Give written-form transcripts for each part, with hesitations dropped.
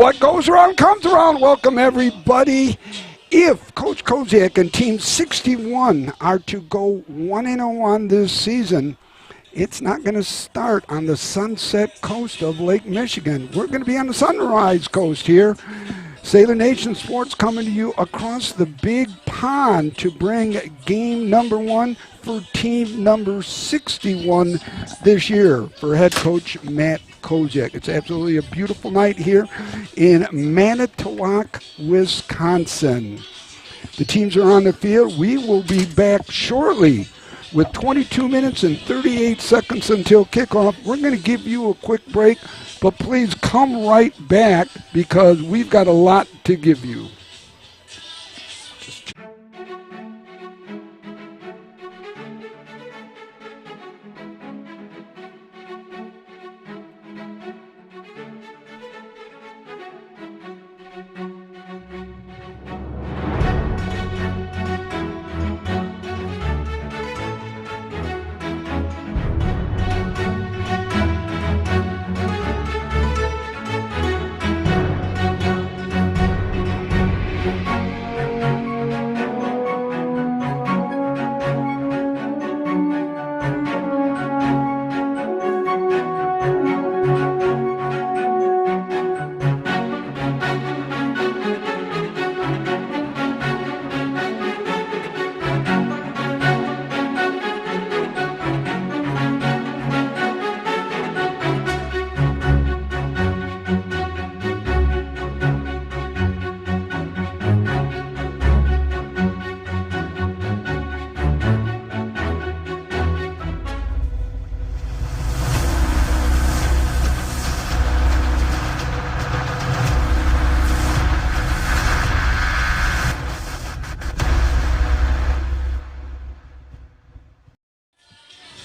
What goes around comes around. Welcome, everybody. If Coach Koziak and Team 61 are to go 1-0 on this season, it's not going to start on the sunset coast of Lake Michigan. We're going to be on the sunrise coast here. Sailor Nation Sports coming to you across the big pond to bring game number 1 for team number 61 this year for head coach Matt Koziak. It's absolutely a beautiful night here in Manitowoc, Wisconsin. The teams are on the field. We will be back shortly with 22 minutes and 38 seconds until kickoff. We're going to give you a quick break, but please come right back because we've got a lot to give you.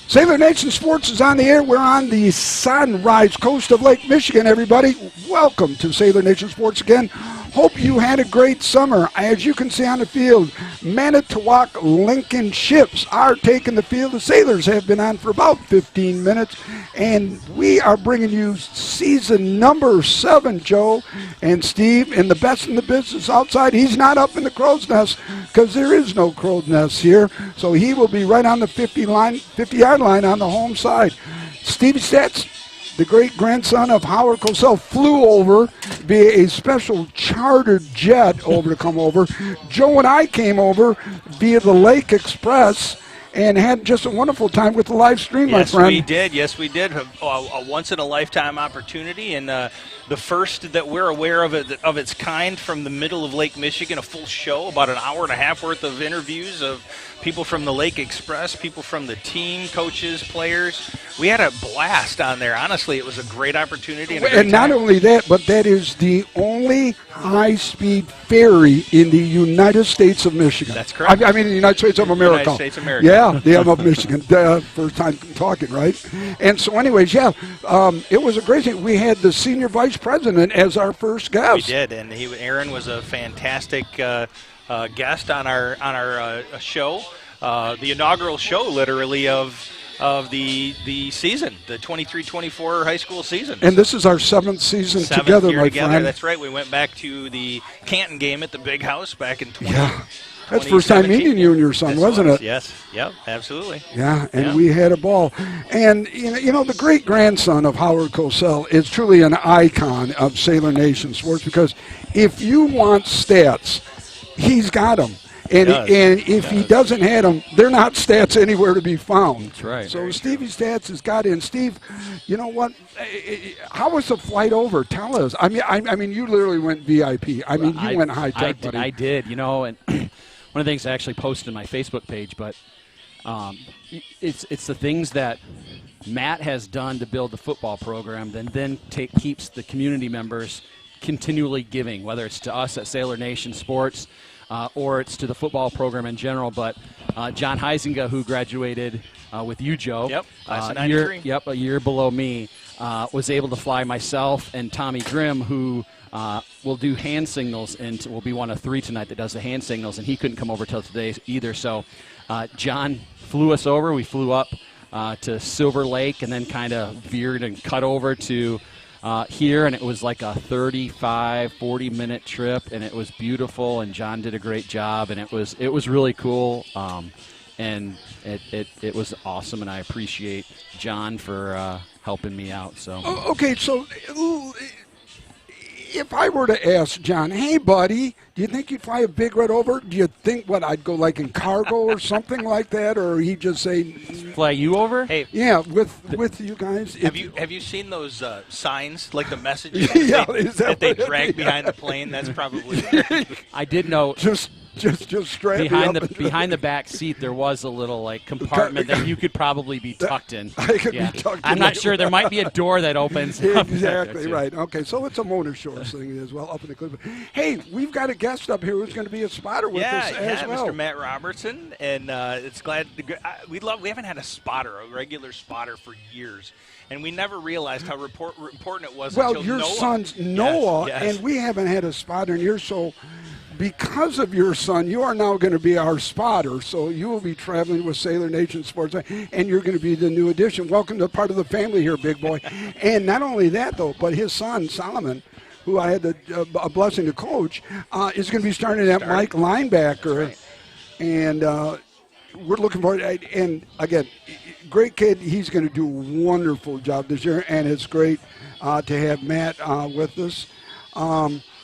Sailor Nation Sports is on the air. We're on the sunrise coast of Lake Michigan, everybody. Welcome to Sailor Nation Sports again. Hope you had a great summer. As you can see on the field, Manitowoc-Lincoln ships are taking the field. The Sailors have been on for about 15 minutes, and we are bringing you season number 7, Joe and Steve, and the best in the business outside. He's not up in the crow's nest because there is no crow's nest here, so he will be right on the 50-yard line on the home side. Stevie Stats, the great-grandson of Howard Cosell, flew over via a special chartered jet to come over. Joe and I came over via the Lake Express and had just a wonderful time with the live stream, my friend. Yes, we did. A once-in-a-lifetime opportunity, and the first that we're aware of its kind from the middle of Lake Michigan, a full show, about an hour and a half worth of interviews of people from the Lake Express, people from the team, coaches, players. We had a blast on there. Honestly, it was a great opportunity. And not only that, but that is the only high-speed ferry in the United States of Michigan. That's correct. I mean, the United States of America. United States of America. Yeah, the of Michigan. First time talking, right? And so anyways, it was a great thing. We had the senior vice president as our first guest. We did, and Aaron was a fantastic guest on our show, the inaugural show, literally, of the season, the 23-24 high school season. And this is our 7th season together, my friend. That's right. We went back to the Canton game at the Big House back in 20. Yeah. That's the first time meeting you and your son, wasn't it? Yes. Yep, absolutely. Yeah, and we had a ball. And, you know, the great-grandson of Howard Cosell is truly an icon of Sailor Nation Sports because if you want stats, he's got them. And if he doesn't have them, they're not stats anywhere to be found. That's right. So Stevie Stats has got in. Steve, you know what? How was the flight over? Tell us. I mean, you literally went VIP. I mean, you went high tech, buddy. I did. You know, and one of the things I actually posted on my Facebook page, but it's the things that Matt has done to build the football program, then keeps the community members continually giving, whether it's to us at Sailor Nation Sports. Or it's to the football program in general. But John Huizinga, who graduated with you, Joe, class of 93. A year below me, was able to fly myself and Tommy Grimm, who will do hand signals, and will be one of 3 tonight that does the hand signals, and he couldn't come over till today either. So John flew us over. We flew up to Silver Lake and then kind of veered and cut over to here, and it was like a 35, 40-minute trip, and it was beautiful, and John did a great job, and it was really cool, and it was awesome, and I appreciate John for helping me out. So Okay, so if I were to ask John, hey, buddy, do you think you'd fly a Big Red over? Do you think I'd go like in cargo or something like that, or he'd just say, fly you over? Hey, yeah, with you guys? have you seen those signs, like the messages Yeah, that they what it drag is? behind the plane? That's probably I did note Just strap me behind up. behind the back seat there was a little like compartment that you could probably be tucked in. I could be tucked in. I'm not sure. There might be a door that opens. up back there, Exactly too. right. Okay, so it's a Mona Shores thing as well up in the cliff. Hey, we've got a guest up here who's going to be a spotter with us as well. Mr. Matt Robertson, and it's glad we haven't had a spotter, a regular spotter, for years, and we never realized how important it was. Well, until your Noah. son's Noah, Yes. and we haven't had a spotter in years, so because of your son, you are now going to be our spotter. So you will be traveling with Sailor Nation Sports, and you're going to be the new addition. Welcome to part of the family here, big boy. And not only that, though, but his son, Solomon, who I had a blessing to coach, is going to be starting at Mike linebacker. Right. And we're looking forward. And again, great kid. He's going to do a wonderful job this year, and it's great to have Matt with us.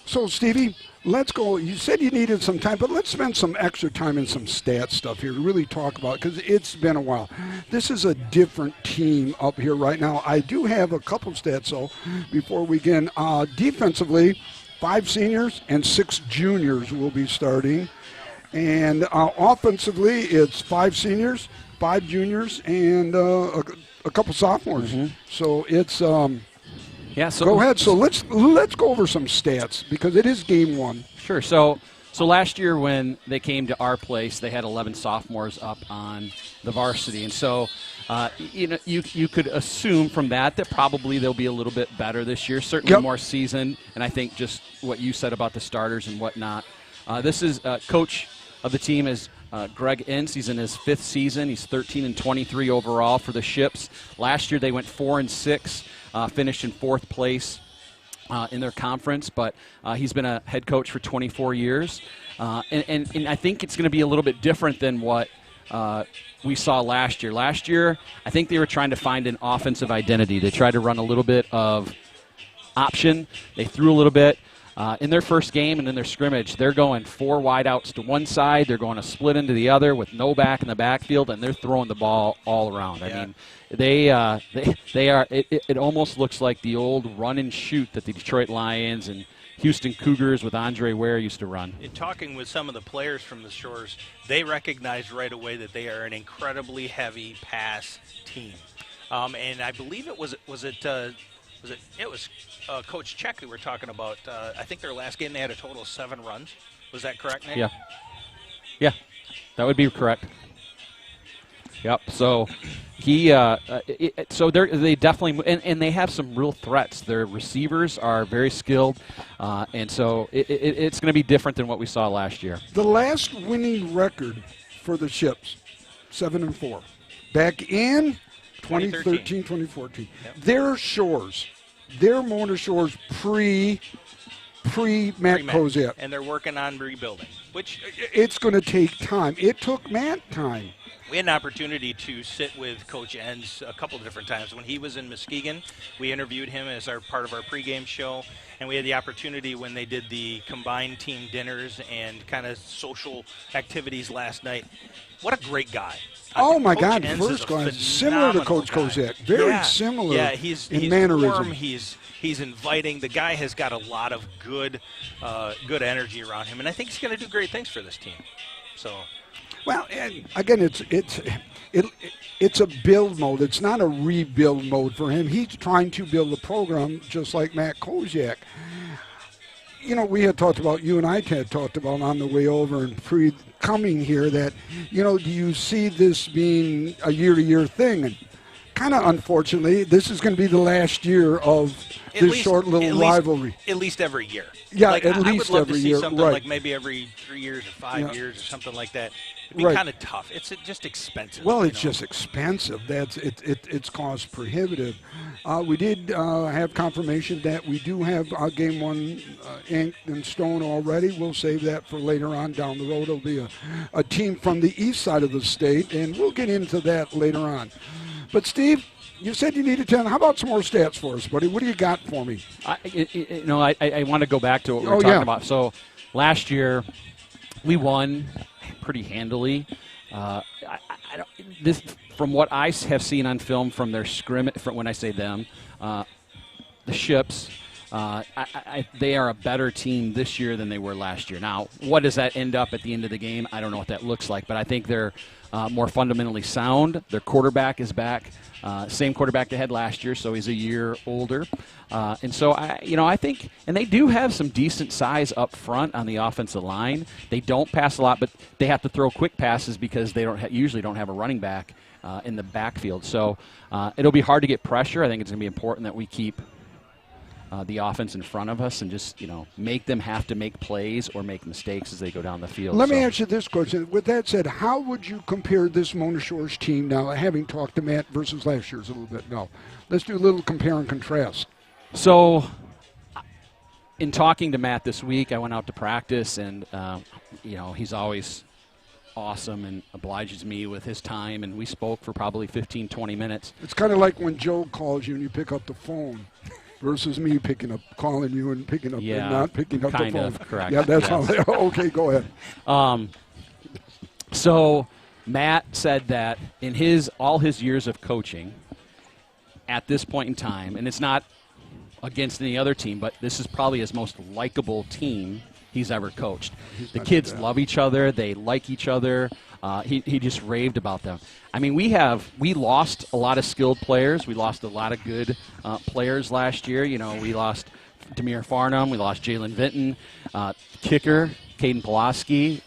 So, Stevie, let's go. You said you needed some time, but let's spend some extra time in some stats stuff here to really talk about, because it's been a while. This is a different team up here right now. I do have a couple stats, though, before we begin. Defensively, 5 seniors and 6 juniors will be starting. And offensively, it's 5 seniors, 5 juniors, and a couple sophomores. Mm-hmm. So it's Yeah. So go ahead. So let's go over some stats, because it is game 1. Sure. So last year when they came to our place, they had 11 sophomores up on the varsity, and so you could assume from that probably they'll be a little bit better this year. Certainly more seasoned, and I think just what you said about the starters and whatnot. This is coach of the team is Greg Ince. He's in his 5th season. He's 13-23 overall for the Ships. Last year they went 4-6, finished in 4th place in their conference, but he's been a head coach for 24 years. And I think it's going to be a little bit different than what we saw last year. Last year, I think they were trying to find an offensive identity. They tried to run a little bit of option. They threw a little bit. In their first game and in their scrimmage, they're going 4 wideouts to one side. They're going a split into the other with no back in the backfield, and they're throwing the ball all around. Yeah. I mean, they are. It almost looks like the old run and shoot that the Detroit Lions and Houston Cougars with Andre Ware used to run. In talking with some of the players from the Shores, they recognized right away that they are an incredibly heavy pass team, and I believe it was Coach Check that we're talking about. I think their last game they had a total of 7 runs. Was that correct, Nick? Yeah, that would be correct. Yep. So they definitely and they have some real threats. Their receivers are very skilled, and so it's going to be different than what we saw last year. The last winning record for the Ships, 7-4, back in 2013, 2014. Yep. Their Mona Shores pre Matt Kozak. And they're working on rebuilding, which It's going to take time. It took Matt time. we had an opportunity to sit with Coach Enns a couple of different times. When he was in Muskegon, we interviewed him as part of our pregame show, and we had the opportunity when they did the combined team dinners and kind of social activities last night. What a great guy. Oh, my Coach God, Enns first is a glance, similar to Coach phenomenal guy. Kozak. Very similar Yeah, he's mannerism. warm, he's inviting. The guy has got a lot of good energy around him, and I think he's going to do great things for this team. So, Well, and again, it's a build mode. It's not a rebuild mode for him. He's trying to build a program just like Matt Kozak. You know, we had talked about, you and I had talked about on the way over and coming here that, you know, do you see this being a year-to-year thing? And kind of unfortunately, this is going to be the last year of this short little rivalry. At least every year. Yeah, like, at I least would love every to see year. something Right. like maybe every 3 years or 5 years or something like that. It'd be Right. kind of tough. It's just expensive. Well, it's just expensive. It's cost prohibitive. We did have confirmation that we do have game one inked in stone already. We'll save that for later on down the road. It'll be a team from the east side of the state, and we'll get into that later on. But Steve, you said you needed 10. How about some more stats for us, buddy? What do you got for me? I want to go back to what we were talking about. So last year we won pretty handily. This, from what I have seen on film from their scrimmage, when I say them, the Ships, they are a better team this year than they were last year. Now, what does that end up at the end of the game? I don't know what that looks like, but I think they're more fundamentally sound. Their quarterback is back, same quarterback they had last year, so he's a year older. And so, I think, and they do have some decent size up front on the offensive line. They don't pass a lot, but they have to throw quick passes because they usually don't have a running back in the backfield. So it'll be hard to get pressure. I think it's going to be important that we keep the offense in front of us and just, make them have to make plays or make mistakes as they go down the field. Let me ask you this question. With that said, how would you compare this Mona Shores team now, having talked to Matt versus last year's a little bit? No. Let's do a little compare and contrast. So in talking to Matt this week, I went out to practice, and, he's always awesome and obliges me with his time, and we spoke for probably 15, 20 minutes. It's kind of like when Joe calls you and you pick up the phone. Versus me calling you and picking up and not picking up the phone. Kind of, correct. Yeah, that's how. Okay, go ahead. So Matt said that in all his years of coaching, at this point in time, and it's not against any other team, but this is probably his most likable team he's ever coached. The kids love each other. They like each other. He just raved about them. I mean, we lost a lot of skilled players. We lost a lot of good players last year. We lost Demir Farnham. We lost Jalen Vinton, kicker Caden Pulaski,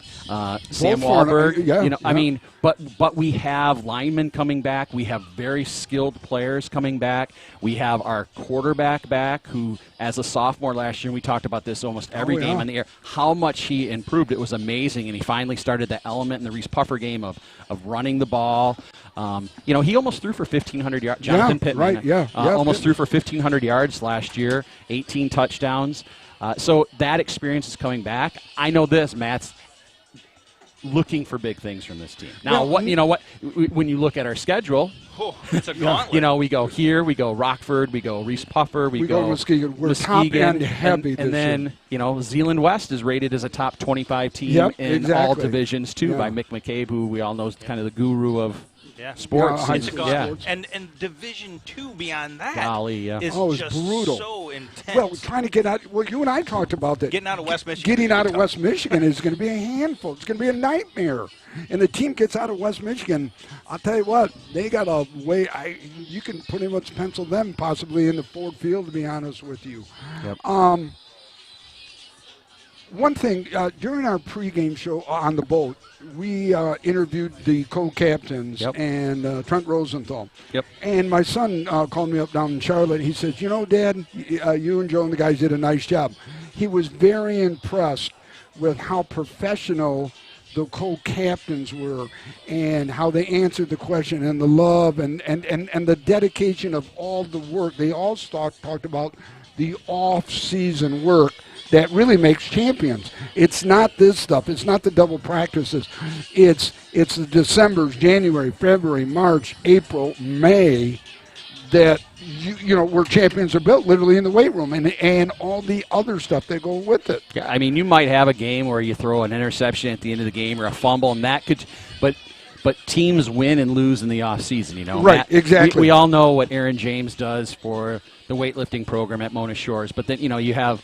Sam Wahlberg. I mean, but we have linemen coming back. We have very skilled players coming back. We have our quarterback back, who, as a sophomore last year, we talked about this almost every game on the air, how much he improved. It was amazing, and he finally started the element in the Reese Puffer game of running the ball. He almost threw for 1,500 yards. Jonathan Pittman, almost threw for 1,500 yards last year, 18 touchdowns. So that experience is coming back. I know this, Matt's looking for big things from this team. Now, when you look at our schedule, it's a gauntlet. We go here, we go Rockford, we go Reese Puffer, we go Muskegon. We're top end heavy and then Zeeland West is rated as a top 25 team in all divisions too by Mick McCabe, who we all know is kind of the guru of sports. It's a gauntlet. And Division II beyond that is just brutal. So intense. Well, we're trying to get out. Well, you and I talked about that. Getting out of West Michigan. Getting out of West Michigan is going to be a handful. It's going to be a nightmare. And the team gets out of West Michigan. I'll tell you what, they got a way. You can pretty much pencil them possibly in the Ford Field, to be honest with you. Yep. One thing, during our pregame show on the boat, we interviewed the co-captains and Trent Rosenthal. Yep. And my son called me up down in Charlotte. He says, Dad, you and Joe and the guys did a nice job. He was very impressed with how professional the co-captains were and how they answered the question and the love and the dedication of all the work. They all talked about the off-season work that really makes champions. It's not this stuff. It's not the double practices. It's the Decembers, January, February, March, April, May that where champions are built, literally in the weight room, and all the other stuff that go with it. Yeah, I mean, you might have a game where you throw an interception at the end of the game or a fumble, and that could, but teams win and lose in the off season. Right? Exactly. We all know what Aaron James does for the weightlifting program at Mona Shores, but then you have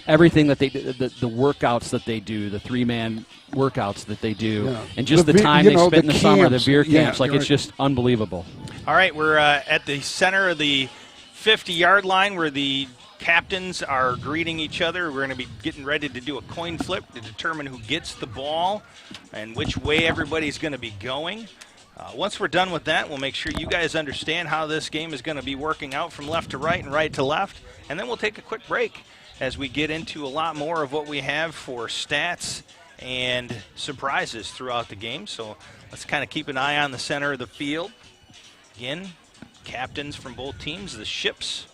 everything that they the workouts that they do, the 3-man workouts that they do, and just the time they spend in the summer, the veer camps, it's just unbelievable. All right, we're at the center of the 50-yard line where the captains are greeting each other. We're going to be getting ready to do a coin flip to determine who gets the ball and which way everybody's going to be going. Once we're done with that, we'll make sure you guys understand how this game is going to be working out from left to right and right to left, and then we'll take a quick break as we get into a lot more of what we have for stats and surprises throughout the game. So let's kind of keep an eye on the center of the field. Again, captains from both teams, the Ships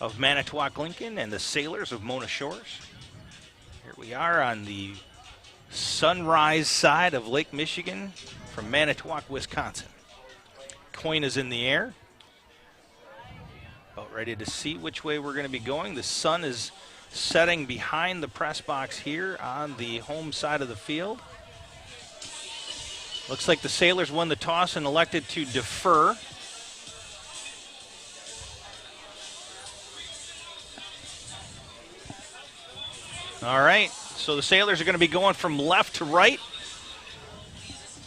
of Manitowoc-Lincoln and the Sailors of Mona Shores. Here we are on the sunrise side of Lake Michigan from Manitowoc, Wisconsin. Coin is in the air. About ready to see which way we're going to be going. The sun is setting behind the press box here on the home side of the field. Looks like the Sailors won the toss and elected to defer. All right, so the Sailors are going to be going from left to right.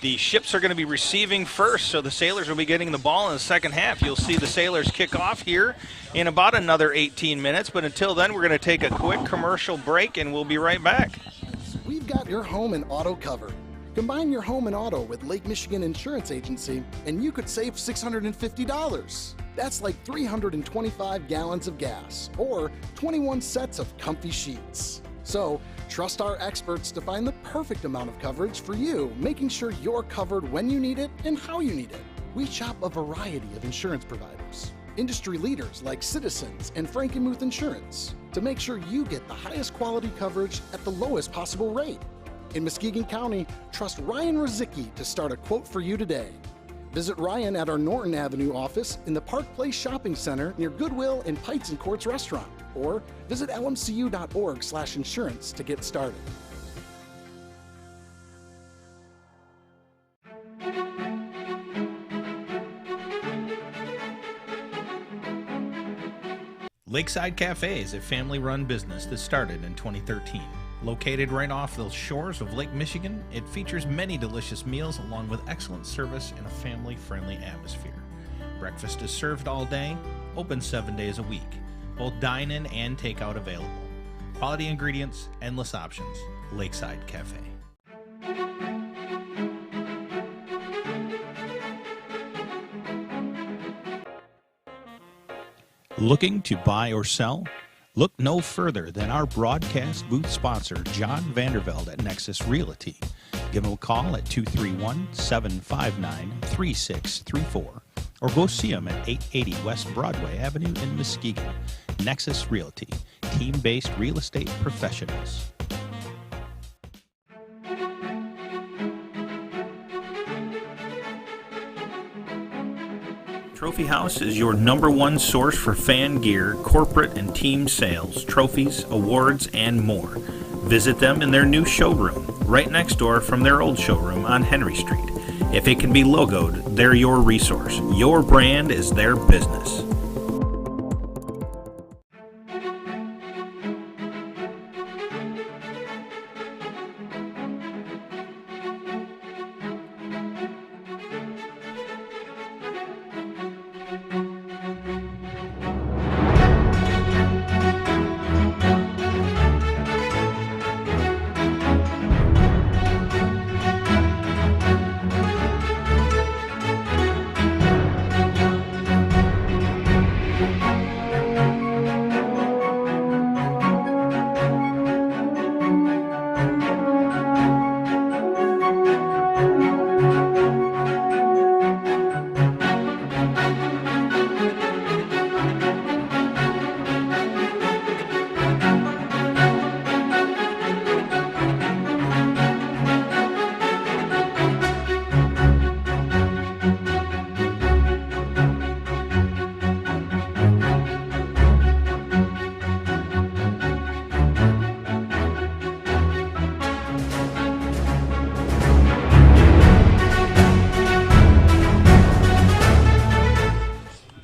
The Ships are going to be receiving first, so the Sailors will be getting the ball in the second half. You'll see the Sailors kick off here in about another 18 minutes, but until then, we're going to take a quick commercial break, and we'll be right back. We've got your home and auto covered. Combine your home and auto with Lake Michigan Insurance Agency, and you could save $650. That's like 325 gallons of gas, or 21 sets of comfy sheets. So, trust our experts to find the perfect amount of coverage for you, making sure you're covered when you need it and how you need it. We shop a variety of insurance providers, industry leaders like Citizens and Frankenmuth Insurance, to make sure you get the highest quality coverage at the lowest possible rate. In Muskegon County, trust Ryan Rozicki to start a quote for you today. Visit Ryan at our Norton Avenue office in the Park Place Shopping Center near Goodwill and Pites and Courts Restaurant, or visit lmcu.org/insurance to get started. Lakeside Cafe is a family-run business that started in 2013. Located right off the shores of Lake Michigan, it features many delicious meals along with excellent service and a family-friendly atmosphere. Breakfast is served all day, open 7 days a week. Both dine-in and takeout available. Quality ingredients, endless options. Lakeside Cafe. Looking to buy or sell? Look no further than our broadcast booth sponsor, John Vandervelde at Nexus Realty. Give him a call at 231-759-3634 or go see him at 880 West Broadway Avenue in Muskegon. Nexus Realty, team-based real estate professionals. Trophy House is your #1 source for fan gear, corporate and team sales, trophies, awards, and more. Visit them in their new showroom, right next door from their old showroom on Henry Street. If it can be logoed, they're your resource. Your brand is their business.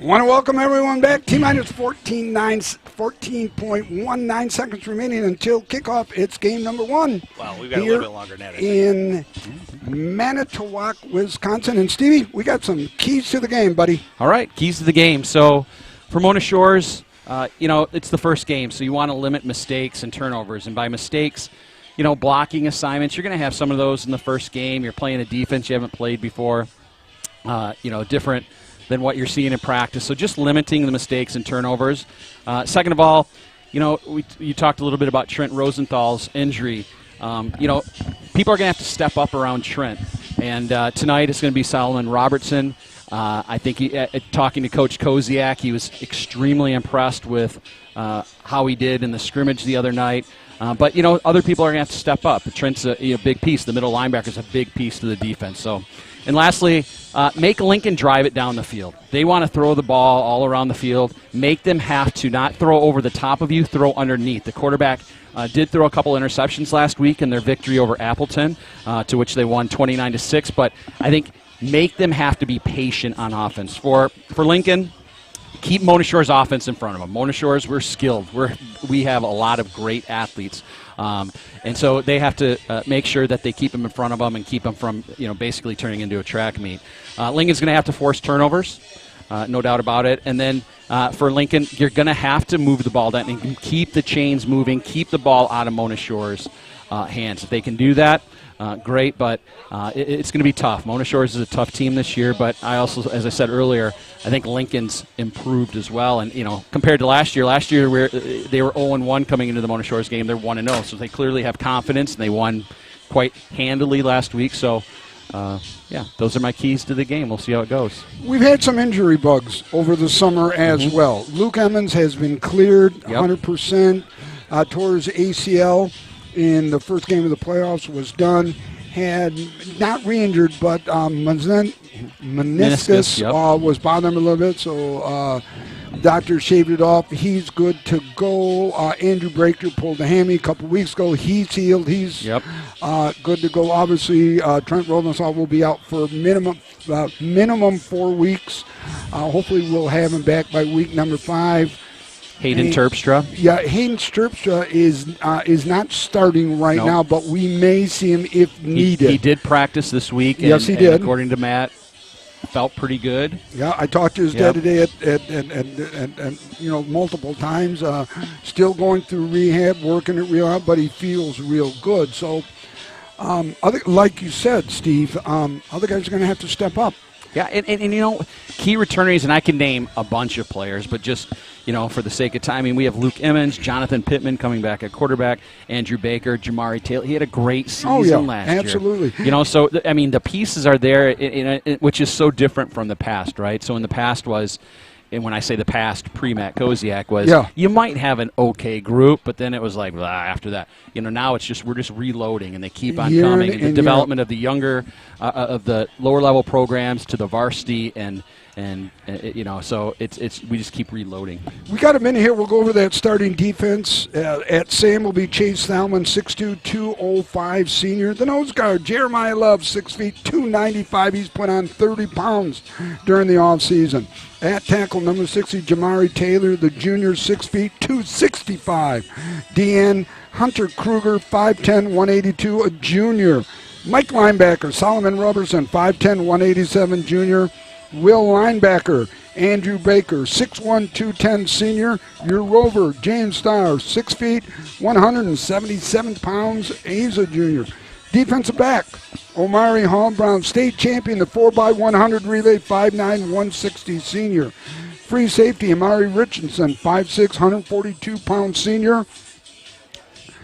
Want to welcome everyone back. T-minus 14.19 seconds remaining until kickoff. It's game number 1. Wow, we've got a little bit longer than that. In Manitowoc, Wisconsin. And Stevie, we got some keys to the game, buddy. All right, keys to the game. So for Mona Shores, it's the first game, so you want to limit mistakes and turnovers. And by mistakes, blocking assignments, you're going to have some of those in the first game. You're playing a defense you haven't played before. different than what you're seeing in practice. So just limiting the mistakes and turnovers. Second of all, you talked a little bit about Trent Rosenthal's injury. People are going to have to step up around Trent. And tonight it's going to be Solomon Robertson. I think talking to Coach Koziak, he was extremely impressed with how he did in the scrimmage the other night. But other people are going to have to step up. Trent's a big piece. The middle linebacker is a big piece to the defense. So, and lastly, make Lincoln drive it down the field. They want to throw the ball all around the field. Make them have to not throw over the top of you, throw underneath. The quarterback did throw a couple interceptions last week in their victory over Appleton, to which they won 29-6. But I think make them have to be patient on offense. For Lincoln, keep Mona Shore's offense in front of them. Mona Shore's, we're skilled. We have a lot of great athletes. And so they have to make sure that they keep them in front of them and keep them from, basically turning into a track meet. Lincoln's going to have to force turnovers, no doubt about it. And then for Lincoln, you're going to have to move the ball down and keep the chains moving, keep the ball out of Mona Shore's hands. If they can do that, great, but it's going to be tough. Mona Shores is a tough team this year, but I also, as I said earlier, I think Lincoln's improved as well. And, compared to last year they were 0-1 coming into the Mona Shores game. They're 1-0, so they clearly have confidence, and they won quite handily last week. So, those are my keys to the game. We'll see how it goes. We've had some injury bugs over the summer as well. Luke Emmons has been cleared 100%. Tore his ACL in the first game of the playoffs, was done. Had not re-injured, but meniscus was bothering him a little bit, so doctor shaved it off. He's good to go. Andrew Breaker pulled a hammy a couple weeks ago. He's healed. He's good to go. Obviously, Trent Rosenthal will be out for minimum 4 weeks. Hopefully we'll have him back by week number 5. Hayden Terpstra. Yeah, Hayden Terpstra is not starting right now, but we may see him if needed. He did practice this week. Yes, he did. According to Matt, felt pretty good. Yeah, I talked to his dad today and multiple times. Still going through rehab, working it real hard, but he feels real good. So, like you said, Steve, other guys are going to have to step up. Yeah, and key returners, and I can name a bunch of players, but just, for the sake of time, we have Luke Emmons, Jonathan Pittman coming back at quarterback, Andrew Baker, Jamari Taylor. He had a great season last year. Absolutely. So, the pieces are there, which is so different from the past, right? So in the past was, and when I say the past, pre-Matt Koziak, was you might have an okay group, but then it was like, after that. Now it's just, we're just reloading, and they keep on coming. And the development of the younger, of the lower-level programs to the varsity, and so it's we just keep reloading. We got a minute here. We'll go over that starting defense. At Sam will be Chase Thalman, 6'2", 205 senior. The nose guard, Jeremiah Love, 6 feet, 295. He's put on 30 pounds during the offseason. At tackle, number 60, Jamari Taylor, the junior, 6 feet, 265. DN Hunter Kruger, 5'10", 182, a junior. Mike linebacker, Solomon Robertson, 5'10", 187, junior. Will linebacker, Andrew Baker, 6'1", 210, senior. Your rover, James Starr, 6 feet, 177 pounds. He's a junior. Defensive back, Omari Hall-Brown, state champion, the 4x100 relay, 5'9", 160, senior. Free safety, Amari Richardson, 5'6", 142-pound senior.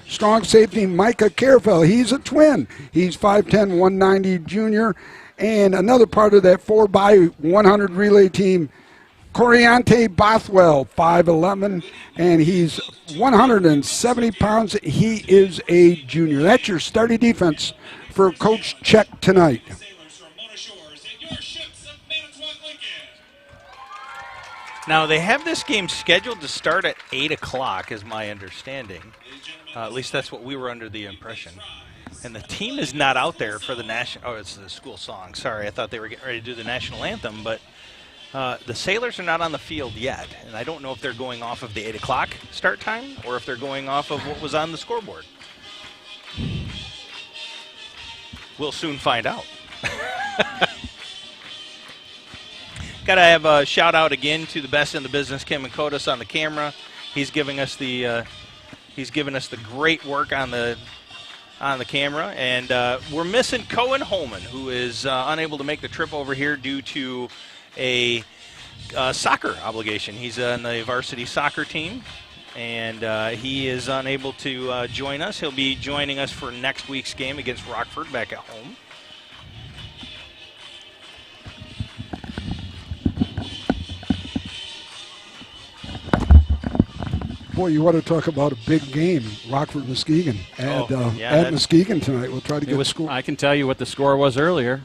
Strong safety, Micah Carefell. He's a twin. He's 5'10", 190, junior. And another part of that 4x100 relay team, Coriante Bothwell, 5'11", and he's 170 pounds. He is a junior. That's your starting defense for Coach Check tonight. Now, they have this game scheduled to start at 8 o'clock, is my understanding. At least that's what we were under the impression. And the team is not out there for the national. Oh, it's the school song. Sorry, I thought they were getting ready to do the national anthem. But the Sailors are not on the field yet. And I don't know if they're going off of the 8 o'clock start time or if they're going off of what was on the scoreboard. We'll soon find out. Got to have a shout out again to the best in the business, Kim Makotis, on the camera. He's giving us the great work on the on the camera. And we're missing Cohen Holman, who is unable to make the trip over here due to a soccer obligation. He's on the varsity soccer team, and he is unable to join us. He'll be joining us for next week's game against Rockford back at home. Boy, you want to talk about a big game, Rockford-Muskegon at Muskegon tonight. We'll try to get the score. I can tell you what the score was earlier.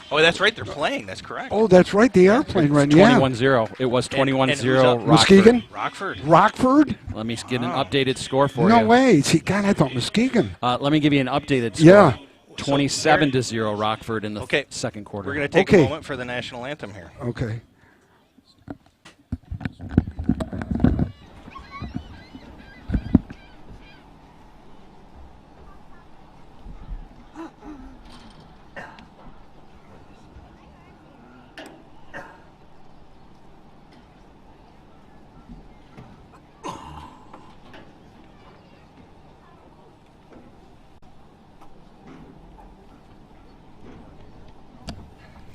Oh, that's right. They're playing. That's correct. Oh, that's right. They are playing right now. 21-0. It was 21-0. Muskegon? Rockford. Let me get an updated score for you. No way. See, God, I thought Muskegon. Let me give you an updated score. Yeah. 27-0 Rockford in the second quarter. We're going to take a moment for the national anthem here. Okay.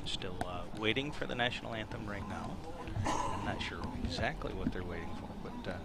Still waiting for the national anthem right now. I'm not sure exactly what they're waiting for, but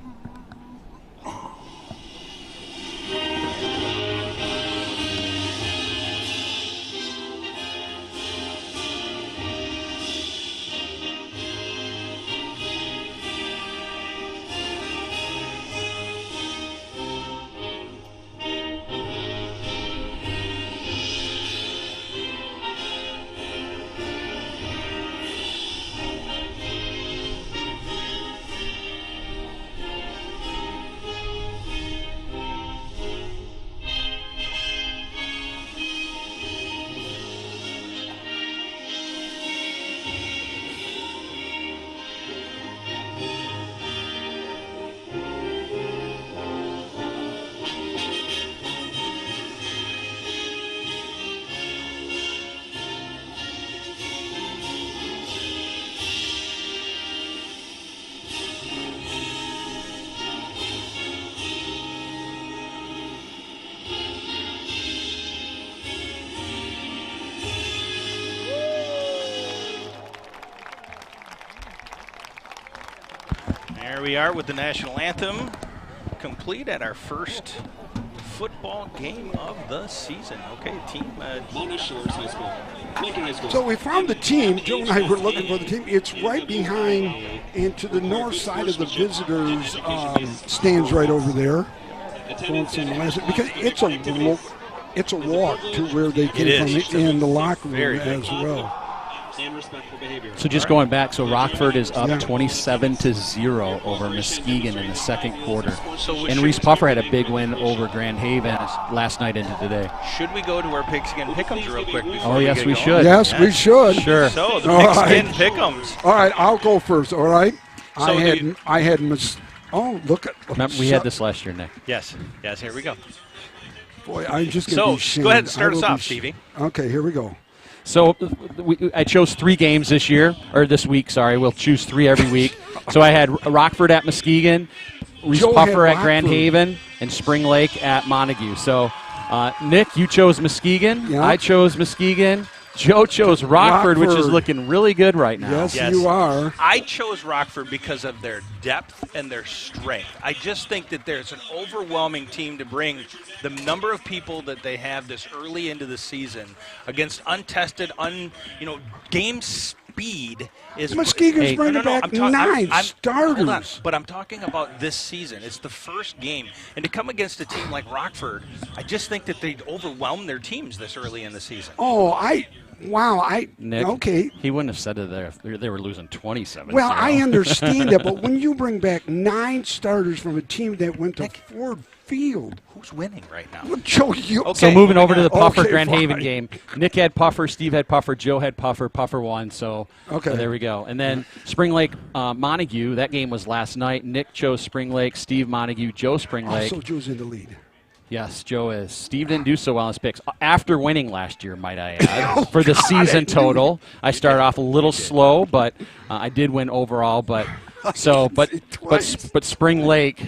there we are with the national anthem complete at our first football game of the season. Okay, team. So we found the team. Joe and I were looking for the team. It's right behind and to the north side of the visitors' stands right over there. Because it's a walk to where they came from in the locker room as well. So just going back, so Rockford is up 27-0 over Muskegon in the second quarter. And Reese Puffer had a big win over Grand Haven last night into today. Should we go to our Pigskin Pick'ems real quick before Oh, yes, we going? should. Yes, we should. Sure. So the Pigskin Pick'ems. All right, I'll go first, all right? So oh, look at. Remember, we had this last year, Nick. Yes, here we go. Boy, I'm just going to be So go ahead and start us off, Stevie. Okay, here we go. So I chose 3 games this week. We'll choose 3 every week. So I had Rockford at Muskegon, Reese Puffer at Grand Haven, and Spring Lake at Montague. So, Nick, you chose Muskegon. Yeah. I chose Muskegon. Joe chose Rockford, which is looking really good right now. Yes, you are. I chose Rockford because of their depth and their strength. I just think that there's an overwhelming team to bring the number of people that they have this early into the season against untested, game speed is. Muskegon's bringing back 9 starters. Hold on, but I'm talking about this season. It's the first game, and to come against a team like Rockford, I just think that they'd overwhelm their teams this early in the season. Nick, okay. He wouldn't have said it there if they were losing 27. Well, I understand that, but when you bring back 9 starters from a team that went to Ford Field. Who's winning right now? Well, Joe, you. So moving over to the Puffer Okay, Grand fine. Haven game. Nick had Puffer, Steve had Puffer, Joe had Puffer, Puffer won. So there we go. And then Spring Lake Montague, that game was last night. Nick chose Spring Lake, Steve Montague, Joe Spring Lake. So Joe's in the lead. Yes, Joe is. Steve didn't do so well in his picks. After winning last year, might I add, for the season total. I started off a little slow, but I did win overall. But So, but Twice. but Spring Lake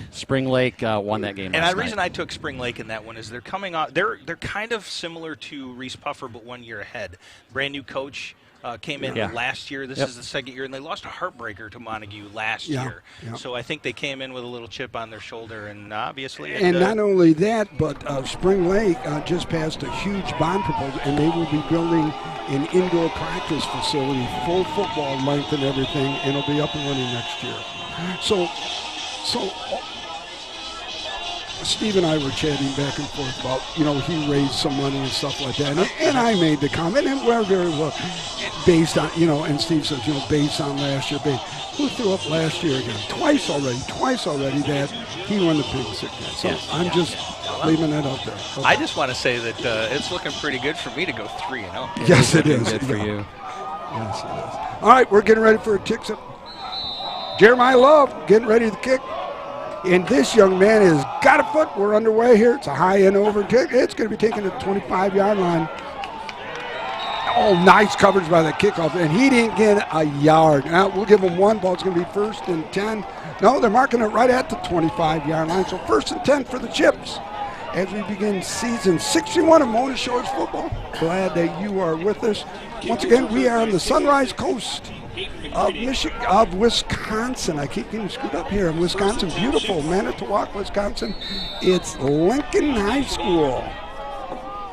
won that game. And last the reason night. I took Spring Lake in that one is they're coming out. They're kind of similar to Reese Puffer, but 1 year ahead. Brand new coach came in last year. This is the second year, and they lost a heartbreaker to Montague last year. Yeah. So I think they came in with a little chip on their shoulder, and obviously. And not only that, but Spring Lake just passed a huge bond proposal, and they will be building an indoor practice facility, full football length and everything, and it'll be up and running next year. So Steve and I were chatting back and forth about, he raised some money and stuff like that. And I made the comment, and we're very well, based on, and Steve says, based on last year. Who threw up last year again? Twice already that he won the pink sickness. So I'm just leaving that out there. Okay. I just want to say that it's looking pretty good for me to go 3-0. Yes, it is. Good for you. Yes, it is. All right, we're getting ready for a kick-up. Jeremiah Love getting ready to kick. And this young man has got a foot. We're underway here. It's a high-end over kick. It's going to be taken to the 25-yard line. Oh, nice coverage by the kickoff. And he didn't get a yard. Now, we'll give him one. Ball's going to be 1st and 10. No, they're marking it right at the 25-yard line. So 1st and 10 for the Chips as we begin season 61 of Mona Shores football. Glad that you are with us. Once again, we are on the Sunrise Coast of Wisconsin. I keep getting screwed up here. In Wisconsin, beautiful Manitowoc, Wisconsin. It's Lincoln High School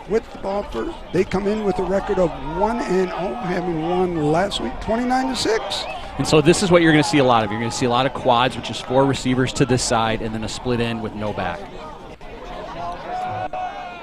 with the ball first. They come in with a record of 1-0, having won last week 29-6. And so this is what you're going to see a lot of. You're going to see a lot of quads, which is 4 receivers to this side, and then a split end with no back.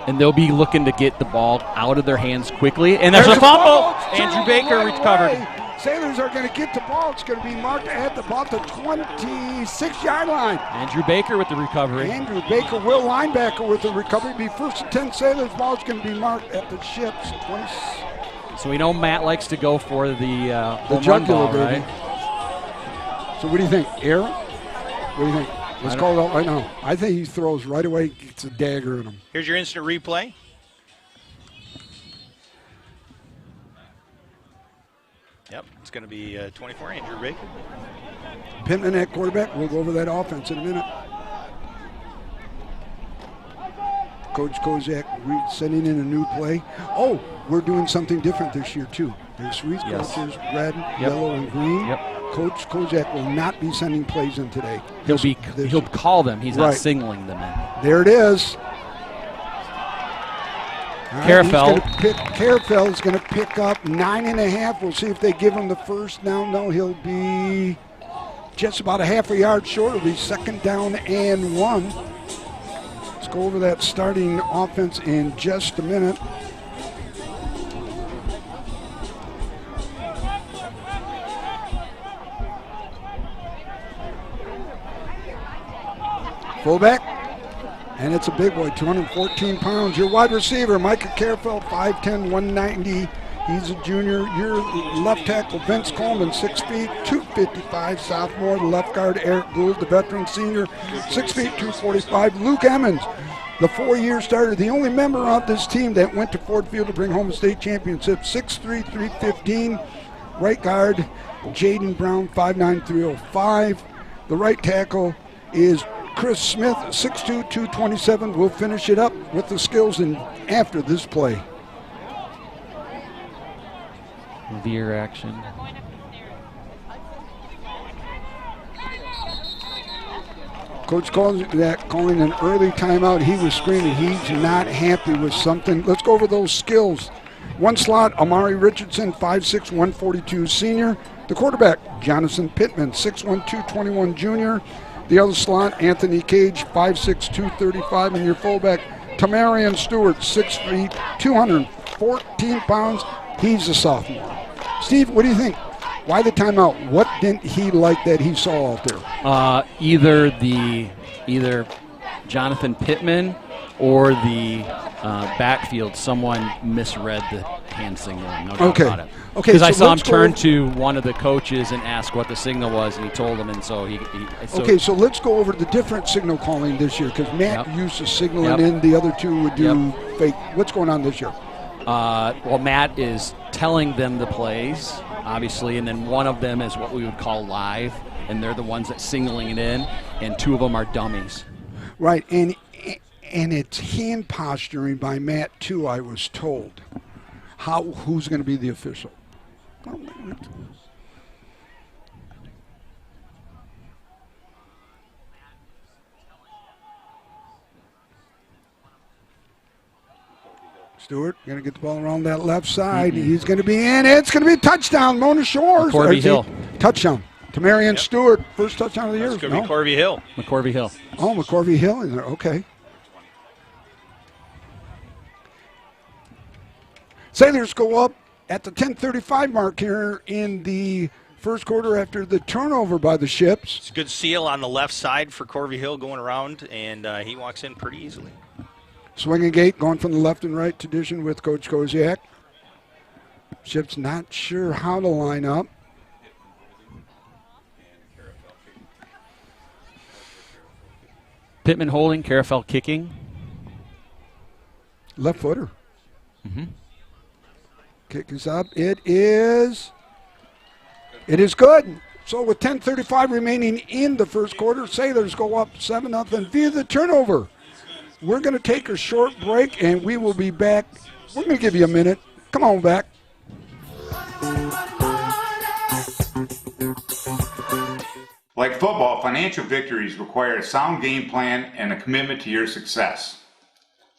And they'll be looking to get the ball out of their hands quickly. And there's a fumble. Andrew Baker recovered. Sailors are going to get the ball. It's going to be marked at about the 26-yard line. Andrew Baker with the recovery. Andrew Baker, will linebacker with the recovery. Be 1st and 10 Sailors. Ball's going to be marked at the Chips. 20. So we know Matt likes to go for the home run jugular, ball, baby. right? So what do you think, Aaron? What do you think? Let's call it out right now. I think he throws right away. Gets a dagger in him. Here's your instant replay. Yep, it's going to be 24, Andrew Baker. Pittman at quarterback. We'll go over that offense in a minute. Coach Kozak sending in a new play. Oh, we're doing something different this year, too. There's three coaches, red, yellow, and green. Coach Kozak will not be sending plays in today. He'll call them. He's not signaling them in. There it is. Carafel. Carafel is going to pick up 9.5. We'll see if they give him the first down. No, he'll be just about a half a yard short. It'll be 2nd down and 1. Let's go over that starting offense in just a minute. Fullback, and it's a big boy, 214 pounds. Your wide receiver, Micah Carefeld, 5'10", 190. He's a junior. Your left tackle, Vince Coleman, 6 feet, 255, sophomore. The left guard, Eric Gould, the veteran senior, 6 feet, 245. Luke Emmons, the 4-year starter, the only member of this team that went to Ford Field to bring home a state championship, 6'3", 315. Right guard, Jaden Brown, 5'9", 305. The right tackle is Chris Smith, 6'2", 227. We'll finish it up with the skills after this play. Veer action. Coach calling an early timeout. He was screaming. He's not happy with something. Let's go over those skills. One slot, Amari Richardson, 5'6", 142 senior. The quarterback, Jonathan Pittman, 6'1", 221 junior. The other slot, Anthony Cage, 5'6", 235. And your fullback, Tamarian Stewart, 6 feet, 214 pounds. He's a sophomore. Steve, what do you think? Why the timeout? What didn't he like that he saw out there? Either Jonathan Pittman or the backfield, someone misread the hand signal. No doubt about it. Okay. Because I saw him turn to one of the coaches and ask what the signal was, and he told him, and so he so let's go over the different signal calling this year, because Matt used to signal, and then the other two would do fake. What's going on this year? Well, Matt is telling them the plays, obviously, and then one of them is what we would call live, and they're the ones that singling it in, and 2 of them are dummies. Right, and it's hand posturing by Matt too, I was told. Who's going to be the official? Oh, Stewart going to get the ball around that left side. He's going to be in. It's going to be a touchdown. Mona Shores. McCorvey Hill. Touchdown. To Marion Stewart. First touchdown of the year. It's going to be McCorvey Hill. McCorvey Hill. Oh, McCorvey Hill in there. Okay. Sailors go up at the 10:35 mark here in the first quarter after the turnover by the Ships. It's a good seal on the left side for Corvey Hill going around, and he walks in pretty easily. Swinging gate going from the left and right tradition with Coach Koziak. Ships not sure how to line up. Pittman holding, Carafel kicking. Left footer. Kick is up. It is good. So with 10:35 remaining in the first quarter, Sailors go up 7-0 via the turnover. We're going to take a short break, and we will be back. We're going to give you a minute. Come on back. Like football, financial victories require a sound game plan and a commitment to your success.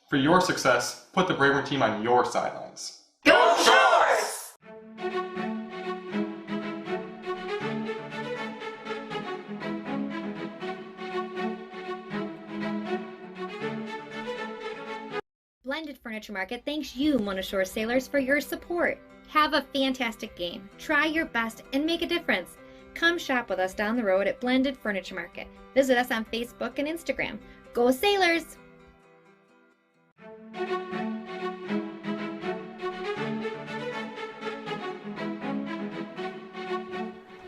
For your success, put the Braver team on your sidelines. Go Shores! Blended Furniture Market thanks you, Mona Shore Sailors, for your support. Have a fantastic game. Try your best and make a difference. Come shop with us down the road at Blended Furniture Market. Visit us on Facebook and Instagram. Go Sailors!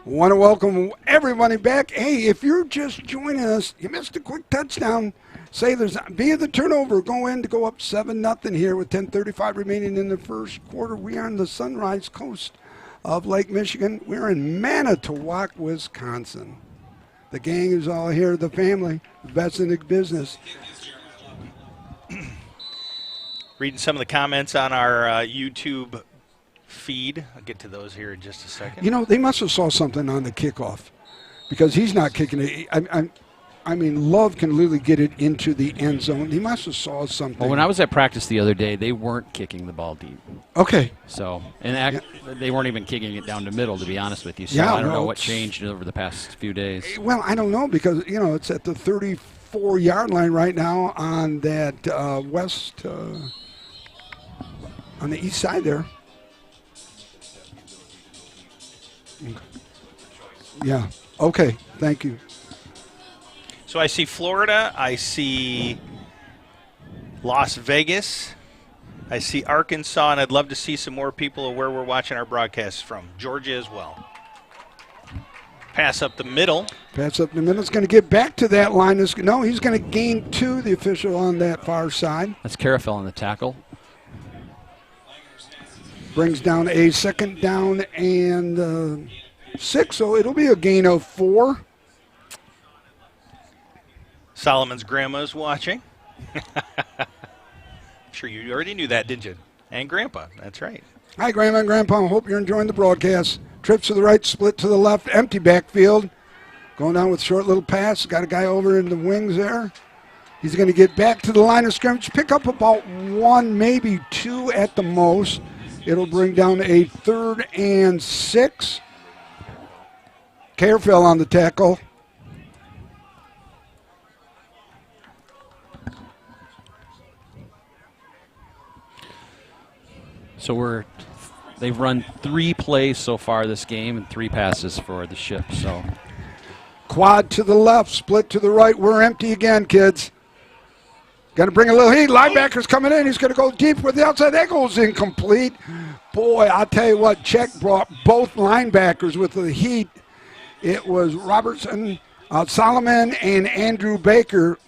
Want to welcome everybody back. Hey, if you're just joining us, you missed a quick touchdown. Sailors, via the turnover, go up 7-0 here with 10:35 remaining in the first quarter. We are on the Sunrise Coast of Lake Michigan. We're in Manitowoc, Wisconsin. The gang is all here, the family, the best in the business. Reading some of the comments on our YouTube feed. I'll get to those here in just a second. You know, they must have saw something on the kickoff because he's not kicking it. I mean, Love can literally get it into the end zone. He must have saw something. Well, when I was at practice the other day, they weren't kicking the ball deep. Okay. So, they weren't even kicking it down the middle, to be honest with you. So Yeah, I don't well, know what changed over the past few days. Well, I don't know because, you know, it's at the 34-yard line right now on that west, on the east side there. Yeah. Okay. Thank you. So I see Florida, I see Las Vegas, I see Arkansas, and I'd love to see some more people of where we're watching our broadcasts from. Georgia as well. Pass up the middle. Pass up the middle. It's going to get back to that line. No, he's going to gain 2, the official on that far side. That's Carafel on the tackle. Brings down a second down and 6, so it'll be a gain of 4. Solomon's grandma's watching. I'm sure you already knew that, didn't you? And Grandpa, that's right. Hi, Grandma and Grandpa. I hope you're enjoying the broadcast. Trips to the right, split to the left, empty backfield. Going down with short little pass. Got a guy over in the wings there. He's going to get back to the line of scrimmage, pick up about 1, maybe 2 at the most. It'll bring down a 3rd and 6. Carefell on the tackle. So they've run 3 plays so far this game and 3 passes for the ship. So Quad to the left, split to the right. We're empty again, kids. Got to bring a little heat. Linebacker's coming in. He's going to go deep with the outside. That goes incomplete. Boy, I'll tell you what, Czech brought both linebackers with the heat. It was Robertson, Solomon, and Andrew Baker.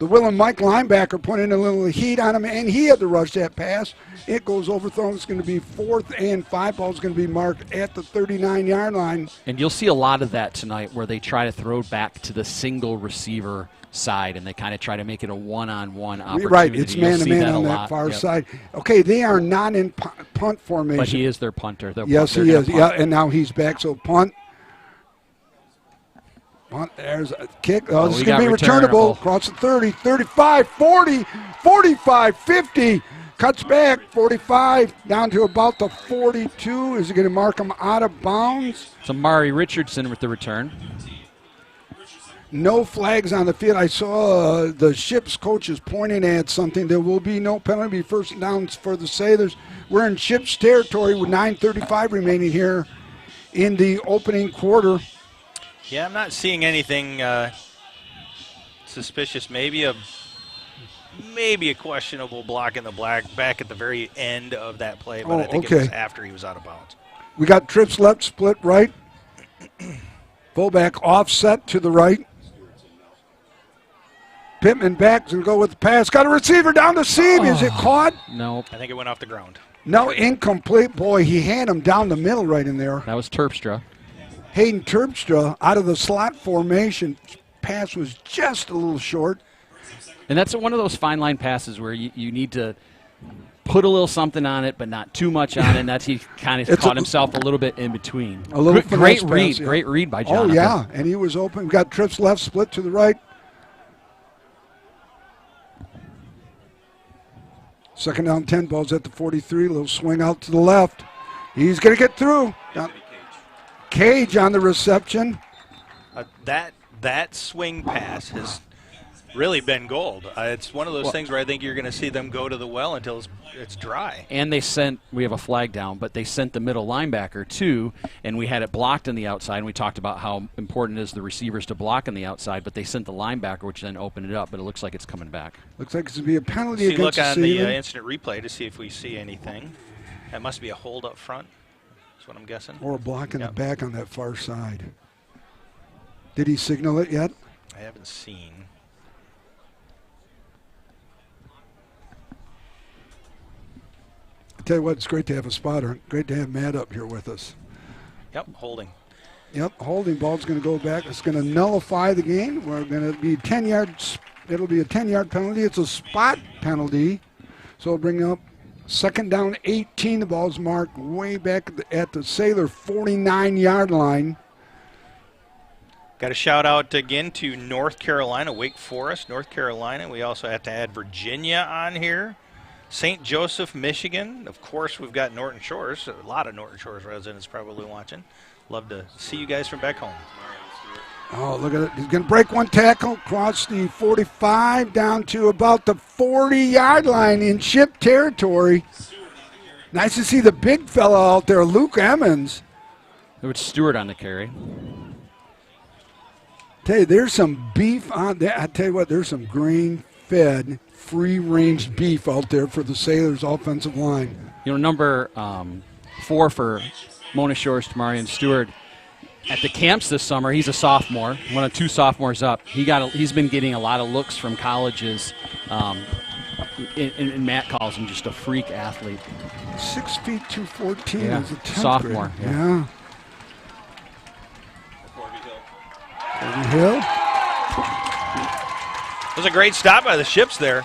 The Will and Mike linebacker put in a little heat on him, and he had to rush that pass. It goes overthrown. It's going to be 4th and 5. Ball's going to be marked at the 39-yard line. And you'll see a lot of that tonight where they try to throw back to the single receiver side, and they kind of try to make it a one-on-one opportunity. Right, it's man-to-man on that lot. far side. Okay, they are not in punt formation. But he is their punter. Yes, he is. Yeah, and now he's back, so punt. There's a kick. Oh, this is going to be returnable. Across the 30, 35, 40, 45, 50. Cuts back, 45, down to about the 42. Is he going to mark him out of bounds? It's Amari Richardson with the return. No flags on the field. I saw the ship's coaches pointing at something. There will be no penalty. First downs for the Sailors. We're in ship's territory with 9:35 remaining here in the opening quarter. Yeah, I'm not seeing anything suspicious. Maybe a questionable block in the back at the very end of that play, but I think it was after he was out of bounds. We got trips left, split right. Fullback offset to the right. Pittman back to go with the pass. Got a receiver down the seam. Is it caught? Nope. I think it went off the ground. No, incomplete. Boy, he had him down the middle right in there. That was Terpstra. Hayden Terpstra out of the slot formation. Pass was just a little short. And that's one of those fine line passes where you need to put a little something on it, but not too much on it. And that's he kind of caught himself a little bit in between. A little great read. Pass, yeah. Great read by Jonathan. Oh, yeah, and he was open. We got trips left, split to the right. Second down, 10, ball's at the 43. Little swing out to the left. He's going to get through. Cage on the reception. That swing pass has really been gold. It's one of those things where I think you're going to see them go to the well until it's dry. And we have a flag down, but they sent the middle linebacker too, and we had it blocked on the outside, and we talked about how important it is the receivers to block on the outside, but they sent the linebacker, which then opened it up, but it looks like it's coming back. Looks like it's going to be a penalty against look on the Sealand. instant replay to see if we see anything. That must be a hold up front. That's what I'm guessing. Or a block in the back on that far side. Did he signal it yet? I haven't seen. I tell you what, it's great to have a spotter. Great to have Matt up here with us. Yep, holding. Yep, holding. Ball's going to go back. It's going to nullify the game. We're going to be 10 yards. It'll be a 10-yard penalty. It's a spot penalty. So it'll bring up second down, 18. The ball's marked way back at the Sailor 49-yard line. Got a shout out again to North Carolina, Wake Forest, North Carolina. We also have to add Virginia on here. St. Joseph, Michigan. Of course, we've got Norton Shores. A lot of Norton Shores residents probably watching. Love to see you guys from back home. Oh, look at it. He's going to break one tackle, cross the 45 down to about the 40-yard line in ship territory. Nice to see the big fella out there, Luke Emmons. It was Stewart on the carry. Tell you, there's some beef on there. I tell you what, there's some grain-fed, free-range beef out there for the Sailors' offensive line. You know, number 4 for Mona Shores, Tamarian Stewart. At the camps this summer, he's a sophomore, one of 2 sophomores up. He's been getting a lot of looks from colleges, and Matt calls him just a freak athlete. 6 feet 214 yeah. as a 10th sophomore. Grade. Yeah. Hill. It was a great stop by the Ships there.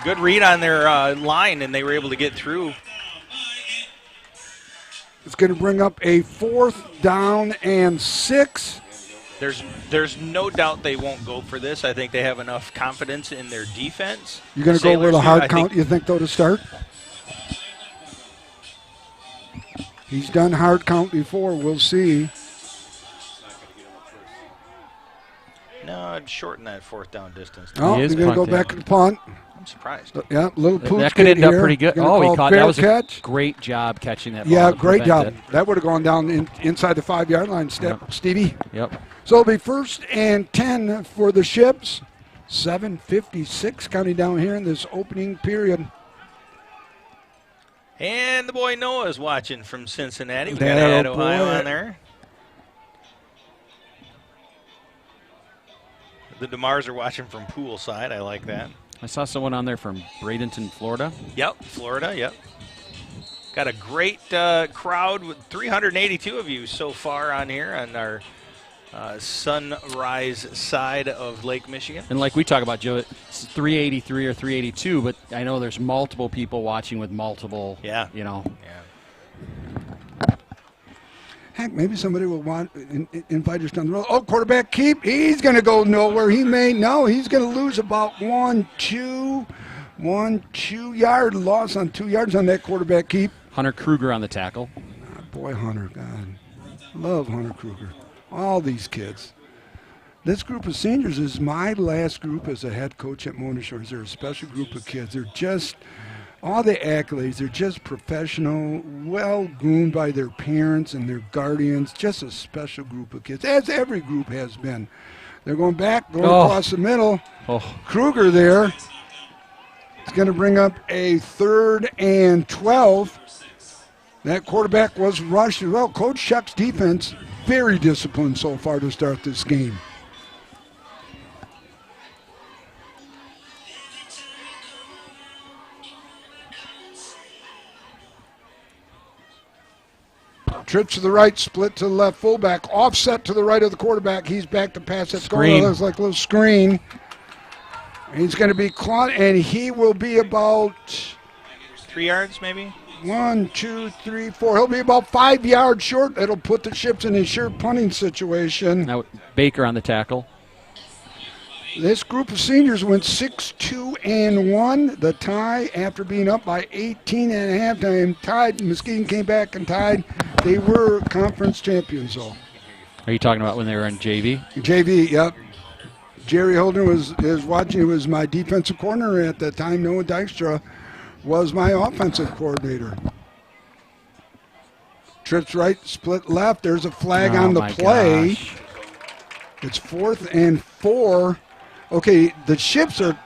Good read on their line, and they were able to get through. It's going to bring up a 4th down and 6. There's no doubt they won't go for this. I think they have enough confidence in their defense. You're going to go with a hard count, you think, though, to start? He's done hard count before. We'll see. No, I'd shorten that 4th down distance. Oh, he's going to go back to the punt. I'm surprised. Yeah, little pooch that could end up here. pretty good. Oh, he caught that. Was catch. A great job catching that ball. Yeah, great job. It. That would have gone down inside the 5-yard line, Stevie. Yep. So it'll be 1st and 10 for the Ships. 7:56 counting down here in this opening period. And the boy Noah is watching from Cincinnati. We've got to add Ohio on there. The DeMars are watching from poolside. I like that. I saw someone on there from Bradenton, Florida. Yep, Florida, yep. Got a great crowd with 382 of you so far on here on our sunrise side of Lake Michigan. And like we talk about, Joe, it's 383 or 382, but I know there's multiple people watching with multiple, Yeah. Yeah. Heck, maybe somebody will want invite us down the road. Oh, quarterback keep. He's going to go nowhere. He's going to lose about 1 2 yard loss on 2 yards on that quarterback keep. Hunter Kruger on the tackle. Oh, boy, Hunter, God. Love Hunter Kruger. All these kids. This group of seniors is my last group as a head coach at Mona Shores. They're a special group of kids. They're just, all the accolades, they're just professional, well groomed by their parents and their guardians. Just a special group of kids, as every group has been. They're going back, going across the middle. Kruger there. It's going to bring up a 3rd and 12. That quarterback was rushed as well. Coach Chuck's defense, very disciplined so far to start this game. Trips to the right, split to the left, fullback, offset to the right of the quarterback. He's back to pass. That's going. Looks like a little screen. He's going to be caught, and he will be about 3 yards, maybe. 1 2 3 4. He'll be about 5 yards short. That'll put the Ships in a sure punting situation. Now Baker on the tackle. This group of seniors went 6-2-1. The tie after being up by 18 at halftime. Tied. Muskegon came back and tied. They were conference champions, though. Are you talking about when they were in JV? JV, yep. Jerry Holden is watching. He was my defensive coordinator at the time. Noah Dykstra was my offensive coordinator. Trips right, split left. There's a flag on the play. Gosh. It's 4th and 4. Okay, the Ships are.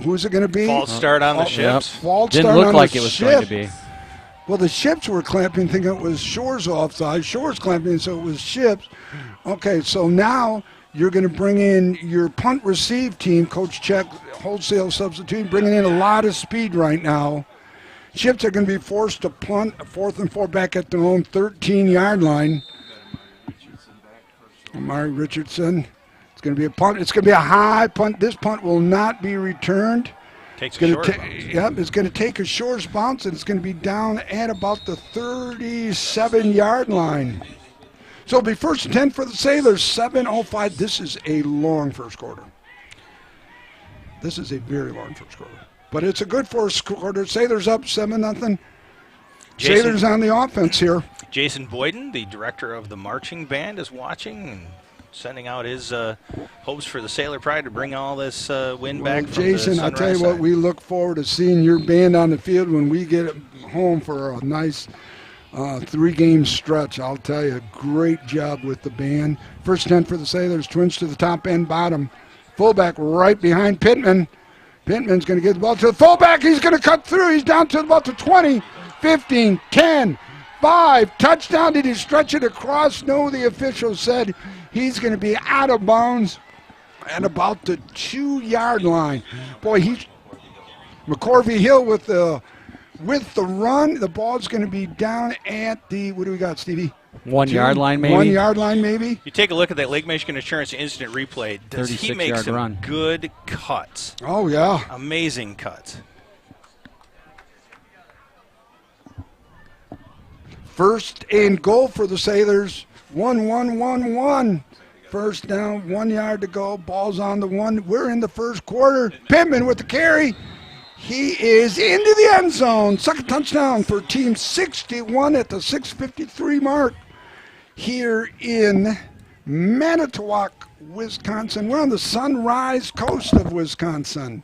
Who's it going to be? False start on the Ships. False Didn't start look on like the it was Ship. going to be. Well, the Ships were clamping, thinking it was Shores offside. Shores clamping, so it was Ships. Okay, so now you're going to bring in your punt receive team. Coach Check, wholesale substitute, bringing in a lot of speed right now. Ships are going to be forced to punt 4th and 4 back at their own 13-yard line. Amari Richardson. It's going to be a punt. It's going to be a high punt. This punt will not be returned. Takes a short bounce. Yep, it's going to take a short bounce, and it's going to be down at about the 37-yard line. So it'll be 1st and 10 for the Sailors, 7:05. This is a long first quarter. This is a very long first quarter. But it's a good first quarter. Sailors up 7-0. Sailors on the offense here. Jason Boyden, the director of the marching band, is watching and sending out his hopes for the Sailor Pride to bring all this wind back from Jason, the I'll tell you Sunrise what, we look forward to seeing your band on the field when we get home for a nice 3-game stretch. I'll tell you, great job with the band. 1st 10 for the Sailors, twins to the top and bottom. Fullback right behind Pittman. Pittman's going to get the ball to the fullback. He's going to cut through. He's down to about the 20, 15, 10, 5. Touchdown. Did he stretch it across? No, the official said he's going to be out of bounds at about the 2-yard line. Boy, McCorvey Hill with the run. The ball's going to be down at the, what do we got, Stevie? 1 yard line, maybe? 1 yard line, maybe. You take a look at that Lake Michigan Insurance instant replay. Does he make some good cuts? Oh, yeah. Amazing cuts. 1st and goal for the Sailors. 1-1-1-1. 1st down, 1 yard to go. Ball's on the 1. We're in the first quarter. Pittman with the carry. He is into the end zone. 2nd touchdown for Team 61 at the 6:53 mark here in Manitowoc, Wisconsin. We're on the Sunrise Coast of Wisconsin.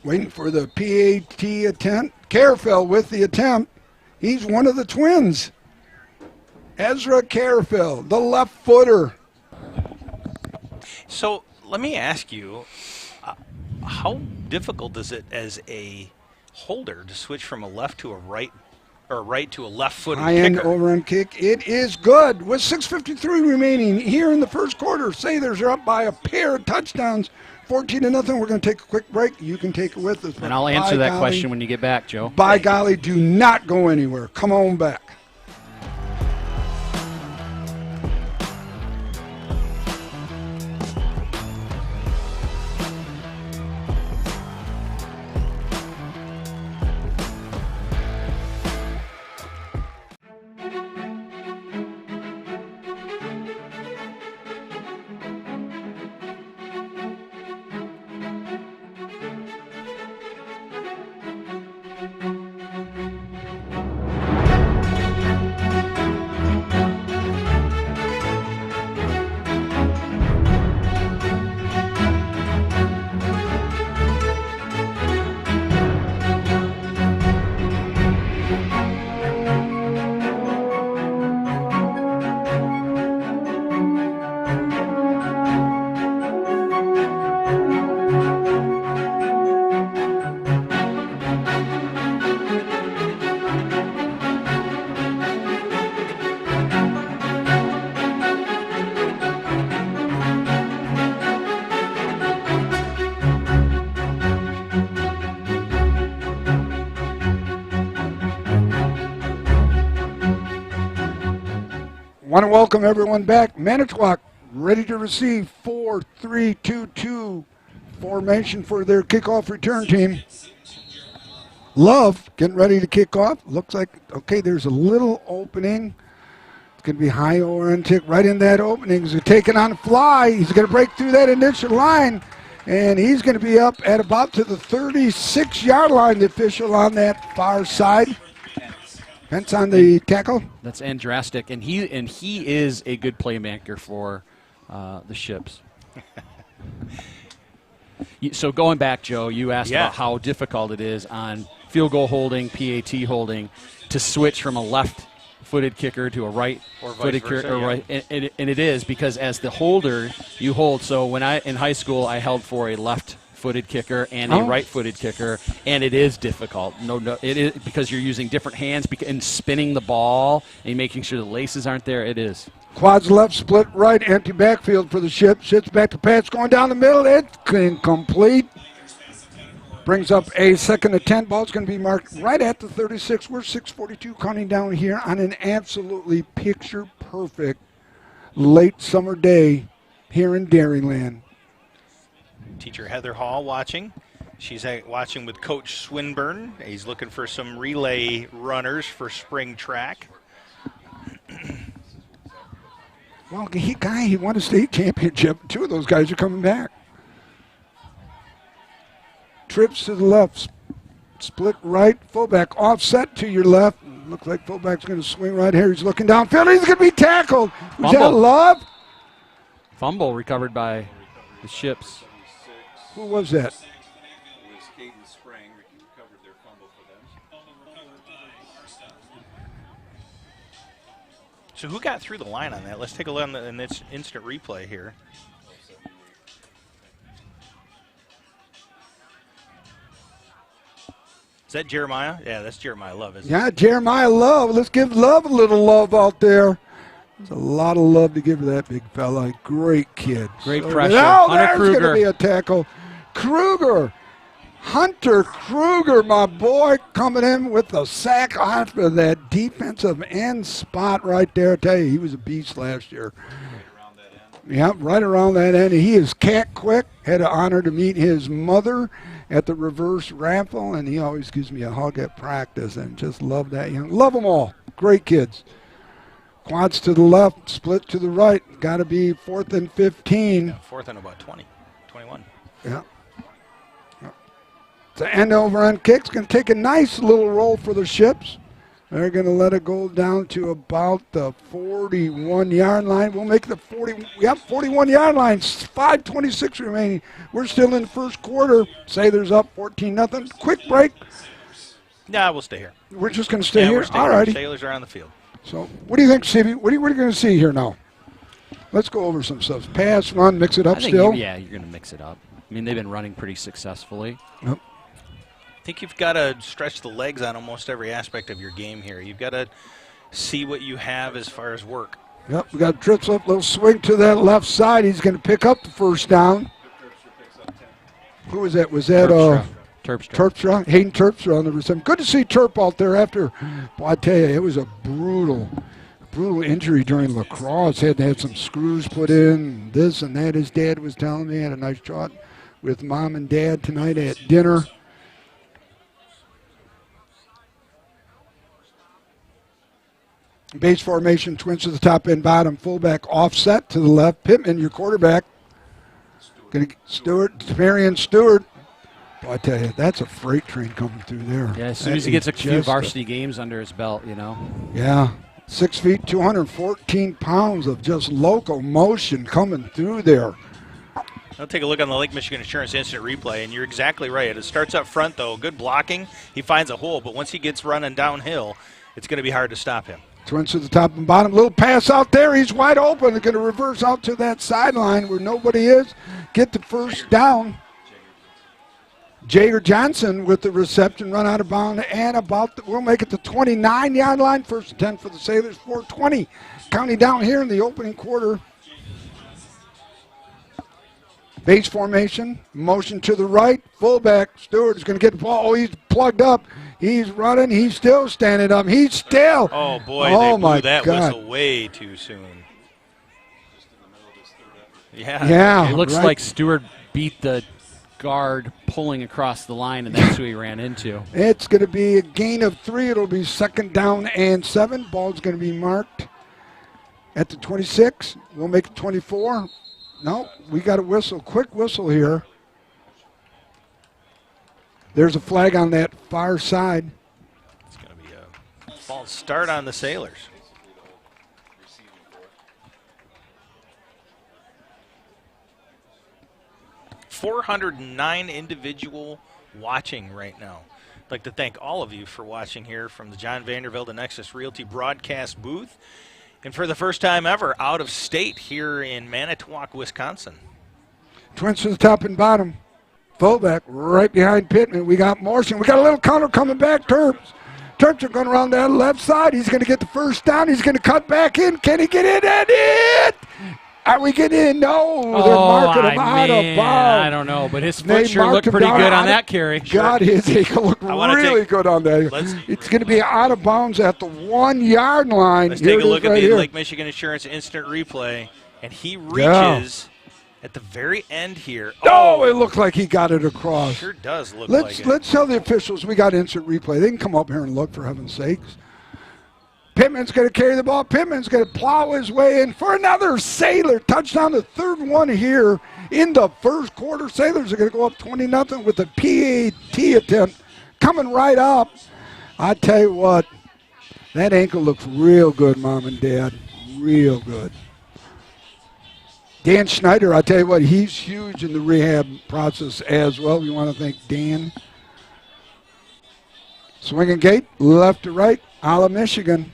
Waiting for the PAT attempt. Carafell with the attempt. He's one of the twins. Ezra Carafell, the left footer. So let me ask you, how difficult is it as a holder to switch from a left to a right or right to a left-footed High-end kicker. overhand kick. It is good. With 6:53 remaining here in the first quarter, Sailors are up by a pair of touchdowns, 14-0. We're going to take a quick break. You can take it with us. And I'll answer that question when you get back, Joe. By golly, do not go anywhere. Come on back. Want to welcome everyone back. Manitowoc ready to receive 4-3-2-2 formation for their kickoff return team. Love getting ready to kick off. Looks like, okay, there's a little opening. It's going to be high overhand kick right in that opening. He's taking on a fly. He's going to break through that initial line, and he's going to be up at about to the 36-yard line, the official on that far side. Pence on the tackle. That's Andrastic, and he is a good playmaker for the Ships. So going back, Joe, you asked about how difficult it is on field goal holding, PAT holding, to switch from a left-footed kicker to a right-footed kicker. And it is, because as the holder, you hold. So when in high school, I held for a left-footed kicker and a right-footed kicker, and it is difficult. No, it is, because you're using different hands and spinning the ball and making sure the laces aren't there. It is. Quads left, split right, empty backfield for the Ship. Shits back to pass, going down the middle. It's incomplete. Brings up a 2nd and 10. Ball's going to be marked right at the 36. We're 6:42 counting down here on an absolutely picture-perfect late summer day here in Dairyland. Teacher Heather Hall watching. She's watching with Coach Swinburne. He's looking for some relay runners for spring track. Well, he won a state championship. 2 of those guys are coming back. Trips to the left, split right, fullback offset to your left. Looks like fullback's going to swing right here. He's looking downfield. He's going to be tackled. Was that Love? Fumble recovered by the Ships. Who was that? So who got through the line on that? Let's take a look in this instant replay here. Is that Jeremiah? Yeah, that's Jeremiah Love, isn't it? Yeah, Jeremiah Love. Let's give Love a little love out there. There's a lot of love to give to that big fella. Great kid. Great pressure. Now there's going to be a tackle. Kruger. Hunter Kruger, my boy, coming in with the sack off of that defensive end spot right there. I tell you, he was a beast last year. Yeah, right around that end. He is cat quick. Had the honor to meet his mother at the reverse raffle, and he always gives me a hug at practice, and just love that young. Love them all. Great kids. Quads to the left, split to the right. Got to be 4th and 15. Yeah, 4th and about 20, 21. Yeah. The end over end kick's going to take a nice little roll for the Ships. They're going to let it go down to about the 41-yard line. We'll make the 41-yard line. 5:26 remaining. We're still in the first quarter. Sailors up 14-0. Quick break. Yeah, we'll stay here. We're just going to stay here? All right. righty. Sailors are on the field. So what do you think, Stevie? What are you going to see here now? Let's go over some stuff. Pass, run, mix it up still. You're going to mix it up. I mean, they've been running pretty successfully. Yep. think you've got to stretch the legs on almost every aspect of your game here. You've got to see what you have as far as work. Yep, we got trips up, little swing to that left side. He's going to pick up the first down. Who was that? Was that Terpstra? Hayden Terpstra on the reception. Good to see Terp out there after. Boy, I tell you, it was a brutal injury during lacrosse. Had to have some screws put in, this and that. His dad was telling me. Had a nice shot with Mom and Dad tonight at dinner. Base formation, twins to the top and bottom, fullback offset to the left. Pittman, your quarterback. Marion Stewart. Boy, I tell you, that's a freight train coming through there. Yeah, as soon as he gets a few varsity games under his belt, you know. Yeah, 6 feet, 214 pounds of just locomotion coming through there. I'll take a look on the Lake Michigan Insurance Instant Replay, and you're exactly right. It starts up front, though. Good blocking. He finds a hole, but once he gets running downhill, it's going to be hard to stop him. Twins to the top and bottom. Little pass out there. He's wide open. They're going to reverse out to that sideline where nobody is. Get the first down. Jager Johnson with the reception, run out of bounds, and we'll make it the 29-yard line. First and 10 for the Sailors. 4:20 counting down here in the opening quarter. Base formation, motion to the right. Fullback Stewart is going to get the ball. Oh, he's plugged up. He's running. He's still standing up. He's still. Oh, boy, they blew that whistle way too soon. Yeah. It looks like Stewart beat the guard pulling across the line, and that's who he ran into. It's going to be a gain of 3. It'll be 2nd down and 7. Ball's going to be marked at the 26. We'll make it 24. No, we got a whistle. Quick whistle here. There's a flag on that far side. It's going to be a false start on the Sailors. .409 individual watching right now. I'd like to thank all of you for watching here from the John Vandervelde and Nexus Realty broadcast booth. And for the first time ever, out of state here in Manitowoc, Wisconsin. Twins to the top and bottom. Fullback right behind Pittman. We got Morrison. We got a little counter coming back. Terps are going around that left side. He's going to get the first down. He's going to cut back in. Can he get in? And it! Are we getting in? No. They're marking him out of bounds. I don't know, but his foot sure looked pretty good on that carry. God, his ankle looked really good on that. It's going to be out of bounds at the 1 yard line. Let's take a look at the Lake Michigan Insurance Instant Replay, and he reaches at the very end here. Oh, it looked like he got it across. Sure does look like it. Let's tell the officials we got instant replay. They can come up here and look, for heaven's sakes. Pittman's going to carry the ball. Pittman's going to plow his way in for another Sailor touchdown, the third one here in the first quarter. Sailors are going to go up 20-0 with a PAT attempt coming right up. I tell you what, that ankle looks real good, Mom and Dad, real good. Dan Schneider, I tell you what, he's huge in the rehab process as well. We want to thank Dan. Swinging gate, left to right, a la Michigan.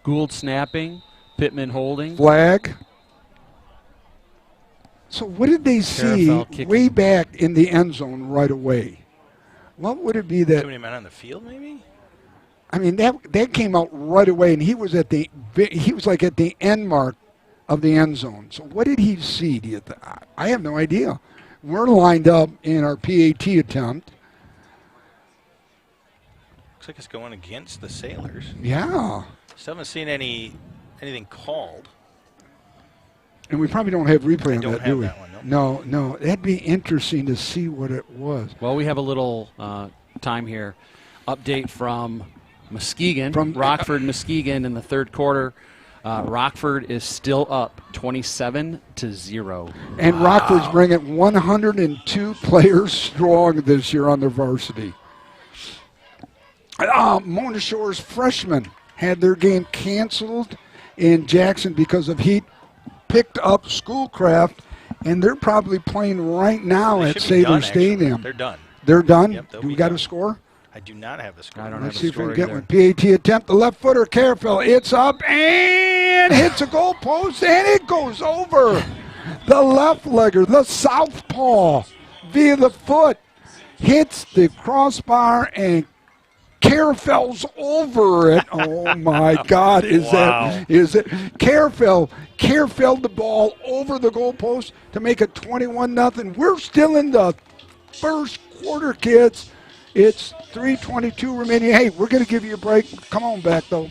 Gould snapping, Pittman holding. Flag. So what did they see way back in the end zone right away? What would it be that? Too many men on the field, maybe? I mean, that came out right away, and he was like at the end mark of the end zone. So what did he see? I have no idea. We're lined up in our PAT attempt. Looks like it's going against the Sailors. Yeah. Still haven't seen anything called. And we probably don't have replay on that, do we? That one, nope. No. That'd be interesting to see what it was. Well, we have a little time here. Update from Muskegon, from Rockford, Muskegon in the third quarter. Rockford is still up 27-0. And wow. Rockford's bringing 102 players strong this year on their varsity. Mona Shore's freshmen had their game canceled in Jackson because of heat, picked up Schoolcraft, and they're probably playing right now at Sailor Stadium. They're done. They're done? Yep, Do we got a score? I do not have the score. I don't Let's have see the score if we can either. get one. PAT attempt, the left footer, Careful. It's up and hits a goal post, and it goes over. The left legger, the southpaw, via the foot, hits the crossbar and Carafell's over it. Oh my God! Is it Carafell the ball over the goalpost to make it 21-0. We're still in the first quarter, kids. It's 3:22 remaining. Hey, we're going to give you a break. Come on back though.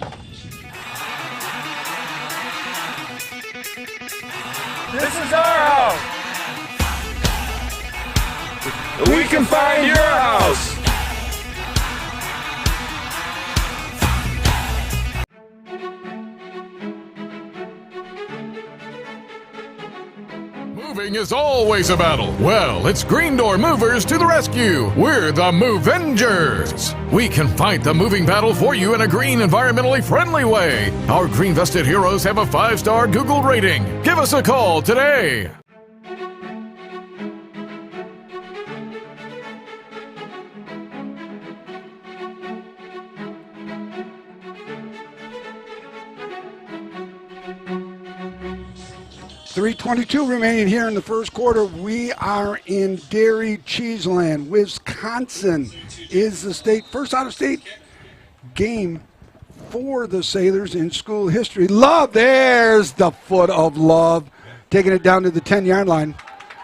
This is our house. We can find your house. Moving is always a battle. Well, it's Green Door Movers to the rescue. We're the Movengers. We can fight the moving battle for you in a green, environmentally friendly way. Our green vested heroes have a 5-star Google rating. Give us a call today. .322 remaining here in the first quarter. We are in Dairy Cheeseland. Wisconsin is the first out-of-state game for the Sailors in school history. Love, there's the foot of Love. Taking it down to the 10-yard line.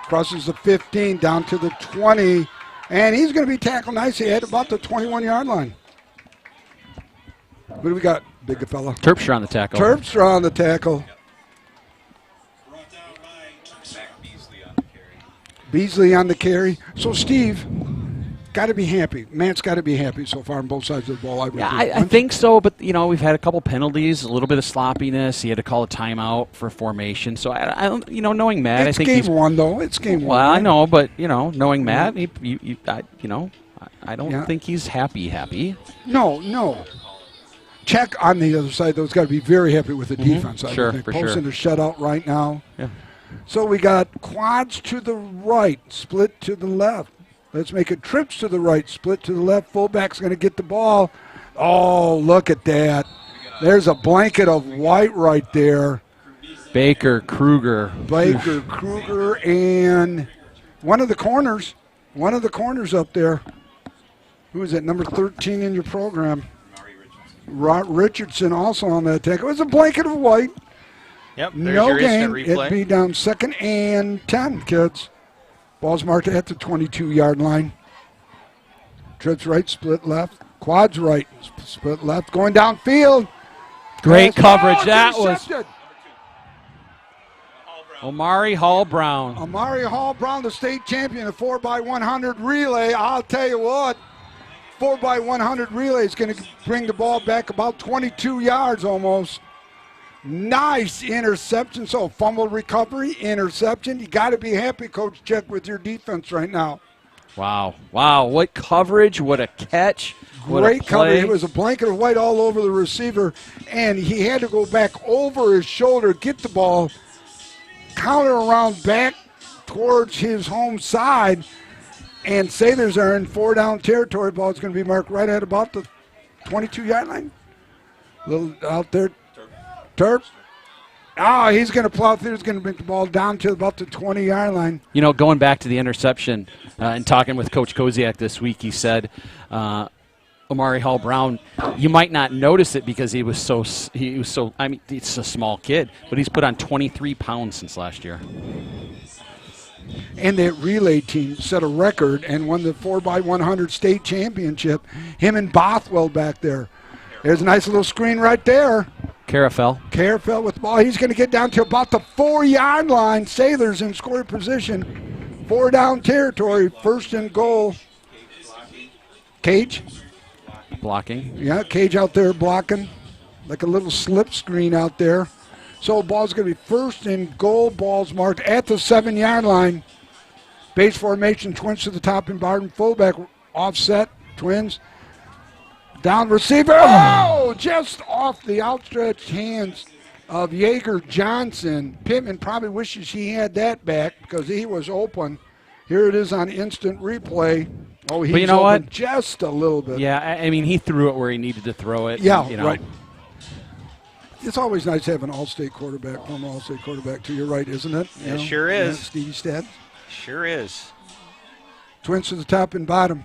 Crosses the 15, down to the 20. And he's going to be tackled nicely at about the 21-yard line. What do we got, big fella? Terpstra on the tackle. Terpstra on the tackle. Beasley on the carry. So, Steve, got to be happy. Matt's got to be happy so far on both sides of the ball. I think so, but, we've had a couple penalties, a little bit of sloppiness. He had to call a timeout for formation. So, I don't, knowing Matt, it's I think game one, though. It's game one. Well, I know, but, knowing Matt, I don't think he's happy. No. Check on the other side, though, has got to be very happy with the defense. Sure, for sure. Posting a shutout right now. Yeah. So we got quads to the right, split to the left. Let's make it trips to the right, split to the left. Fullback's going to get the ball. Oh, look at that. There's a blanket of white right there. Baker, Kruger, and one of the corners up there. Who is it, number 13 in your program? Richardson also on that tackle. It was a blanket of white. Yep, no gain. It'd be down 2nd and 10, kids. Ball's marked at the 22-yard line. Trips right, split left. Quads right, split left. Going downfield. Great coverage. That was Omari Hall-Brown. Omari Hall-Brown, the state champion of 4x100 relay. I'll tell you what, 4x100 relay is going to bring the ball back about 22 yards almost. Nice interception. So fumble recovery, interception. You got to be happy, Coach Check, with your defense right now. Wow. What coverage. What a catch. Great coverage. It was a blanket of white all over the receiver, and he had to go back over his shoulder, get the ball, counter around back towards his home side, and Sailors are in 4-down territory. Ball's going to be marked right at about the 22-yard line. A little out there. Terp. He's going to plow through. He's going to bring the ball down to about the 20-yard line. Going back to the interception and talking with Coach Koziak this week, he said Omari Hall-Brown, you might not notice it because he was so, it's a small kid, but he's put on 23 pounds since last year. And that relay team set a record and won the 4x100 state championship. Him and Bothwell back there. There's a nice little screen right there. Carafell with the ball. He's going to get down to about the 4-yard line. Sailors in scoring position. 4-down territory. 1st and goal. Cage. Blocking. Yeah, Cage out there blocking. Like a little slip screen out there. So ball's going to be 1st and goal. Ball's marked at the 7-yard line. Base formation. Twins to the top and bottom. Fullback offset. Twins. Down receiver. Oh, just off the outstretched hands of Yeager Johnson. Pittman probably wishes he had that back because he was open. Here it is on instant replay. Oh, he's open just a little bit. Yeah, he threw it where he needed to throw it. Yeah, right. It's always nice to have an all-state quarterback, former all-state quarterback to your right, isn't it? It sure is. Stevie Stead. Sure is. Twins to the top and bottom.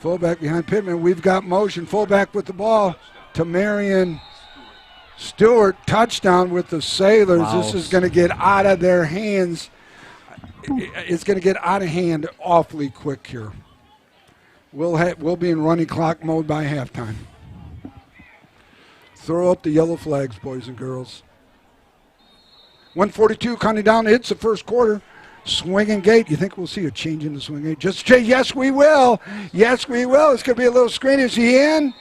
Fullback behind Pittman. We've got motion. Fullback with the ball to Marion Stewart. Touchdown with the Sailors. Wow. This is going to get out of their hands. It's going to get out of hand awfully quick here. We'll be in running clock mode by halftime. Throw up the yellow flags, boys and girls. 1:42 counting down. It's the first quarter. Swinging gate. You think we'll see a change in the swing gate? Just yes, we will. Yes, we will. It's going to be a little screen. Is he in?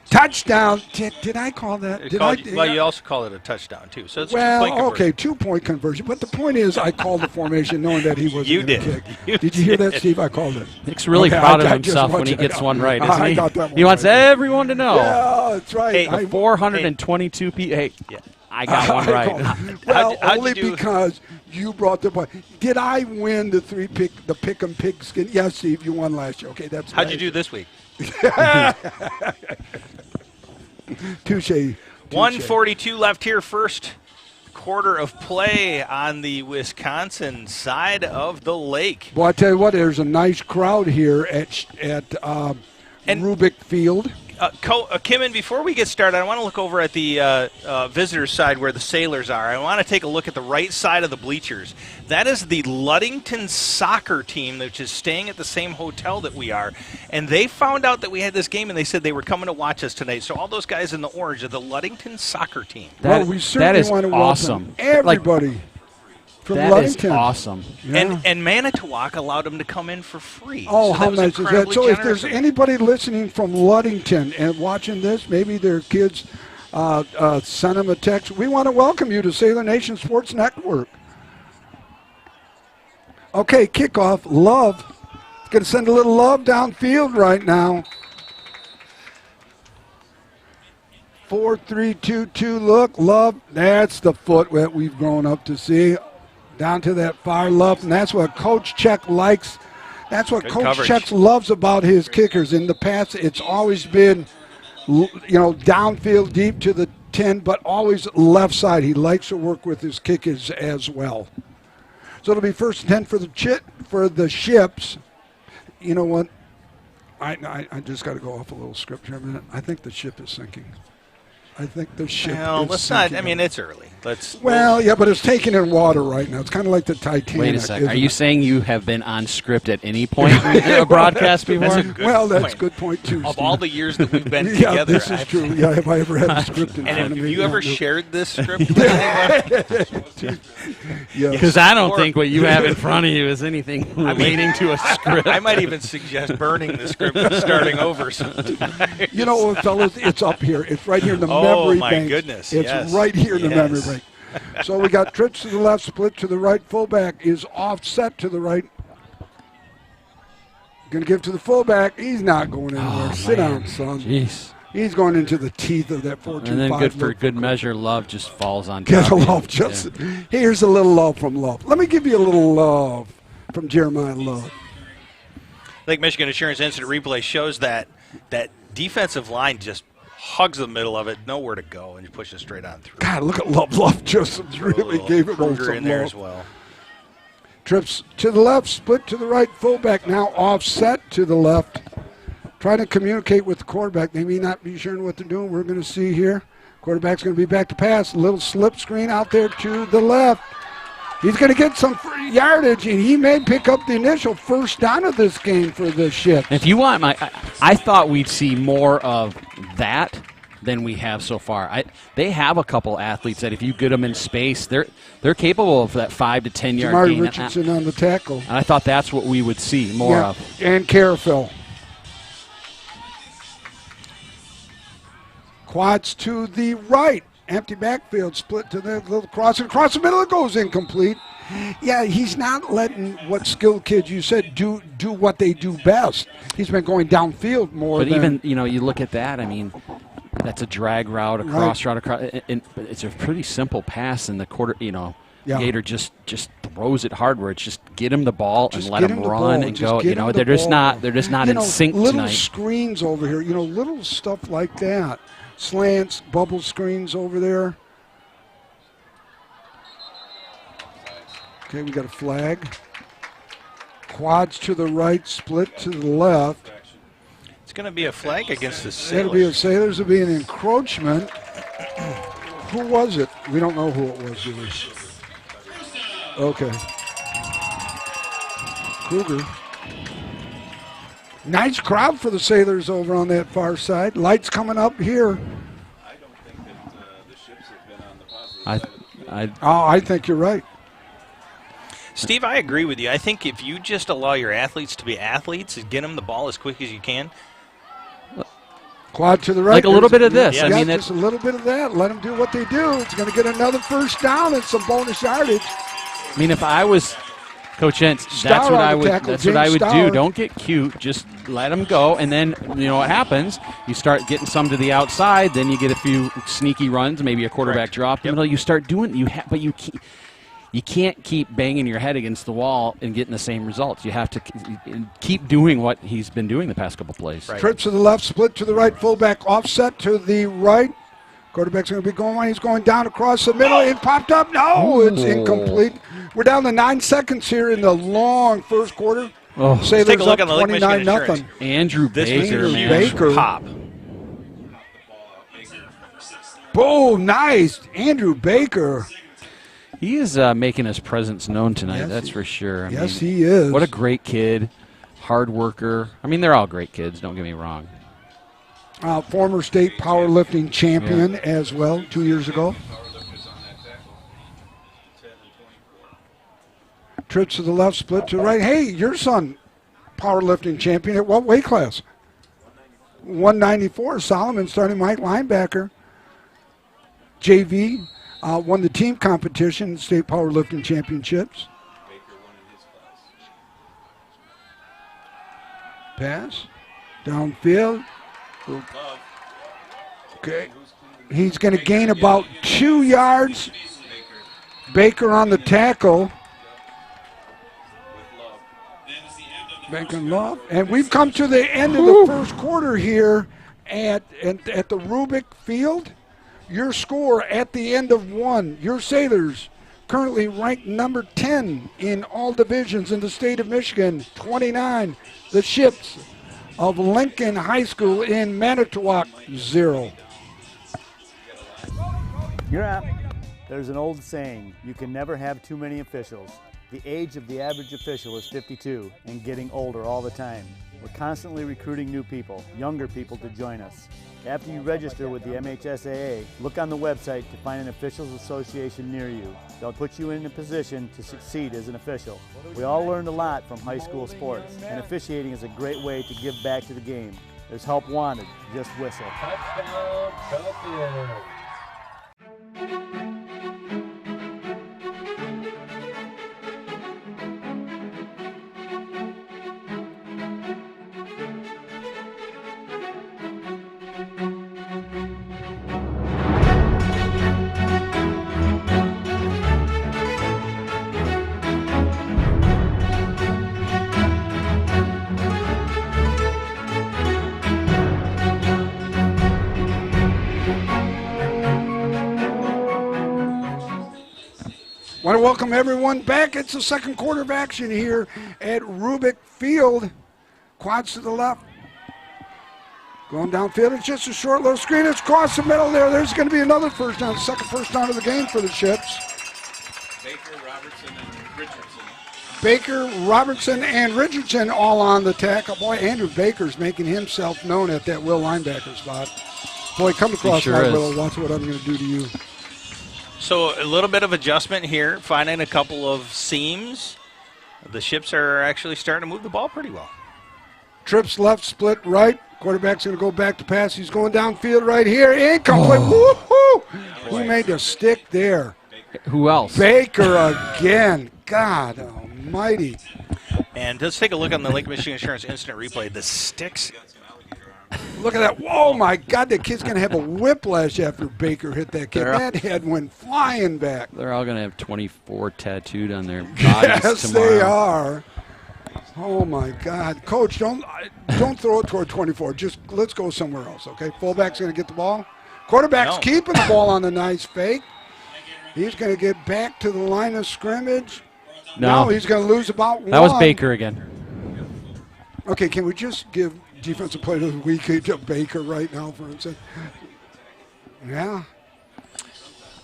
Touchdown. Did I call that? You also call it a touchdown, too. So it's well, a 2-point conversion. Okay, 2-point conversion. But the point is I called the formation knowing that he wasn't You going to did. kick. Did you hear that, Steve? I called it. Nick's really proud of himself when he gets one right, isn't he? I got that one he wants right. everyone to know. Yeah, that's right. Hey, 422 people. Hey, I got one right. Well, how'd only you do? because you brought the point. Did I win the pick-em pigskin? Yes, Steve, you won last year. Okay, that's How'd you do this week? Touche. 1:42 left here, first quarter of play on the Wisconsin side of the lake. Well, I tell you what, there's a nice crowd here at Rubik Field. Kimmin, before we get started, I want to look over at the visitors side where the Sailors are. I want to take a look at the right side of the bleachers. That is the Ludington soccer team, which is staying at the same hotel that we are. And they found out that we had this game, and they said they were coming to watch us tonight. So all those guys in the orange are the Ludington soccer team. We certainly want to welcome everybody from Ludington. Is awesome. Yeah. And Manitowoc allowed them to come in for free. Oh, so how nice is that? So if there's generous. anybody listening from Ludington and watching this, maybe their kids send them a text. We want to welcome you to Sailor Nation Sports Network. Okay, kickoff. Love. Going to send a little love downfield right now. 4-3-2-2 look. Love. That's the foot that we've grown up to see. Down to that far left, and that's what Coach Check likes. That's what Coach Check loves about his kickers. In the past, it's always been, downfield deep to the 10, but always left side. He likes to work with his kickers as well. So it'll be first and 10 for the Ships. You know what? I just got to go off a little script here a minute. I think the ship is sinking. I think the ship is sinking. I mean, it's early. Yeah, but it's taking in water right now. It's kind of like the Titanic. Wait a second. Are you saying you have been on script at any point in a broadcast before? That's a good point, too. Of all the years that we've been together. Yeah, this is true. Yeah, have I ever had a script in front of me? And have you ever shared this script with anyone? Because I don't think what you have in front of you is anything relating to a script. I might even suggest burning the script and starting over sometime. You know, fellas, it's up here. It's right here in the memory bank. Oh, my goodness. It's right here in the memory bank. So we got trips to the left, split to the right. Fullback is offset to the right. Going to give to the fullback. He's not going anywhere. Sit down, son. Jeez. He's going into the teeth of that 4-2-5. And then for good measure, Love just falls on top. Get a love. Here's a little love from Love. Let me give you a little love from Jeremiah Love. Lake Michigan Insurance Instant Replay shows that defensive line just hugs the middle of it, nowhere to go, and you push it straight on through. God, look at Love. Love just really gave it some in there love. as well. Trips to the left, split to the right. Fullback now offset to the left. Trying to communicate with the quarterback. They may not be sure what they're doing. We're going to see here. Quarterback's going to be back to pass. A little slip screen out there to the left. He's going to get some yardage, and he may pick up the initial first down of this game for the Ships. If you want I thought we'd see more of that than we have so far. They have a couple athletes that if you get them in space, they're capable of that 5 to 10 yard Jamari gain. Richardson on the tackle. And I thought that's what we would see more of. And Carafel. Quads to the right. Empty backfield, split to the little cross. And across the middle, it goes incomplete. Yeah, he's not letting what skilled kids you said do what they do best. He's been going downfield more. But even, you look at that, I mean, that's a drag route, a cross route. And it's a pretty simple pass in the quarter, Gator just throws it hard where it's just get him the ball and let him run and go. They're just not in sync little tonight. Screens over here, little stuff like that. slants, bubble screens over there. Okay, we got a flag. Quads to the right, split to the left. It's going to be a flag against the Sailors. It'll be a Sailors. It'll be an encroachment. Who was it? We don't know who it was, do we? Okay. Kruger. Nice crowd for the Sailors over on that far side. Lights coming up here. I don't think that the Ships have been on the positive side. I think you're right. Steve, I agree with you. I think if you just allow your athletes to be athletes and get them the ball as quick as you can. Quad to the right. Like a little bit of this. Yeah, I mean, just a little bit of that. Let them do what they do. It's going to get another first down and some bonus yardage. I mean, if I was Coach Entz, that's what I would. That's what I would do. Don't get cute. Just let them go, and then you know what happens. You start getting some to the outside. Then you get a few sneaky runs, maybe a quarterback drop. Yep. You start doing. But you can't keep banging your head against the wall and getting the same results. You have to keep doing what he's been doing the past couple plays. Right. Trips to the left, split to the right, fullback offset to the right. Quarterback's going to be going on. He's going down across the middle. It popped up. No, it's incomplete. We're down to 9 seconds here in the long first quarter. Oh. Sailors take a look up on the 29-0. Andrew Baker. Pop. Oh, nice. Andrew Baker. He is making his presence known tonight, yes, that's for sure. I mean, he is. What a great kid, hard worker. I mean, they're all great kids, don't get me wrong. Former state powerlifting champion as well 2 years ago. Trips to the left, split to the right. Hey, your son, powerlifting champion at what weight class? 194. Solomon, starting right linebacker. JV. Won the team competition, state powerlifting championships. Pass. Downfield. Okay. He's going to gain about 2 yards. Baker on the tackle. Baker and Love. And we've come to the end of the first quarter here at the Rubik Field. Your score at the end of one, your Sailors currently ranked number 10 in all divisions in the state of Michigan, 29. The Ships of Lincoln High School in Manitowoc, 0. You're up. There's an old saying, you can never have too many officials. The age of the average official is 52 and getting older all the time. We're constantly recruiting new people, younger people to join us. After you register with the MHSAA, look on the website to find an officials association near you. They'll put you in a position to succeed as an official. We all learned a lot from high school sports, and officiating is a great way to give back to the game. There's help wanted, just whistle. Touchdown, Belfield. Want to welcome everyone back. It's the second quarter of action here at Rubik Field. Quads to the left. Going downfield. It's just a short little screen. It's across the middle there. There's going to be another first down. Second first down of the game for the Ships. Baker, Robertson, and Richardson. Baker, Robertson, and Richardson all on the tackle. Boy, Andrew Baker's making himself known at that will linebacker spot. Boy, come across my will. Watch what I'm going to do to you. So a little bit of adjustment here, finding a couple of seams. The Ships are actually starting to move the ball pretty well. Trips left, split right. Quarterback's going to go back to pass. He's going downfield right here. Incomplete. Woo-hoo! Who made the stick there? Who else? Baker again. God almighty. And let's take a look on the Lake Michigan Insurance Instant Replay. The sticks. Look at that. Whoa, my God. The kid's going to have a whiplash after Baker hit that kid. That head went flying back. They're all going to have 24 tattooed on their bodies yes, tomorrow. They are. Oh, my God. Coach, don't throw it toward 24. Just let's go somewhere else, okay? Fullback's going to get the ball. Quarterback's No. keeping the ball on the nice fake. He's going to get back to the line of scrimmage. No. Now he's going to lose about one. That was Baker again. Okay, can we just give defensive player of the week to Baker right now, for instance? Yeah.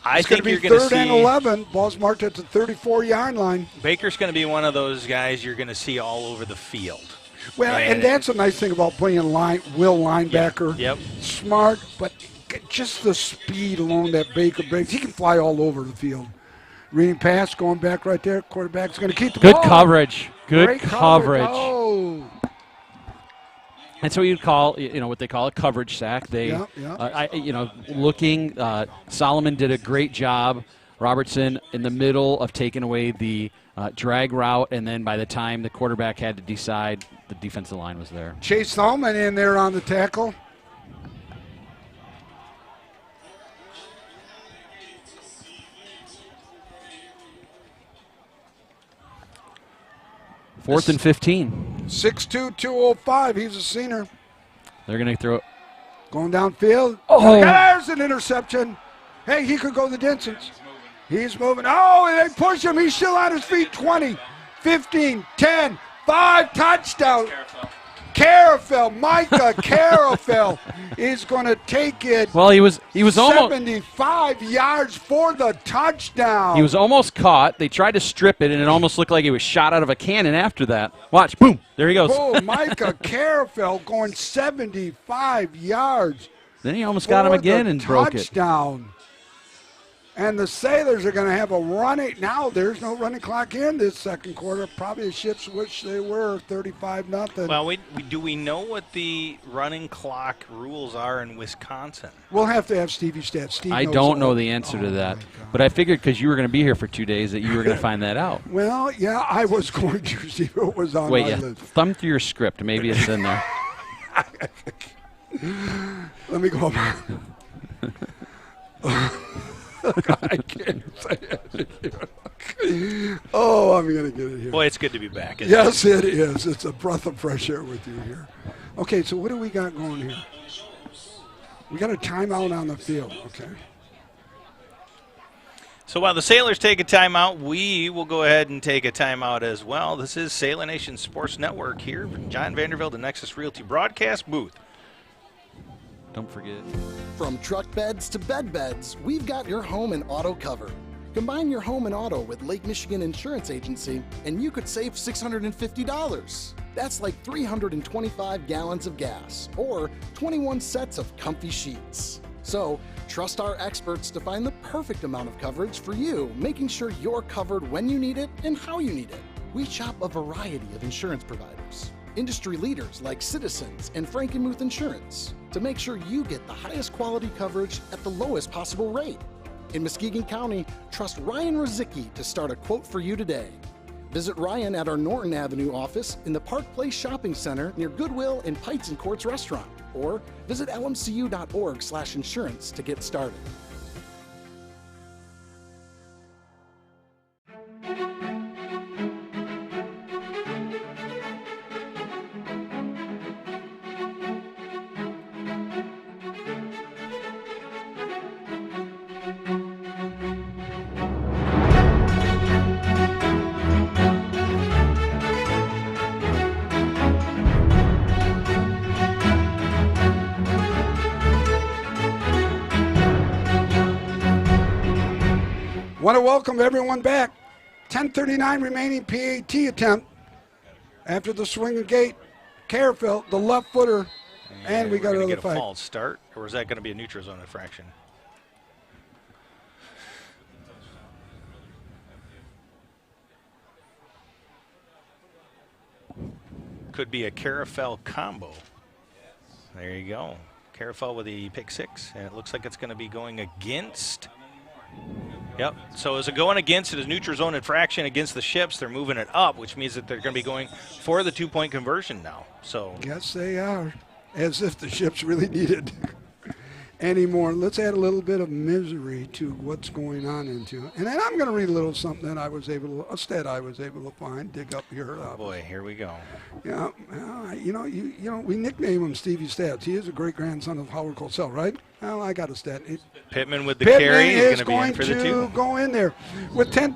I It's going think to be you're going to third and see 11. Ball's marked at the 34-yard line. Baker's going to be one of those guys you're going to see all over the field. Well, and that's a nice thing about playing will linebacker. Yep. Smart, but just the speed alone that Baker brings. He can fly all over the field. Reading pass, going back right there. Quarterback's going to keep the ball. Good coverage. Good Great coverage. Oh. That's what you'd call, what they call a coverage sack. They, looking. Solomon did a great job. Robertson in the middle of taking away the drag route, and then by the time the quarterback had to decide, the defensive line was there. Chase Thalman in there on the tackle. Fourth and 15. 6'2", 205. He's a senior. They're going to throw it. Going downfield. Oh. There's an interception. Hey, he could go the distance. He's moving. Oh, and they push him. He's still on his feet. 20, 15, 10, 5, touchdown. Carafel, Micah Carafel is going to take it. Well, he was almost 75 yards for the touchdown. He was almost caught. They tried to strip it, and it almost looked like he was shot out of a cannon after that. Watch, boom, there he goes. Oh, Micah Carafel going 75 yards. Then he almost got him again and broke it. Touchdown. And the Sailors are going to have a running. Now there's no running clock in this second quarter. Probably the Ships wish they were 35-0. Well, do we know what the running clock rules are in Wisconsin? We'll have to have Stevie Stats. Steve I knows don't know all. the answer to that. But I figured because you were going to be here for 2 days that you were going to find that out. Well, yeah, I was going to see what was on Wait, my yeah. list. Thumb through your script. Maybe it's in there. Let me go back. I can't say it. Oh, I'm going to get it here. Boy, it's good to be back. Yes, it is. It's a breath of fresh air with you here. Okay, so what do we got going here? We got a timeout on the field. Okay. So while the Sailors take a timeout, we will go ahead and take a timeout as well. This is Sailor Nation Sports Network here from John Vanderbilt, the Nexus Realty broadcast booth. Don't forget. From truck beds to bed beds, we've got your home and auto covered. Combine your home and auto with Lake Michigan Insurance Agency, and you could save $650. That's like 325 gallons of gas, or 21 sets of comfy sheets. So, trust our experts to find the perfect amount of coverage for you, making sure you're covered when you need it and how you need it. We shop a variety of insurance providers, industry leaders like Citizens and Frankenmuth Insurance, to make sure you get the highest quality coverage at the lowest possible rate. In Muskegon County, trust Ryan Rozicki to start a quote for you today. Visit Ryan at our Norton Avenue office in the Park Place Shopping Center near Goodwill and Pites and Courts Restaurant, or visit lmcu.org/insurance to get started. Want to welcome everyone back. 10:39 remaining PAT attempt after the swinging gate. Careful, the left footer, and we got another get a fight. false start, or is that going to be a neutral zone infraction? Could be a Carafel combo. There you go. Carafel with the pick six, and it looks like it's going to be going against. Yep. So is it going against it? Is neutral zone infraction against the Ships? They're moving it up, which means that they're going to be going for the 2-point conversion now. So yes, they are. As if the Ships really needed anymore. Let's add a little bit of misery to what's going on into. And then I'm going to read a little something that a stat I was able to find, dig up here. Oh boy, here we go. Yeah, we nickname him Stevie Stats. He is a great grandson of Howard Cosell, right? Well, I got a stat. Pittman with the Pittman carry is is going to be in for the 2. Go in there with 10.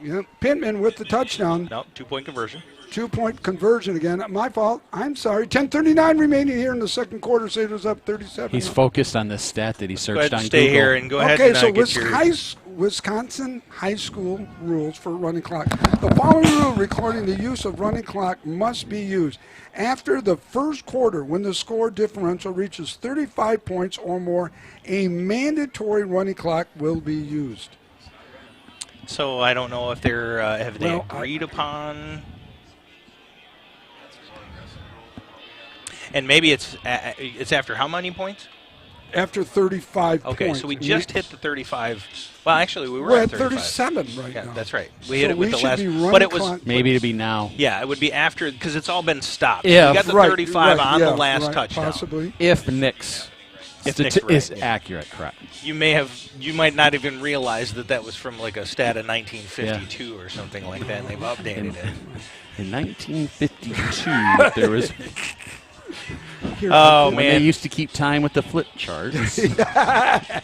Yeah, Pittman with the touchdown. No, 2-point conversion. 2-point conversion again. My fault. I'm sorry. 10:39 remaining here in the second quarter. Sailors up 37. He's focused on this stat that he searched on Google. Stay here and go ahead and get so Wisconsin high school rules for running clock. The following rule recording the use of running clock must be used after the first quarter when the score differential reaches 35 points or more. A mandatory running clock will be used. So I don't know if they're have they agreed upon. And maybe it's after how many points? After 35 points. Okay, so we just hit the 35. Well, actually, we're at 37 right now. Yeah, that's right. We hit it with the last. But it was maybe to be now. Yeah, it would be after because it's all been stopped. Yeah, we got the 35 on the last touchdown. Possibly. If Nick's is accurate, correct. You might not even realize that was from like a stat of 1952 or something like that, and they've updated it. In 1952, there was. Oh, man. They used to keep time with the flip charts. Yeah,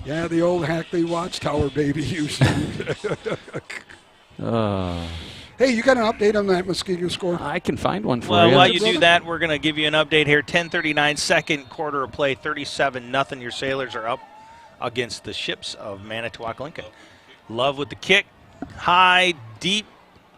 the old Hackley Watchtower baby used to. Hey, you got an update on that Muskegon score? I can find one for you. Well, while you do that, we're going to give you an update here. 10:39, second quarter of play, 37-0. Your Sailors are up against the Ships of Manitowoc-Lincoln. Love with the kick, high, deep.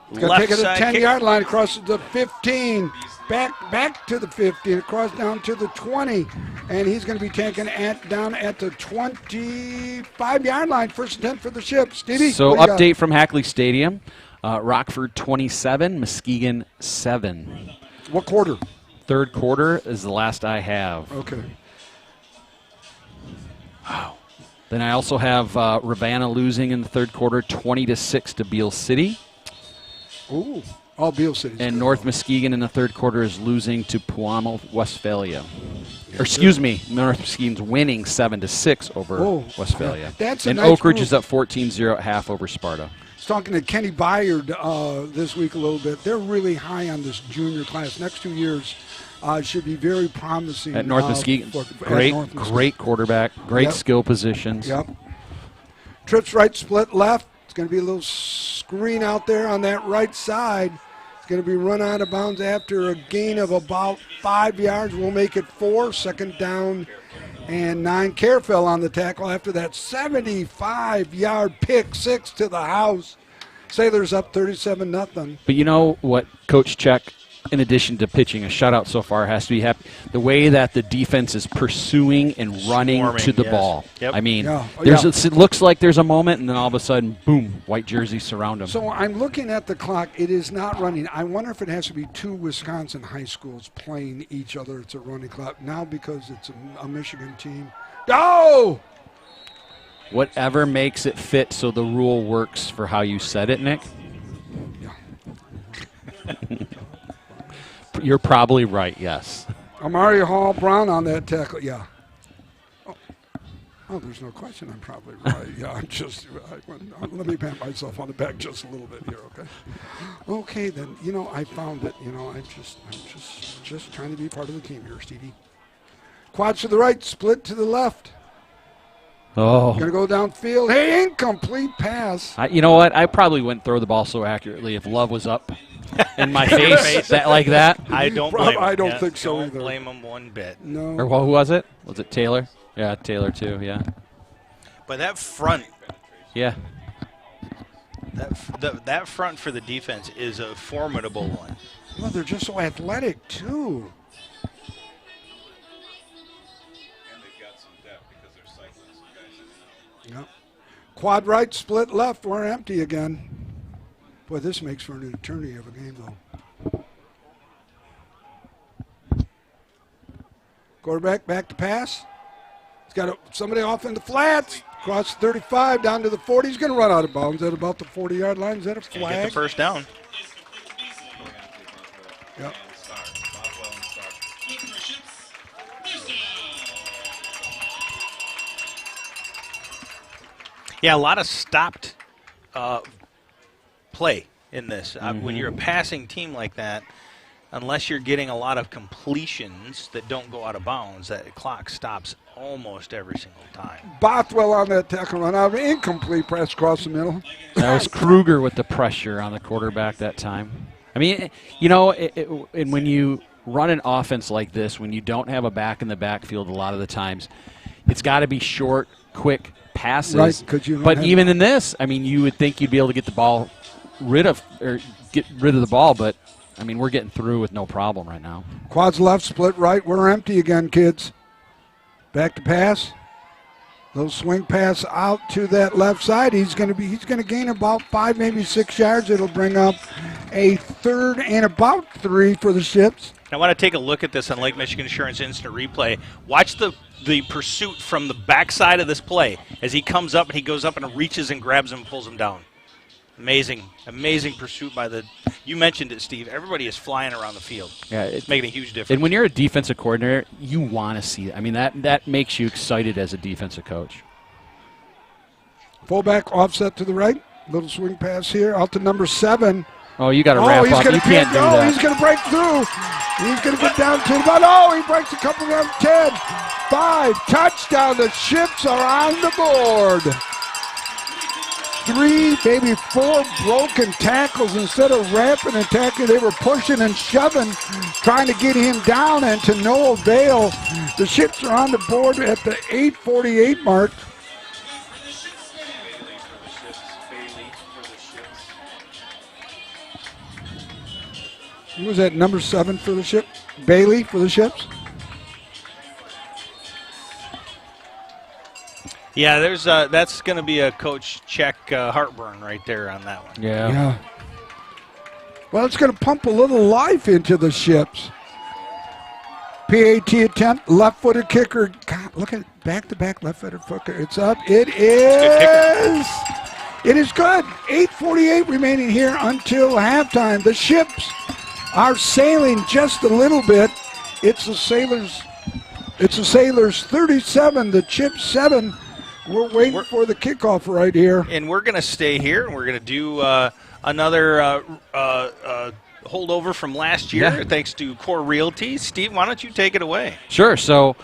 He's going to take it to the 10-yard line, across the 15, back to the 15, across down to the 20, and he's going to be taken down at the 25-yard line. First and 10 for the Ships. Stevie, so update from Hackley Stadium. Rockford 27, Muskegon 7. What quarter? Third quarter is the last I have. Okay. Wow. Then I also have Ravenna losing in the third quarter, 20-6 to Beale City. Ooh, all Beale City. And North Muskegon in the third quarter is losing to Puamo, Westphalia. Or excuse me, North Muskegon's winning 7-6 over Westphalia. That's a and nice Oak Ridge move. is up 14-0 at half over Sparta. I was talking to Kenny Byard this week a little bit. They're really high on this junior class. Next 2 years should be very promising. At North Muskegon, great quarterback, great skill positions. Yep. Trips right, split left. It's going to be a little screen out there on that right side. It's going to be run out of bounds after a gain of about 5 yards. We'll make it 4. Second down and 9. Carefell on the tackle after that 75-yard pick 6 to the house. Sailors up 37-0. But you know what, Coach Check, in addition to pitching a shutout so far, has to be happy. The way that the defense is pursuing and running to the ball. Yep. I mean, it looks like there's a moment, and then all of a sudden, boom, white jerseys surround them. So I'm looking at the clock. It is not running. I wonder if it has to be 2 Wisconsin high schools playing each other. It's a running clock. Now because it's a Michigan team. Oh! Whatever makes it fit so the rule works for how you said it, Nick. Yeah. You're probably right, yes. Amari Hall Brown on that tackle, yeah. Oh, there's no question I'm probably right. Yeah, let me pat myself on the back just a little bit here, okay? Okay, then, I found it. I'm just trying to be part of the team here, Stevie. Quads to the right, split to the left. Oh. Going to go downfield. Hey, incomplete pass. You know what? I probably wouldn't throw the ball so accurately if Love was up in my face like that. I don't blame him. I don't think so don't either. Don't blame him one bit. No. Or who was it? Was it Taylor? Yeah, Taylor too, yeah. But that front. Yeah. That front for the defense is a formidable one. Well, they're just so athletic, too. Yep. Quad right, split left. We're empty again. Boy, this makes for an eternity of a game, though. Quarterback back to pass. He's got somebody off in the flats. Across 35, down to the 40. He's going to run out of bounds at about the 40-yard line. Is that a flag? Get the first down. Yep. Yeah, a lot of stopped play in this. When you're a passing team like that, unless you're getting a lot of completions that don't go out of bounds, that clock stops almost every single time. Bothwell on that tackle run out, incomplete pass across the middle. That was Kruger with the pressure on the quarterback that time. I mean, you know, and when you run an offense like this, when you don't have a back in the backfield a lot of the times, it's got to be short, quick passes. Right, but even in this, I mean, you would think you'd be able to get the ball get rid of the ball, but I mean, we're getting through with no problem right now. Quads left, split right. We're empty again, kids. Back to pass. Little swing pass out to that left side. He's going to gain about 5, maybe 6 yards. It'll bring up a 3rd and about 3 for the Ships. I want to take a look at this on Lake Michigan Insurance Instant Replay. Watch the pursuit from the backside of this play as he comes up and he goes up and reaches and grabs him and pulls him down. Amazing pursuit by you mentioned it, Steve. Everybody is flying around the field. Yeah, it's making a huge difference. And when you're a defensive coordinator, you want to see it. I mean, that makes you excited as a defensive coach. Fullback offset to the right. Little swing pass here out to number 7. Oh, you got to wrap up. You can't do that. He's going to break through. He's going to get down to about. Oh, he breaks a couple of them. 10, 5, touchdown. The Ships are on the board. 3, maybe 4 broken tackles. Instead of ramping and tackling, they were pushing and shoving, trying to get him down, and to no avail. The Ships are on the board at the 8:48 mark. Who was that, number 7 for the Ship? Bailey for the Ships? Yeah, that's going to be a Coach Check heartburn right there on that one. Yeah. Well, it's going to pump a little life into the Ships. PAT attempt, left-footed kicker. God, look at back-to-back left-footed kicker. It's up. It is. It is good. 8:48 remaining here until halftime. The Ships are sailing just a little bit. It's the Sailors 37, the Chips 7. We're waiting for the kickoff right here. And we're going to stay here, and we're going to do another holdover from last year, thanks to Core Realty. Steve, why don't you take it away? Sure. So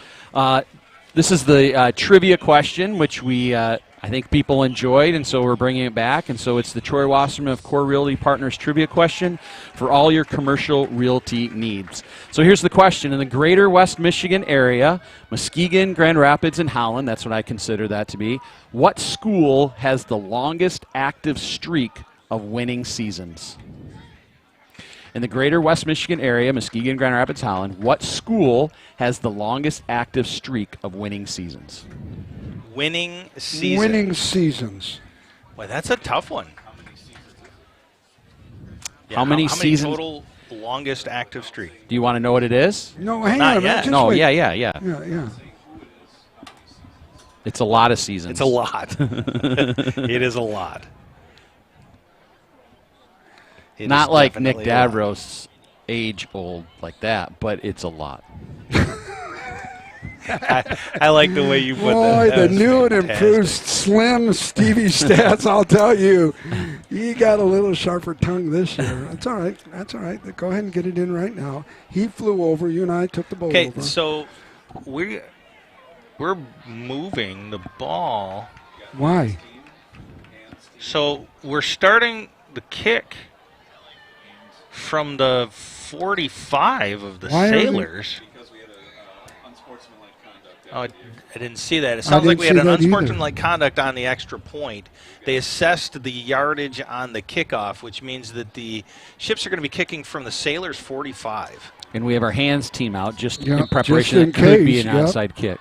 this is the trivia question, which I think people enjoyed, and so we're bringing it back. And so it's the Troy Wasserman of Core Realty Partners trivia question for all your commercial realty needs. So here's the question. In the greater West Michigan area, Muskegon, Grand Rapids, and Holland, that's what I consider that to be, what school has the longest active streak of winning seasons? In the greater West Michigan area, Muskegon, Grand Rapids, Holland, what school has the longest active streak of winning seasons? Winning seasons. Winning seasons. Boy, that's a tough one. How many seasons? How many total longest active streak? Do you want to know what it is? No, hang Not on. yet. No, wait. yeah. It's a lot of seasons. It's a lot. It is a lot. Not like Nick Davros' age old like that, but it's a lot. I like the way you put that. Boy, the new and improved Slim Stevie stats, I'll tell you. He got a little sharper tongue this year. That's all right. That's all right. Go ahead and get it in right now. He flew over. You and I took the ball over. Okay, so we're moving the ball. Why? So we're starting the kick from the 45 of the Sailors. Oh, I didn't see that. It sounds like we had an unsportsmanlike conduct on the extra point. They assessed the yardage on the kickoff, which means that the Ships are going to be kicking from the Sailors' 45. And we have our hands team out just in preparation. It could be an outside kick.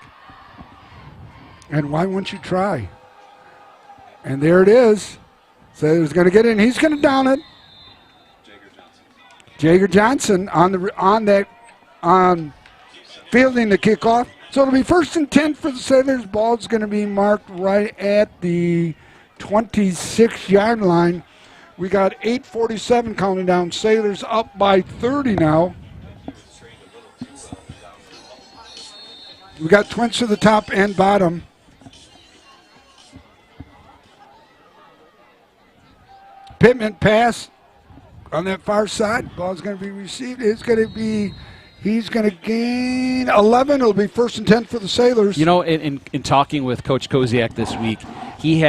And why won't you try? And there it is. Sailors going to get in. He's going to down it. Jager Johnson on fielding the kickoff. So it'll be 1st and 10 for the Sailors. Ball's going to be marked right at the 26-yard line. We got 8:47 counting down. Sailors up by 30 now. We got twins to the top and bottom. Pittman pass. on that far side. Ball's going to be received. He's going to gain 11. It'll be 1st and 10 for the Sailors. You know, in talking with Coach Koziak this week, he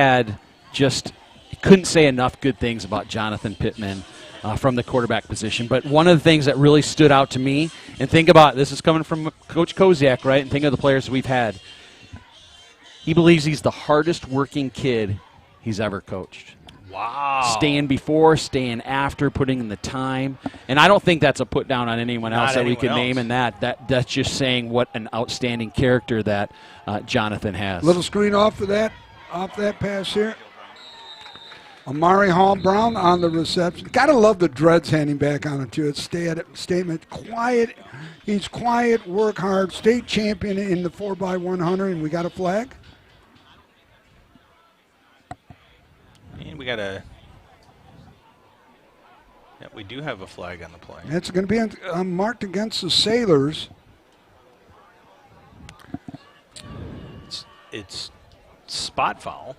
couldn't say enough good things about Jonathan Pittman from the quarterback position. But one of the things that really stood out to me, and think about, this is coming from Coach Koziak, right? And think of the players we've had. He believes he's the hardest working kid he's ever coached. Wow. Staying before, staying after, putting in the time. And I don't think that's a put down on anyone else that we can name in that's just saying what an outstanding character that Jonathan has. Little screen off that pass here. Amari Hall Brown on the reception. Gotta love the dreads handing back on it too. It's statement. Quiet. He's quiet, work hard, state champion in the 4x100, and we got a flag. And we do have a flag on the play. It's going to be marked against the Sailors. It's spot foul.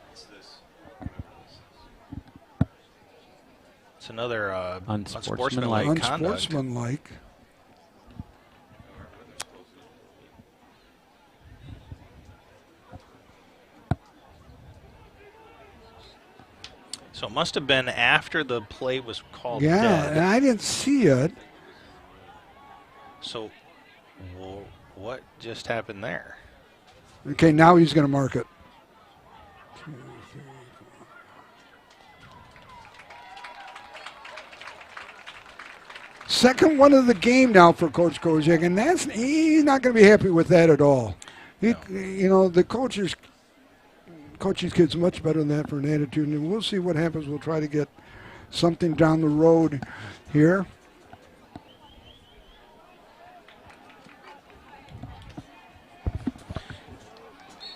It's another unsportsmanlike conduct. Unsportsmanlike. So it must have been after the play was called dead. Yeah, and I didn't see it. So what just happened there? Okay, now he's going to mark it. 2, 3, 4. Second one of the game now for Coach Koziak, and he's not going to be happy with that at all. The coach's kid's much better than that for an attitude, and we'll see what happens. We'll try to get something down the road here.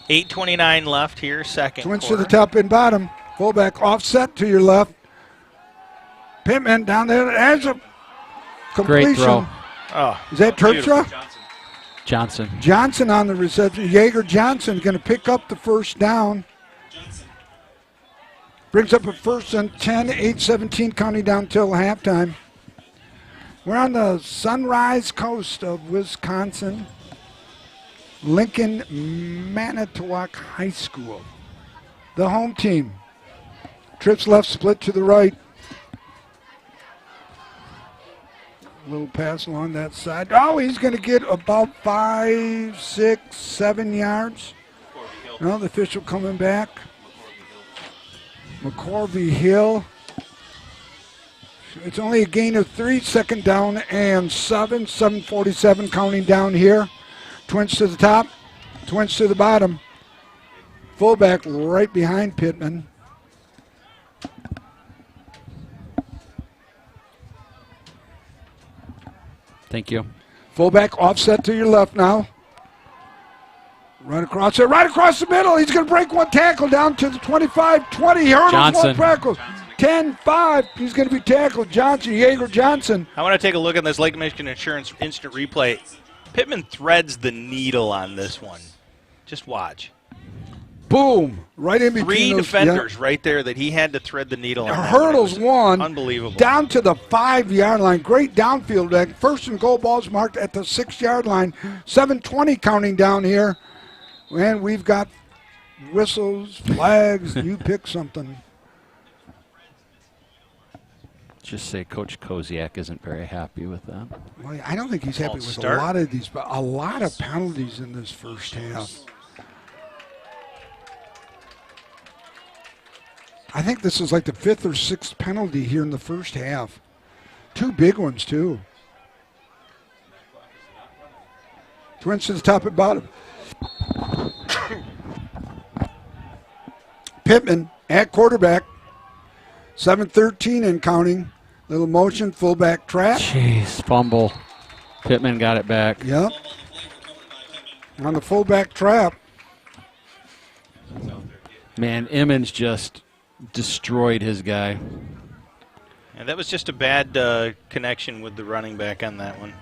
$8:29 left here, second Twins quarter. to the top and bottom. Fullback offset to your left. Pittman down there. As a completion. Great throw. Oh, is that Terpstra? Johnson on the reception. Jaeger Johnson going to pick up the first down. Brings up a 1st and 10, 8:17 counting down till halftime. We're on the Sunrise Coast of Wisconsin. Lincoln Manitowoc High School. The home team. Trips left, split to the right. Little pass along that side. Oh, he's going to get about 5, 6, 7 yards. Well, the official coming back. McCorvey Hill. It's only a gain of 3, 2nd down and 7. 7:47 counting down here. Twins to the top, Twins to the bottom. Fullback right behind Pittman. Thank you. Fullback offset to your left now. Right across there, right across the middle. He's going to break one tackle down to the 25-20. He hurdles one tackle. 10-5. He's going to be tackled. Jaeger Johnson. I want to take a look at this Lake Michigan Insurance instant replay. Pittman threads the needle on this one. Just watch. Boom. Right in between 3 those, defenders right there that he had to thread the needle on. Hurdles one. Unbelievable. Down to the 5-yard line. Great downfield. That 1st and goal ball's marked at the 6-yard line. 7:20 counting down here. And we've got whistles, flags. You pick something. Just say Coach Koziak isn't very happy with that. Well, I don't think he's happy with a lot of these, but a lot of penalties in this first half. I think this is like the 5th or 6th penalty here in the first half. 2 big ones, too. Twins to the top and bottom. Pittman at quarterback. 7:13 and counting. Little motion, fullback trap. Jeez, fumble. Pittman got it back. Yep. On the fullback trap. Man, Emmons just destroyed his guy. And that was just a bad connection with the running back on that one.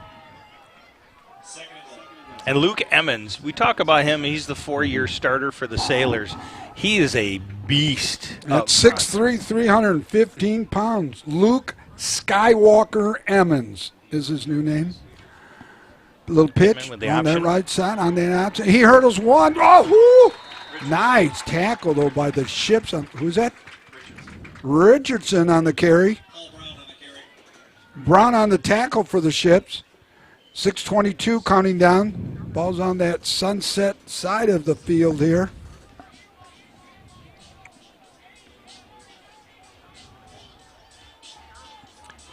And Luke Emmons, we talk about him. He's the 4-year starter for the Sailors. He is a beast. At 6'3", 315 pounds. Luke Skywalker Emmons is his new name. A little pitch with the on that option. right side, on that option. He hurdles one. Oh, whoo! Nice tackle, though, by the Ships. Who's that? Richardson on the carry. Brown on the tackle for the Ships. 6:22 counting down. Ball's on that sunset side of the field here.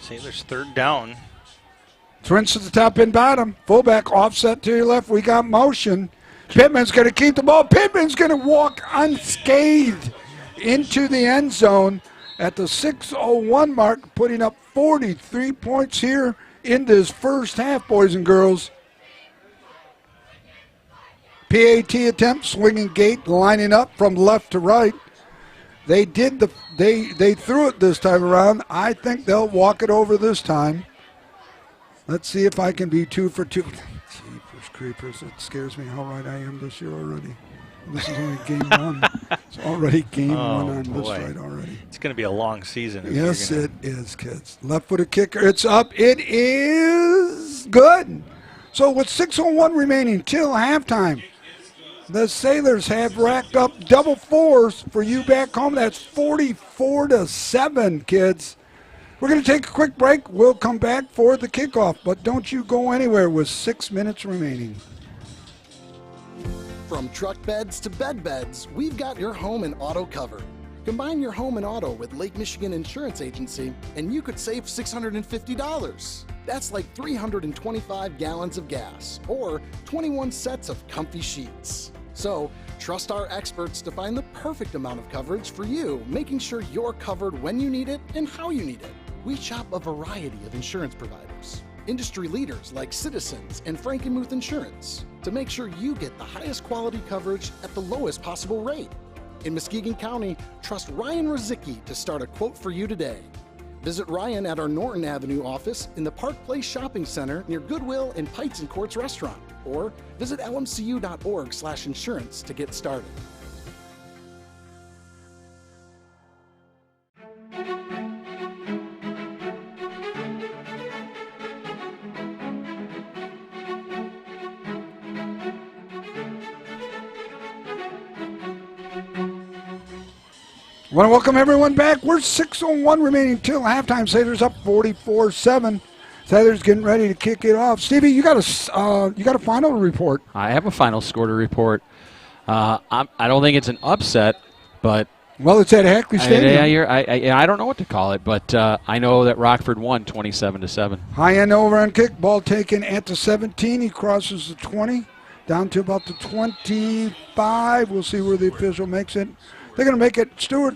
Sailors third down. Twins to the top and bottom. Fullback offset to your left. We got motion. Pittman's going to keep the ball. Pittman's going to walk unscathed into the end zone at the 6:01 mark, putting up 43 points here in this first half, boys and girls. PAT attempt, swinging gate, lining up from left to right. They threw it this time around. I think they'll walk it over this time. Let's see if I can be 2 for 2. Jeepers creepers, it scares me how right I am this year already. This is only game 1. It's already game 1 on this right already. It's going to be a long season. Yes, it is, kids. Left-footed kicker, it's up. It is good. So with 6:01 remaining till halftime, the Sailors have racked up double fours for you back home. That's 44-7, kids. We're going to take a quick break. We'll come back for the kickoff, but don't you go anywhere with 6 minutes remaining. From truck beds to bed beds, we've got your home and auto covered. Combine your home and auto with Lake Michigan Insurance Agency, and you could save $650. That's like 325 gallons of gas, or 21 sets of comfy sheets. So, trust our experts to find the perfect amount of coverage for you, making sure you're covered when you need it and how you need it. We shop a variety of insurance providers, industry leaders like Citizens and Frankenmuth Insurance, to make sure you get the highest quality coverage at the lowest possible rate. In Muskegon County, trust Ryan Rozicki to start a quote for you today. Visit Ryan at our Norton Avenue office in the Park Place Shopping Center near Goodwill and Pites and Courts Restaurant, or visit lmcu.org/insurance to get started. I want to welcome everyone back. We're 6:01 remaining till halftime. Sailors up 44-7. Sailors getting ready to kick it off. Stevie, you got a final report. I have a final score to report. I don't think it's an upset, but well, it's at Hackley Stadium. I don't know what to call it, but I know that Rockford won 27-7. High end over on kick, ball taken at the 17. He crosses the 20, down to about the 25. We'll see where the official makes it. They're going to make it Stewart.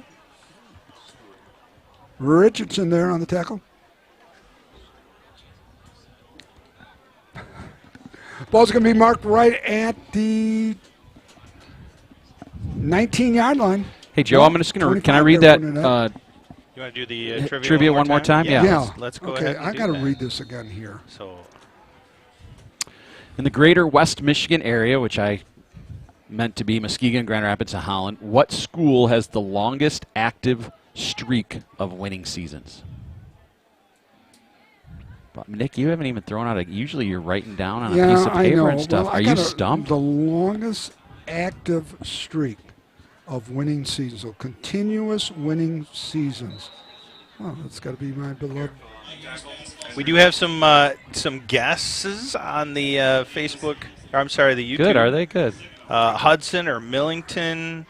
Richardson there on the tackle. Ball's going to be marked right at the 19-yard line. Hey, Joe, I'm just going to. Can I read that? You want to do the trivia one more time? Yeah. Let's go ahead. Okay, I got to read this again here. So, in the greater West Michigan area, which I meant to be Muskegon, Grand Rapids, and Holland, what school has the longest active streak of winning seasons? But Nick, you haven't even thrown out usually you're writing down on a piece of paper and stuff. Well, are you stumped? The longest active streak of winning seasons, so continuous winning seasons. Well, that's got to be my beloved. We do have some guesses on the Facebook. Or I'm sorry, the YouTube. Good, are they good? Hudson or Millington.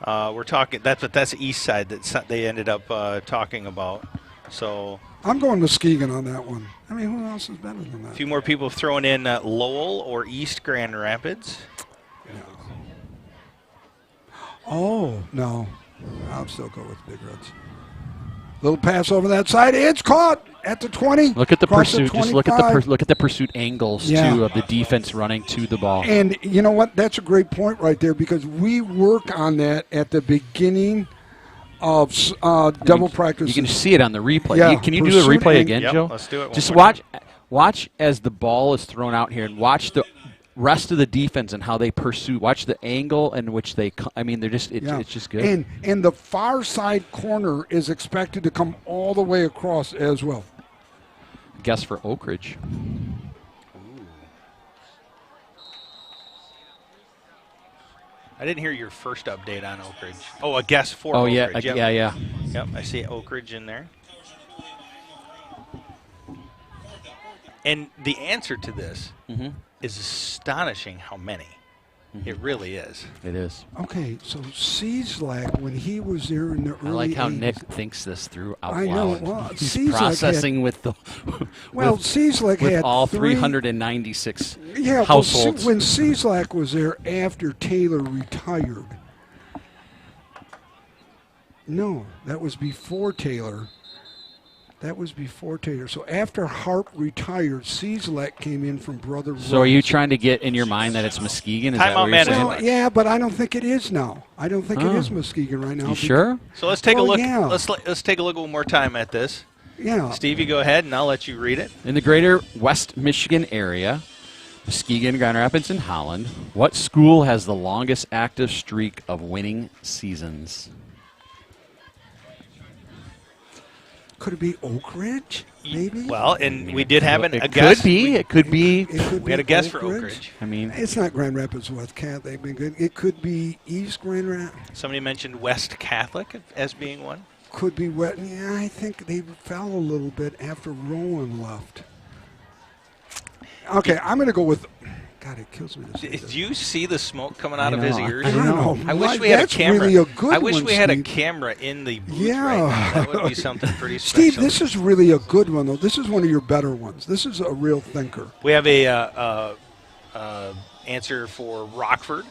We're talking. That's the east side that they ended up talking about. So I'm going Muskegon on that one. I mean, who else is better than that? A few more people have thrown in Lowell or East Grand Rapids. No. Oh no, I'll still go with Big Reds. Little pass over that side. It's caught at the 20. Look at the pursuit. Just look at the pursuit angles too of the defense running to the ball. And you know what? That's a great point right there because we work on that at the beginning of double practice. You can see it on the replay. Yeah, Can you do a replay again, yep, Joe? Let's do it. Just watch as the ball is thrown out here, and watch the rest of the defense and how they pursue. Watch the angle in which they I mean, they're just it's just good. And the far side corner is expected to come all the way across as well. Guess for Oak Ridge. I didn't hear your first update on Oak Ridge. Oh, a guess for Oak Ridge. Ridge. Yep. Yeah. Yep, I see Oak Ridge in there. And the answer to this is astonishing how many. It really is. It is. Okay, so Cieslak, when he was there in the early I like how 80s, Nick thinks this through out I know. loud. Well, He's Cieslak processing with the Cieslak with had all 3 396 Yeah, households. when Cieslak was there after Taylor retired. No, that was before Taylor. So after Harp retired, Cieslak came in from Brother Rice. So are you trying to get in your mind that it's Muskegon? Is that what you're saying? Well, yeah, but I don't think it is now. I don't think it is Muskegon right now. You sure? So let's take a look. Yeah. Let's take a look one more time at this. Yeah. Steve, you go ahead, and I'll let you read it. In the greater West Michigan area, Muskegon, Grand Rapids, and Holland, what school has the longest active streak of winning seasons? Could it be Oak Ridge? Maybe. Well, and we did have a It guess. could be. It could be. We had a guess for Oak Ridge. I mean, It's not Grand Rapids West Catholic. They've been good. It could be East Grand Rapids. Somebody mentioned West Catholic as being one. Could be wet. Yeah, I think they fell a little bit after Rowan left. Okay, I'm going to go with. God, it kills me to say this. Did you see the smoke coming out of his ears? I know. I wish we had a That's camera. really a good I wish one, we had a Steve. camera in the booth right now. That would be something pretty special. Steve, this is really a good one, though. This is one of your better ones. This is a real thinker. We have a answer for Rockford.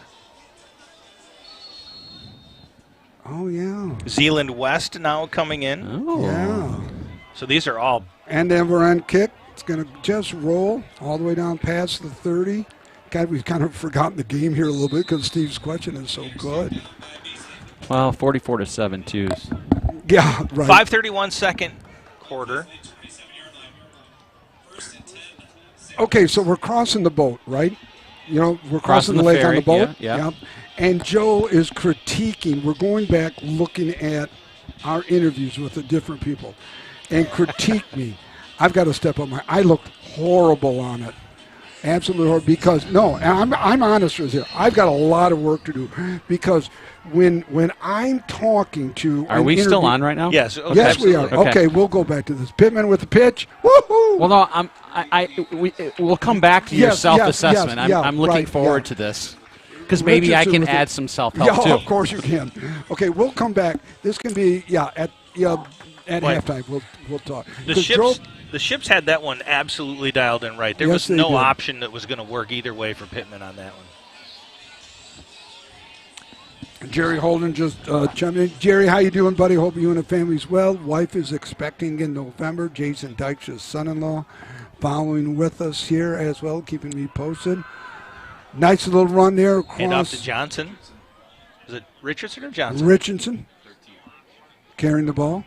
Oh, yeah. Zealand West now coming in. Oh. Yeah. So these are all. And ever end kick. It's going to just roll all the way down past the 30. God, we've kind of forgotten the game here a little bit because Steve's question is so good. Well, 44-7 twos. Yeah, right. 5:31 second quarter. Okay, so we're crossing the boat, right? You know, we're crossing the lake ferry, on the boat. yeah. And Joe is critiquing. We're going back looking at our interviews with the different people and critique me. I've got to step up I looked horrible on it. Absolutely horrible. Because, no, and I'm honest with you. I've got a lot of work to do. Because when I'm talking to. Are we still on right now? Yes. Okay, yes, we are. Okay, we'll go back to this. Pittman with the pitch. Woohoo! Well, no, we'll come back to your self-assessment. I'm looking forward to this. Because maybe I can add some self-help, too. Of course you can. Okay, we'll come back. This can be, at halftime. We'll talk. The Ships had that one absolutely dialed in right. There was no option that was going to work either way for Pittman on that one. Jerry Holden just chimed in. Jerry, how you doing, buddy? Hope you and the family's well. Wife is expecting in November. Jason Dykes' son-in-law following with us here as well, keeping me posted. Nice little run there across. Hand off to Johnson. Is it Richardson or Johnson? Richardson carrying the ball.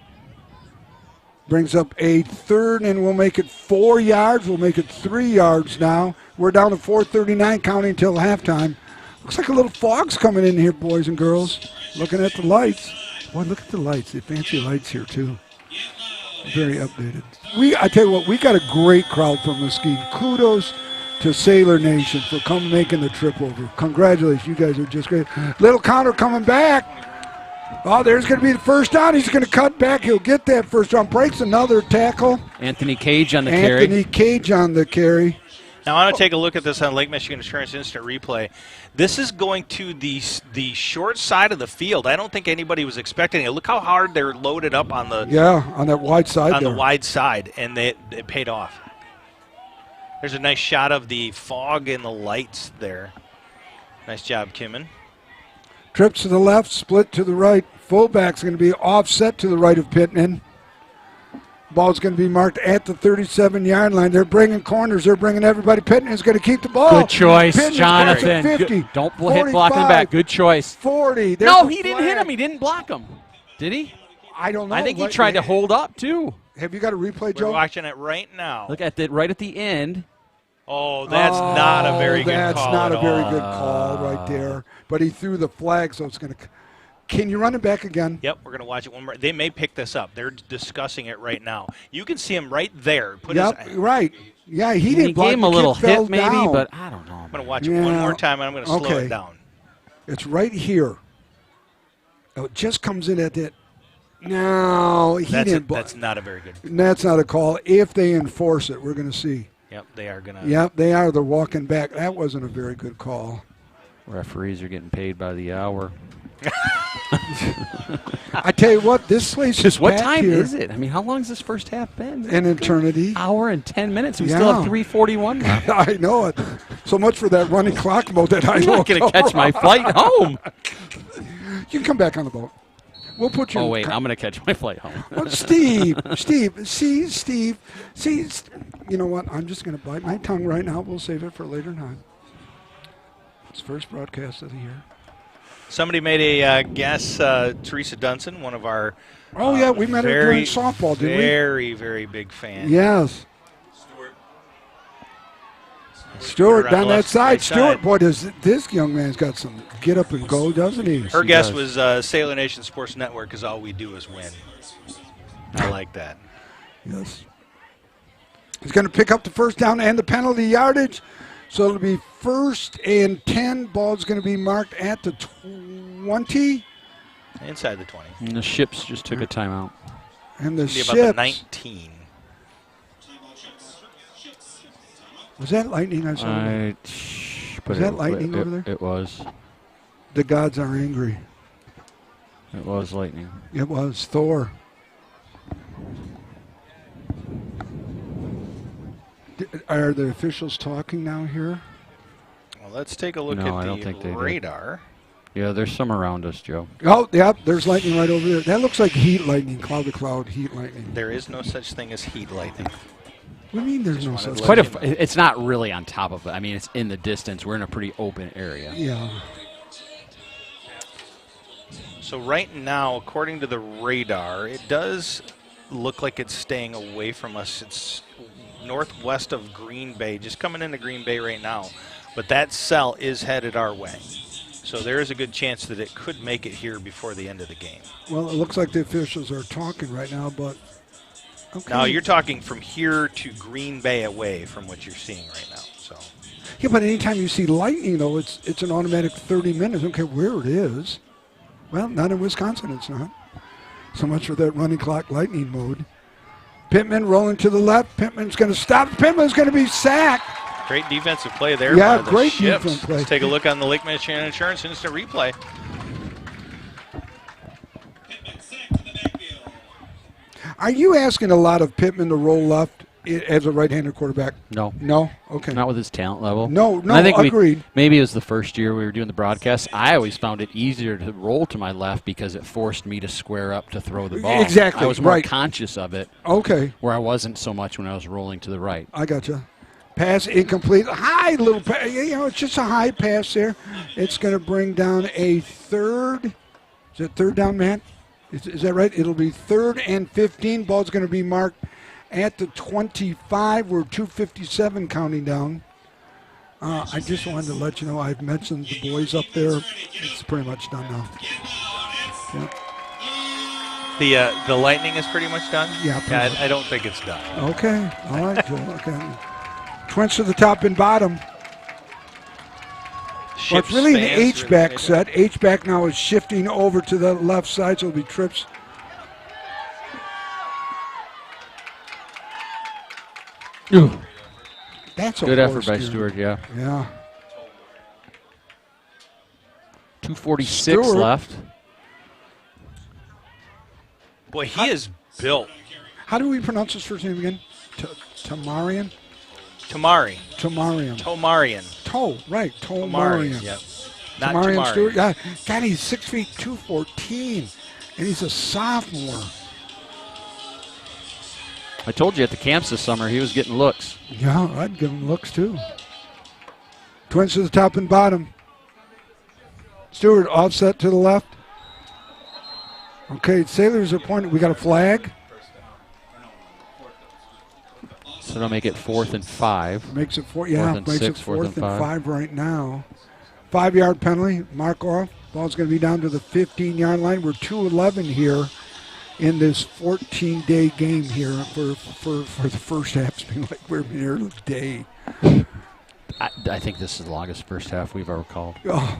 Brings up a third, and we'll make it 4 yards. We'll make it 3 yards now. We're down to 4:39, counting until halftime. Looks like a little fog's coming in here, boys and girls. Looking at the lights. Boy, look at the lights. The fancy lights here, too. Very updated. I tell you what, we got a great crowd from Muskegon. Kudos to Sailor Nation for making the trip over. Congratulations. You guys are just great. Little counter coming back. Oh, there's going to be the first down. He's going to cut back. He'll get that first down. Breaks another tackle. Anthony Cage on the carry. Anthony Cage on the carry. Now, I want to take a look at this on Lake Michigan Insurance Instant Replay. This is going to the short side of the field. I don't think anybody was expecting it. Look how hard they're loaded up on the on that wide side. The wide side, and it paid off. There's a nice shot of the fog and the lights there. Nice job, Kimmin. Trips to the left, split to the right. Fullback's going to be offset to the right of Pittman. Ball's going to be marked at the 37-yard line. They're bringing corners. They're bringing everybody. Pittman's going to keep the ball. Good choice, Pittman's Jonathan. 50, don't hit blocking back. Good choice. 40. No, he didn't hit him. He didn't block him. Did he? I don't know. I think he tried to hold up, too. Have you got a replay, Joe? We're watching it right now. Look at right at the end. Oh, that's not a very good call. That's not at a very all. good call right there. But he threw the flag, so it's going to. Can you run it back again? Yep, we're going to watch it one more. They may pick this up. They're discussing it right now. You can see him right there. Right. Yeah, he didn't block. Gave him a little hit maybe, down. but I don't know. I'm going to watch it one more time, and I'm going to slow it down. It's right here. Oh, it just comes in at that. No, he didn't. That's not a very good. That's not a call. If they enforce it, we're going to see. Yep, they are going to. Yep, they are. They're walking back. That wasn't a very good call. Referees are getting paid by the hour. I tell you what, this place is What packed time here. is it? I mean, how long has this first half been? An eternity. Hour and 10 minutes. We still have 3:41 left. I know it. So much for that running clock mode that I I'm don't not going to catch my flight home. You can come back on the boat. We'll put you. Oh, wait, I'm going to catch my flight home. Well, Steve, see, you know what? I'm just going to bite my tongue right now. We'll save it for later time. It's first broadcast of the year. Somebody made a guess, Teresa Dunson, one of our Oh, yeah, we met her during softball, didn't we? Very, very big fan. Yes. Stewart down that side. Stewart, boy, this young man's got some get up and go, doesn't he? Her guess was Sailor Nation Sports Network because all we do is win. I like that. Yes. He's going to pick up the first down and the penalty yardage. So it'll be 1st and 10. Ball's going to be marked at the 20. Inside the 20. And the Ships just took a timeout. And the Ships. Ships. About the 19. Was that lightning? Was that lightning over there? It was. The gods are angry. It was lightning. It was Thor. Are the officials talking now here? Well, let's take a look No, at I don't the think they do. radar. Yeah, there's some around us, Joe. Oh, yep, there's lightning right over there. That looks like heat lightning, cloud to cloud heat lightning. There is no such thing as heat lightning. What do you mean there's no such thing? It's not really on top of it. I mean, it's in the distance. We're in a pretty open area. Yeah. So right now, according to the radar, it does look like it's staying away from us. It's northwest of Green Bay, just coming into Green Bay right now. But that cell is headed our way. So there is a good chance that it could make it here before the end of the game. Well, it looks like the officials are talking right now, but okay. Now you're talking from here to Green Bay away from what you're seeing right now. So yeah, but anytime you see lightning, though, it's an automatic 30 minutes. I don't care where it is. Well, not in Wisconsin, it's not. So much for that running clock lightning mode. Pittman rolling to the left. Pittman's going to stop. Pittman's going to be sacked. great defensive play there. Yeah, by the great Ships. defensive play. Let's take a look on the Lake Michigan Insurance Instant Replay. Are you asking a lot of Pittman to roll left as a right-handed quarterback? No. No? Okay. Not with his talent level. No, And I think agreed. Maybe it was the first year we were doing the broadcast. I always found it easier to roll to my left because it forced me to square up to throw the ball. Exactly, I was more right. conscious of it. Okay. Where I wasn't so much when I was rolling to the right. I gotcha. Pass incomplete. High little pass. You know, it's just a high pass there. It's going to bring down a third. Is it third down, Matt? Is that right? It'll be 3rd and 15. Ball's going to be marked at the 25. We're 2:57 counting down. I just wanted to let you know I've mentioned the boys up there. It's pretty much done now. Yeah. The Lightning is pretty much done? Yeah, I don't think it's done. Okay. All right, Joe. Okay. Twins to the top and bottom. Well, it's really an H-back set. H-back now is shifting over to the left side, so it'll be trips. Ooh. That's a good effort by horse, Stewart, yeah. Yeah. 2:46 left. Boy, he is built. How do we pronounce his first name again? Tomarian? Tamari. Tomarian. Right. Tomarian. Yep. Not Tomarian Tamari. Stewart. Yeah. God, he's 6 feet 214, and he's a sophomore. I told you at the camps this summer he was getting looks. Yeah, I'd give him looks too. Twins to the top and bottom. Stewart offset to the left. Okay, Sailors are pointing. We got a flag. So it'll make it 4th and 5. Makes it fourth and 5 right now. 5-yard penalty. Mark off. Ball's going to be down to the 15-yard line. We're 2:11 here in this 14-day game here for the first half. It's been like we're near the day. I think this is the longest first half we've ever called. Oh.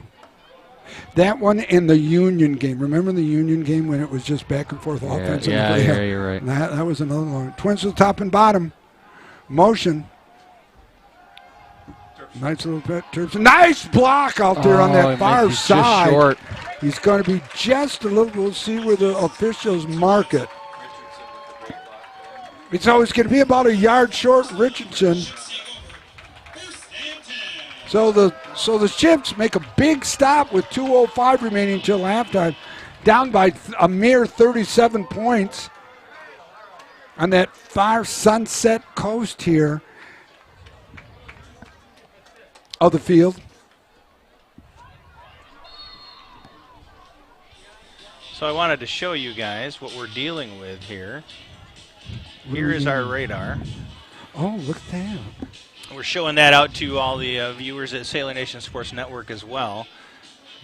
That one and the Union game. Remember the Union game when it was just back and forth offense? Yeah, you're right. That was another one. Twins to the top and bottom. Motion. Nice little bit. Nice block out there on that far side. Short. He's going to be just a little. We'll see where the officials mark it. It's always going to be about a yard short, Richardson. So the Chips make a big stop with 2:05 remaining until halftime, down by a mere 37 points on that far Sunset Coast here of the field. So I wanted to show you guys what we're dealing with here. Here is our radar. Oh, look at that. We're showing that out to all the viewers at Sailor Nation Sports Network as well.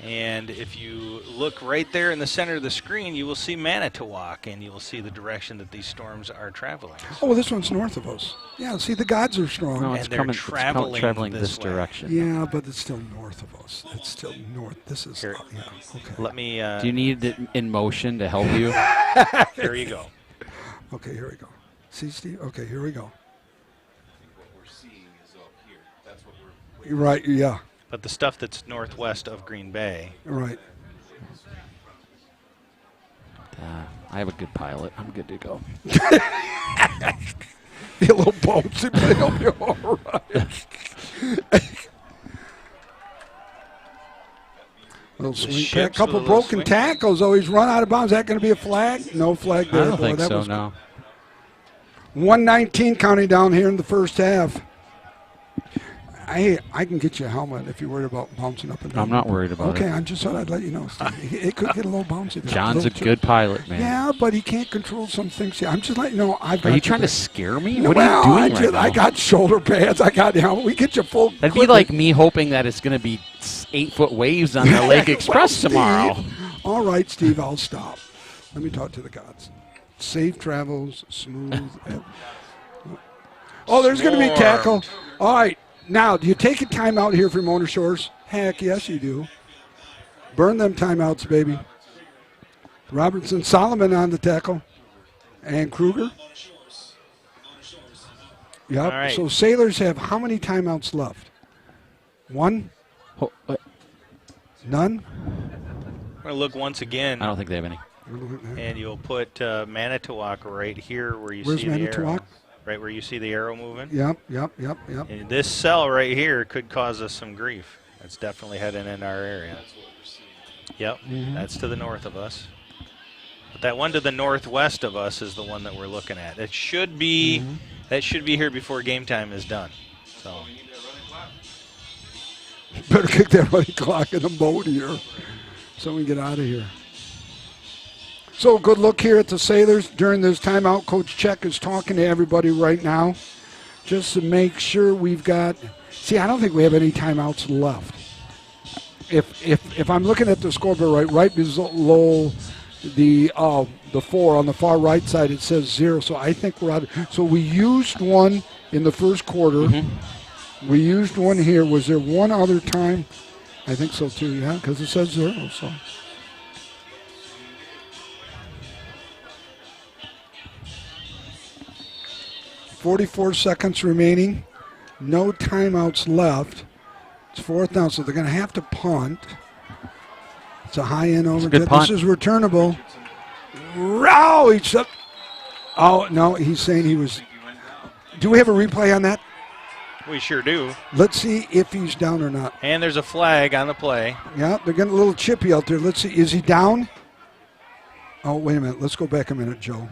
And if you look right there in the center of the screen, you will see Manitowoc, and you will see the direction that these storms are traveling. Oh, this one's north of us. Yeah, see, the gods are strong. No, it's traveling this direction. Yeah, but it's still north of us. It's still north. This is, here, yeah, okay. Let me... Do you need it in motion to help you? There you go. Okay, here we go. See, Steve? Okay, here we go. You're right, yeah. But the stuff that's northwest of Green Bay. Right. I have a good pilot. I'm good to go. Be a little bouncy, but he'll be all right. Little swing pack. Couple broken tackles. Oh, he's run out of bounds. Is that going to be a flag? No flag there. I don't think so, no. 1:19 counting down here in the first half. I can get you a helmet if you're worried about bouncing up and down. I'm not worried about it. Okay, I just thought I'd let you know, Steve. It could get a little bouncy there. John's a good pilot, man. Yeah, but he can't control some things here. I'm just letting you know. Are you trying to scare me? No, what are you doing right now? I got shoulder pads. I got helmet. We get you full. That'd be like me hoping that it's going to be 8-foot waves on the Lake Express tomorrow. All right, Steve, I'll stop. Let me talk to the gods. Safe travels, smooth. Oh, there's going to be tackle. All right. Now, do you take a timeout here for Mona Shores? Heck, yes, you do. Burn them timeouts, baby. Robertson, Solomon on the tackle. And Kruger. Yep. Right. So Sailors have how many timeouts left? One? None? We're going to look once again. I don't think they have any. And you'll put Manitowoc right here where you Where's see Manitowoc? the arrow. Right where you see the arrow moving. Yep. And this cell right here could cause us some grief. It's definitely heading in our area. Yep, that's to the north of us. But that one to the northwest of us is the one that we're looking at. It should be that should be here before game time is done. So better kick that running clock in the boat here so we can get out of here. So good look here at the Sailors during this timeout. Coach Check is talking to everybody right now just to make sure we've got. See, I don't think we have any timeouts left. If I'm looking at the scoreboard right below the 4 on the far right side, it says 0. So I think we're out. So we used one in the first quarter. We used one here. Was there one other time? I think so too. Yeah, because it says 0. So. 44 seconds remaining. No timeouts left. It's 4th down, so they're going to have to punt. It's a high end over. This is returnable. Oh, no, he's saying he was. Do we have a replay on that? we sure do. Let's see if he's down or not. And there's a flag on the play. Yeah, they're getting a little chippy out there. Let's see. Is he down? Oh, wait a minute. Let's go back a minute, Joe.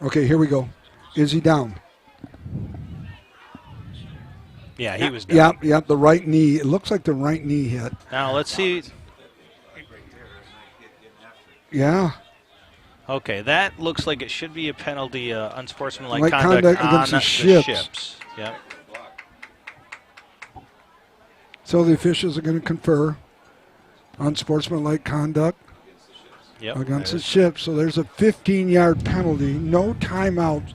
Okay, here we go. Is he down? Yeah, he was down. Yep, the right knee. It looks like the right knee hit. Now, let's see. Yeah. Okay, that looks like it should be a penalty, unsportsmanlike Like conduct on against the ships. Yep. So the officials are going to confer unsportsmanlike conduct against the ships. So there's a 15-yard penalty, no timeouts.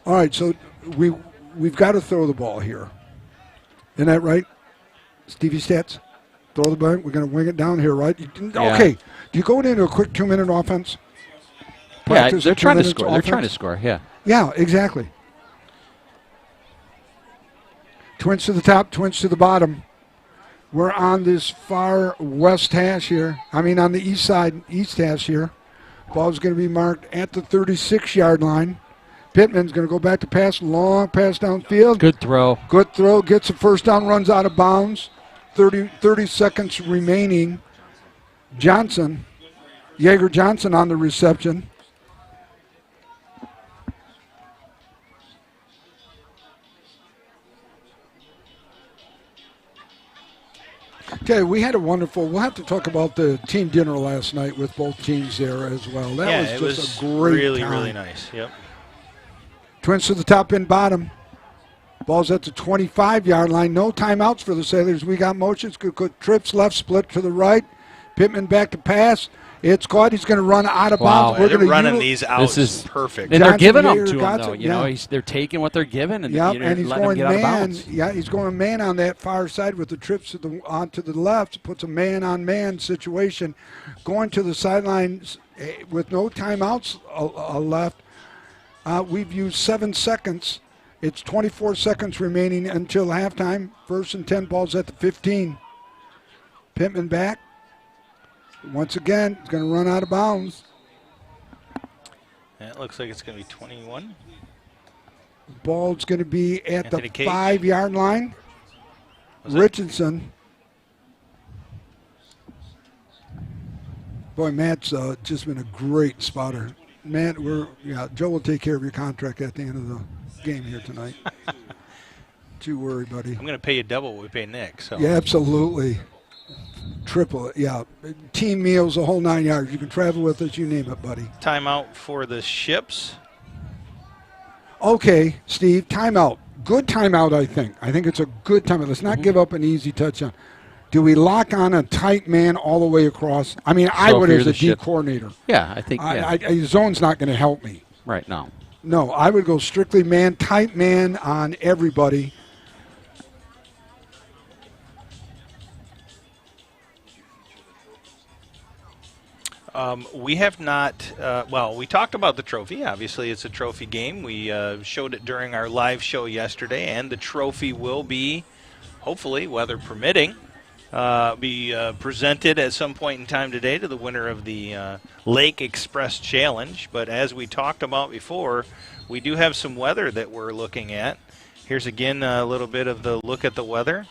All right, so we've got to throw the ball here. Isn't that right, Stevie Stats? Throw the ball. We're going to wing it down here, right? Okay. Do you go into a quick 2-minute offense? Practice they're trying to score. Offense? They're trying to score, yeah. Yeah, exactly. Twins to the top, twins to the bottom. We're on this far west hash here. I mean, on the east side, east hash here. Ball's going to be marked at the 36-yard line. Pittman's going to go back to pass, long pass downfield. Good throw. Good throw, gets a first down, runs out of bounds. 30 seconds remaining. Jaeger Johnson on the reception. Okay, we had we'll have to talk about the team dinner last night with both teams there as well. That was just a great really, time. really nice. Yep. Twins to the top and bottom. Ball's at the 25-yard line. No timeouts for the Sailors. We got motions. Good trips left, split to the right. Pittman back to pass. It's caught. He's going to run out of bounds. We're going to running these out. This is perfect. And they're giving them to him, though. You know, they're taking what they're given, and and he's going man. Yeah, he's going man on that far side with the trips onto the left. Puts a man-on-man situation. Going to the sidelines with no timeouts left. We've used 7 seconds. It's 24 seconds remaining until halftime. 1st and 10, balls at the 15. Pittman back. Once again, he's going to run out of bounds. That looks like it's going to be 21. Ball's going to be at Anthony the Cage. 5-yard line. Richardson. Boy, Matt's just been a great spotter. Matt, Joe will take care of your contract at the end of the game here tonight. Don't you worry, buddy. I'm going to pay you double what we pay Nick. So. Yeah, absolutely. Triple it, yeah. Team meals, the whole 9 yards. You can travel with us, you name it, buddy. Timeout for the ships. Okay, Steve, timeout. Good timeout, I think. I think it's a good timeout. Let's not give up an easy touchdown. Do we lock on a tight man all the way across? I mean, I would as a D coordinator. Yeah, I think, zone's not going to help me. Right, no. No, I would go strictly man, tight man on everybody. We have not, we talked about the trophy. Obviously, it's a trophy game. We showed it during our live show yesterday, and the trophy will be, hopefully, weather permitting, be presented at some point in time today to the winner of the Lake Express Challenge. But as we talked about before, we do have some weather that we're looking at. Here's again a little bit of the look at the weather.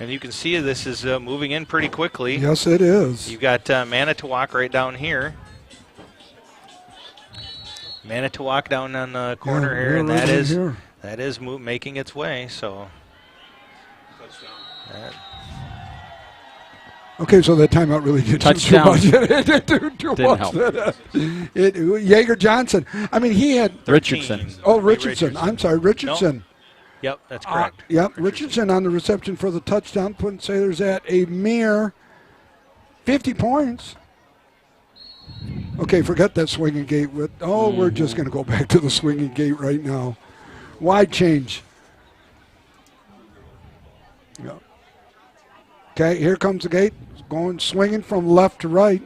And you can see this is moving in pretty quickly. Yes, it is. You've got Manitowoc right down here. Manitowoc down on the corner here, and right that is making its way. So. Okay, so that timeout really didn't touchdown. Didn't help. Jaeger Johnson. I mean, he had Richardson. Oh, Richardson. I'm sorry, Richardson. Nope. Yep, that's correct. Richardson on the reception for the touchdown, putting Sailors at a mere 50 points. Okay, forget that swinging gate. We're just going to go back to the swinging gate right now. Wide change. Yeah. Okay, here comes the gate. It's going swinging from left to right.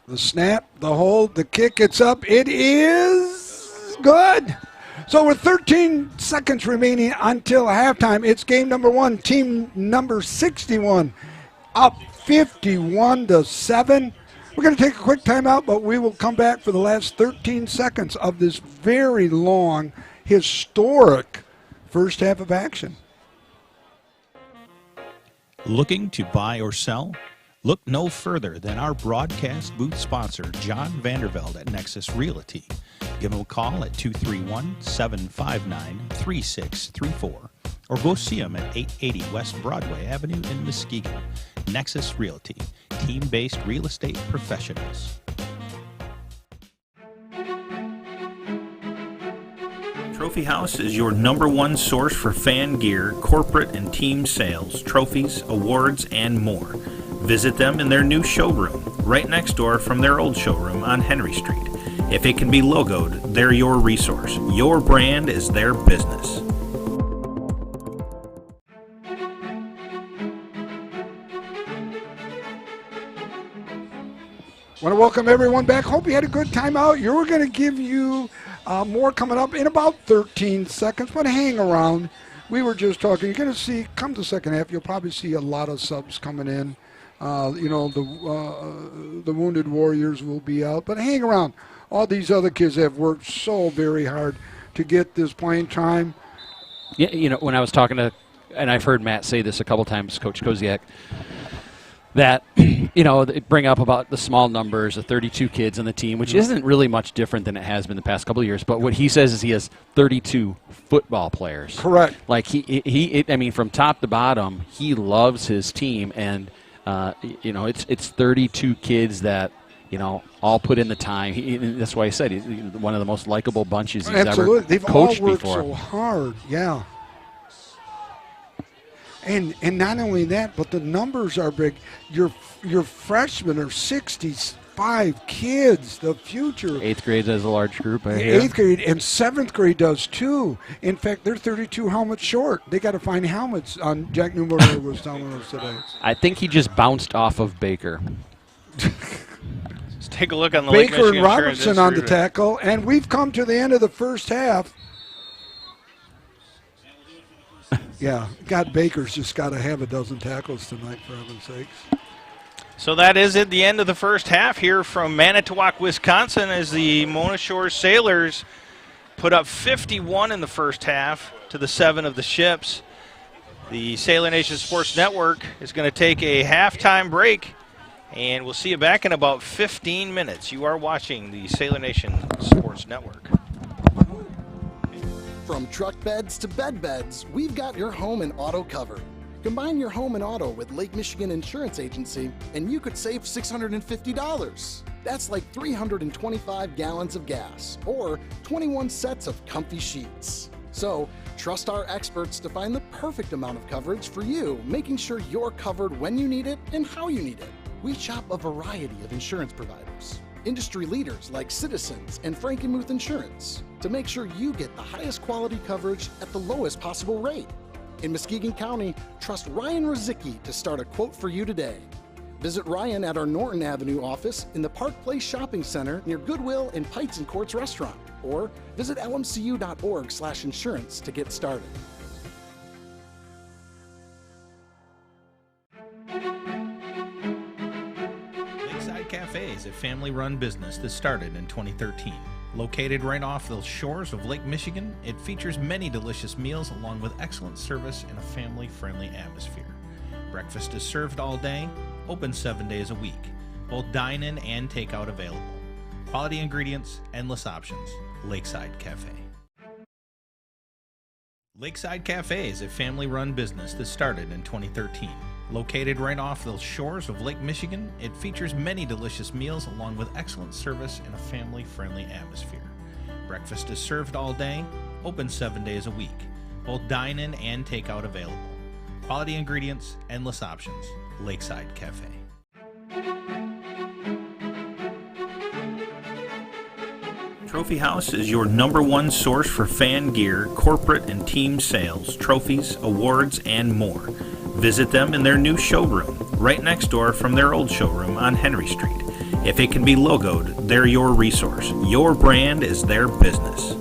The snap, the hold, the kick, it's up. It is good. So with 13 seconds remaining until halftime, it's game number 1. Team number 61 up 51-7. We're going to take a quick timeout, but we will come back for the last 13 seconds of this very long, historic first half of action. Looking to buy or sell? Look no further than our broadcast booth sponsor, John Vandervelde at Nexus Realty. Give him a call at 231-759-3634 or go see them at 880 West Broadway Avenue in Muskegon. Nexus Realty, team-based real estate professionals. Trophy House is your #1 source for fan gear, corporate and team sales, trophies, awards, and more. Visit them in their new showroom, right next door from their old showroom on Henry Street. If it can be logoed, they're your resource. Your brand is their business. Want to welcome everyone back. Hope you had a good time out. We're going to give you more coming up in about 13 seconds, but hang around. We were just talking. You're going to see, come the second half, you'll probably see a lot of subs coming in. The Wounded Warriors will be out, but hang around. All these other kids have worked so very hard to get this playing time. Yeah, when I was talking to, and I've heard Matt say this a couple times, Coach Koziak, that, they bring up about the small numbers of 32 kids on the team, which isn't really much different than it has been the past couple of years. But what he says is he has 32 football players. Correct. Like from top to bottom, he loves his team, and it's 32 kids that all put in the time. That's why I said he's one of the most likable bunches he's ever They've coached all worked before. so hard, yeah. And not only that, but the numbers are big. Your freshmen are 65 kids. The future. 8th grade does a large group. I hear. 8th grade and 7th grade does too. In fact, they're 32 helmets short. They got to find helmets. Jack Newberger was telling us today. I think he just bounced off of Baker. Let's take a look on the Baker Lake Michigan and Robertson Insurance on the Institute. tackle, and we've come to the end of the first half. Yeah, Baker's just got to have a dozen tackles tonight, for heaven's sakes. So that is at the end of the first half here from Manitowoc, Wisconsin, as the Mona Shore Sailors put up 51 in the first half to the 7 of the Ships. The Sailor Nation Sports Network is going to take a halftime break, and we'll see you back in about 15 minutes. You are watching the Sailor Nation Sports Network. From truck beds to bed beds, we've got your home and auto covered. Combine your home and auto with Lake Michigan Insurance Agency, and you could save $650. That's like 325 gallons of gas, or 21 sets of comfy sheets. So, trust our experts to find the perfect amount of coverage for you, making sure you're covered when you need it and how you need it. We shop a variety of insurance providers, industry leaders like Citizens and Frankenmuth Insurance, to make sure you get the highest quality coverage at the lowest possible rate. In Muskegon County, trust Ryan Rozicki to start a quote for you today. Visit Ryan at our Norton Avenue office in the Park Place Shopping Center near Goodwill and Pites and Courts Restaurant, or visit lmcu.org/insurance to get started. Lakeside Cafe is a family-run business that started in 2013. Located right off the shores of Lake Michigan, it features many delicious meals along with excellent service and a family-friendly atmosphere. Breakfast is served all day, open 7 days a week. Both dine-in and takeout available. Quality ingredients, endless options. Lakeside Cafe. Lakeside Cafe is a family-run business that started in 2013. Located right off the shores of Lake Michigan, it features many delicious meals along with excellent service and a family-friendly atmosphere. Breakfast is served all day, open 7 days a week. Both dine-in and takeout available. Quality ingredients, endless options. Lakeside Cafe. Trophy House is your #1 source for fan gear, corporate and team sales, trophies, awards, and more. Visit them in their new showroom, right next door from their old showroom on Henry Street. If it can be logoed, they're your resource. Your brand is their business.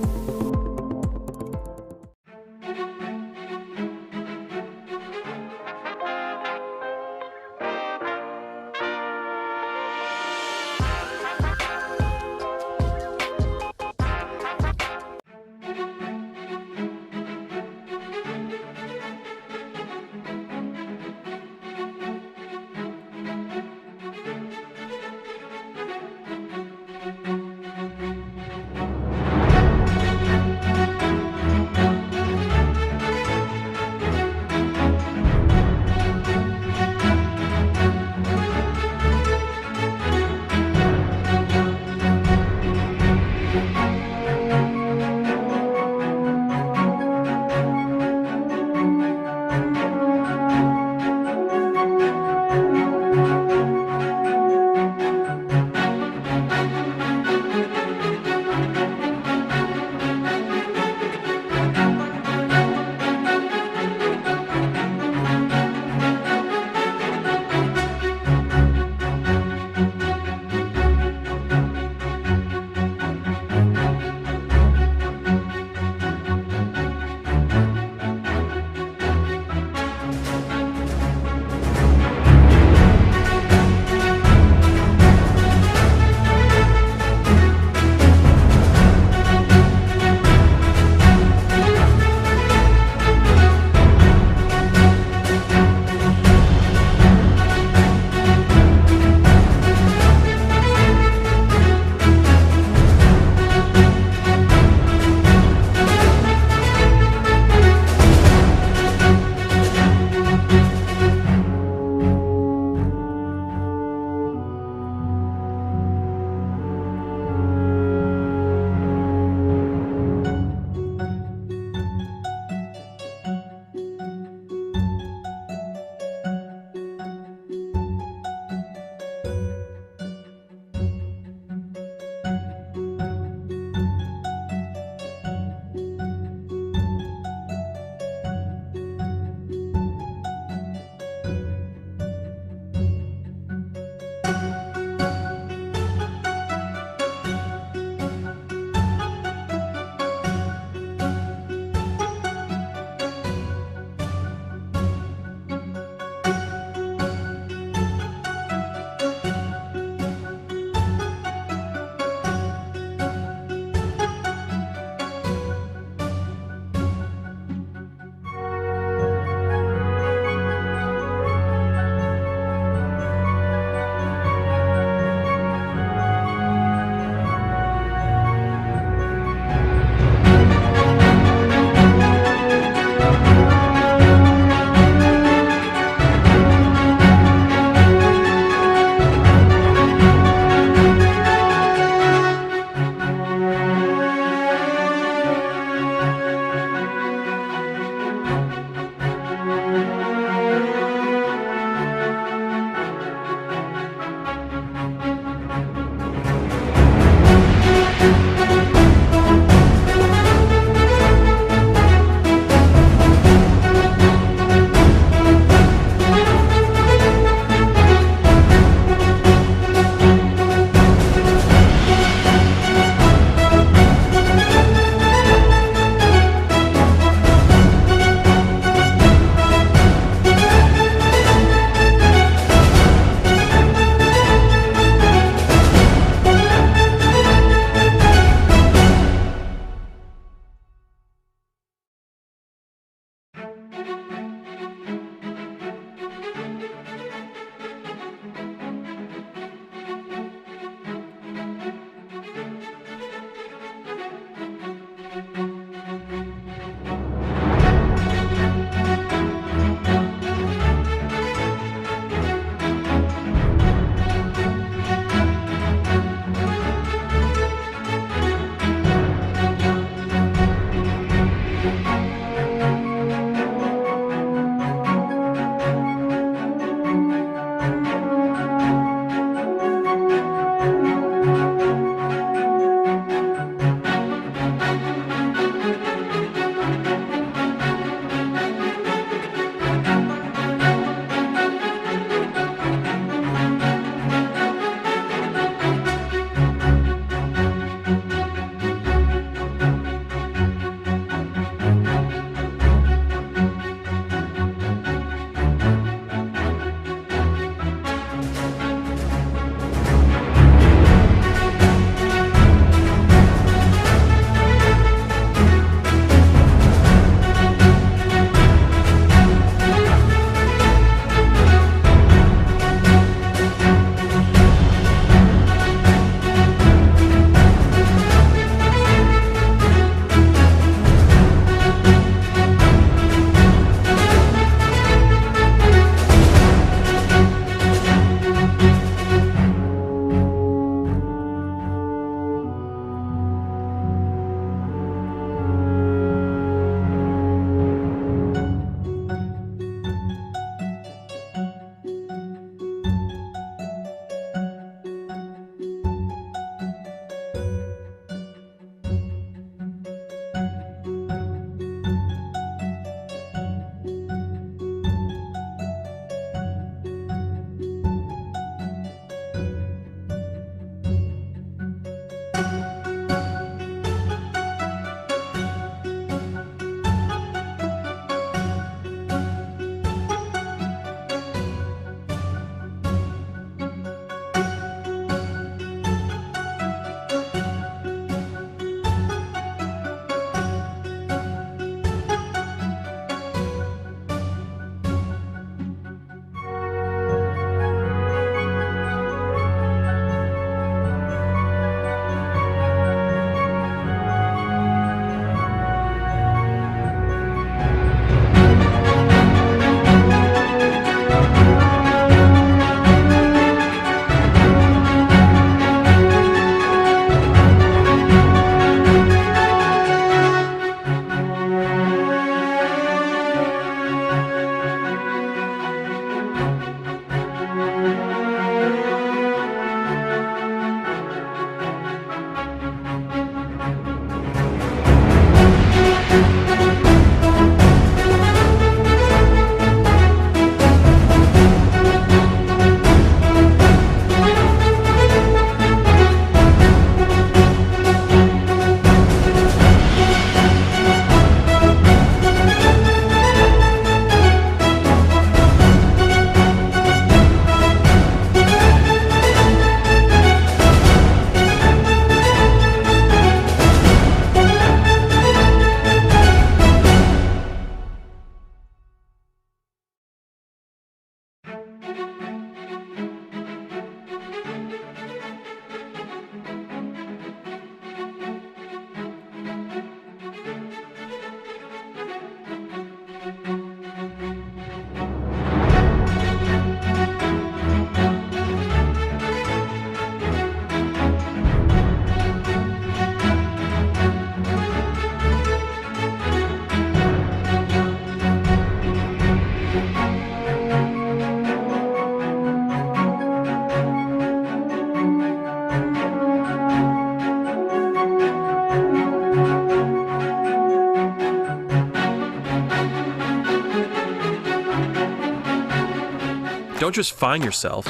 Don't just find yourself,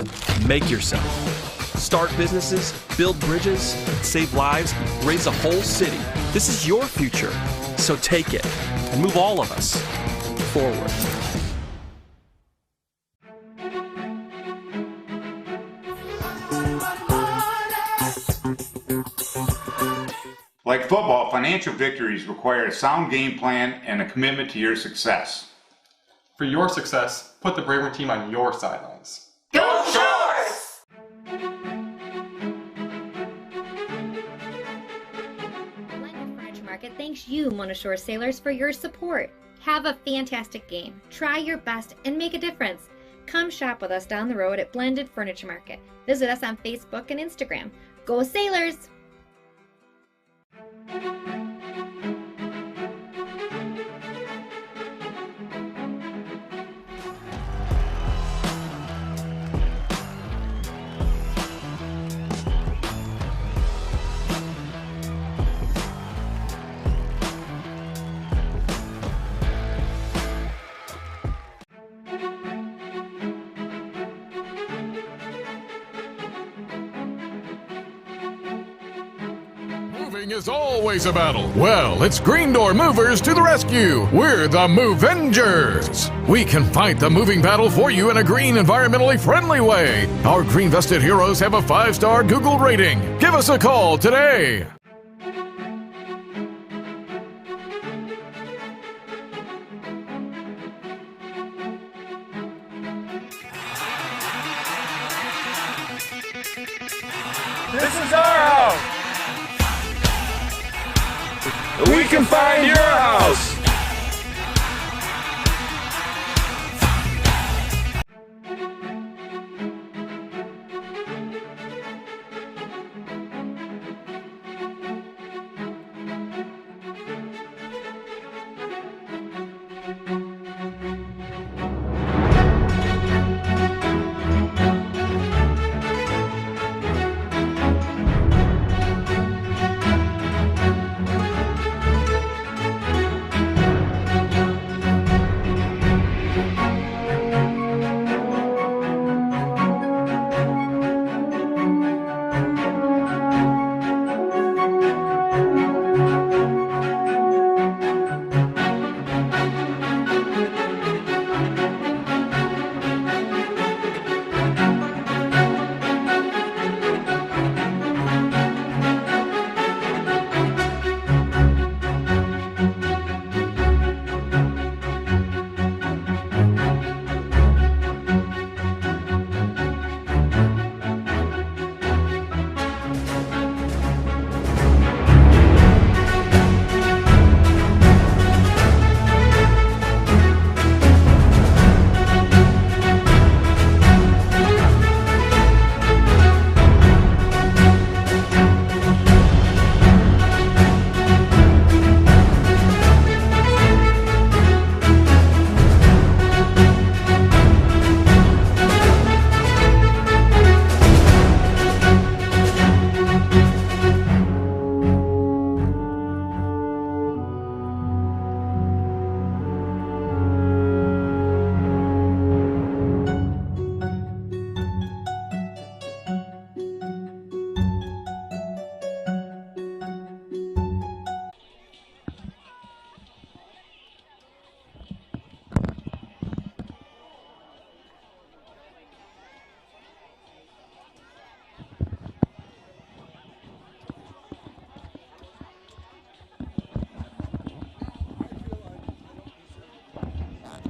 make yourself. Start businesses, build bridges, save lives, raise a whole city. This is your future, so take it and move all of us forward. Like football, financial victories require a sound game plan and a commitment to your success. For your success, put the Braver team on your sidelines. Go Shores! Blended Furniture Market thanks you, Mona Shore Sailors, for your support. Have a fantastic game. Try your best and make a difference. Come shop with us down the road at Blended Furniture Market. Visit us on Facebook and Instagram. Go Sailors! Is always a battle. Well, it's Green Door Movers to the rescue. We're the Movengers. We can fight the moving battle for you in a green, environmentally friendly way. Our green vested heroes have a 5-star Google rating. Give us a call today. This is our house. We can find your house.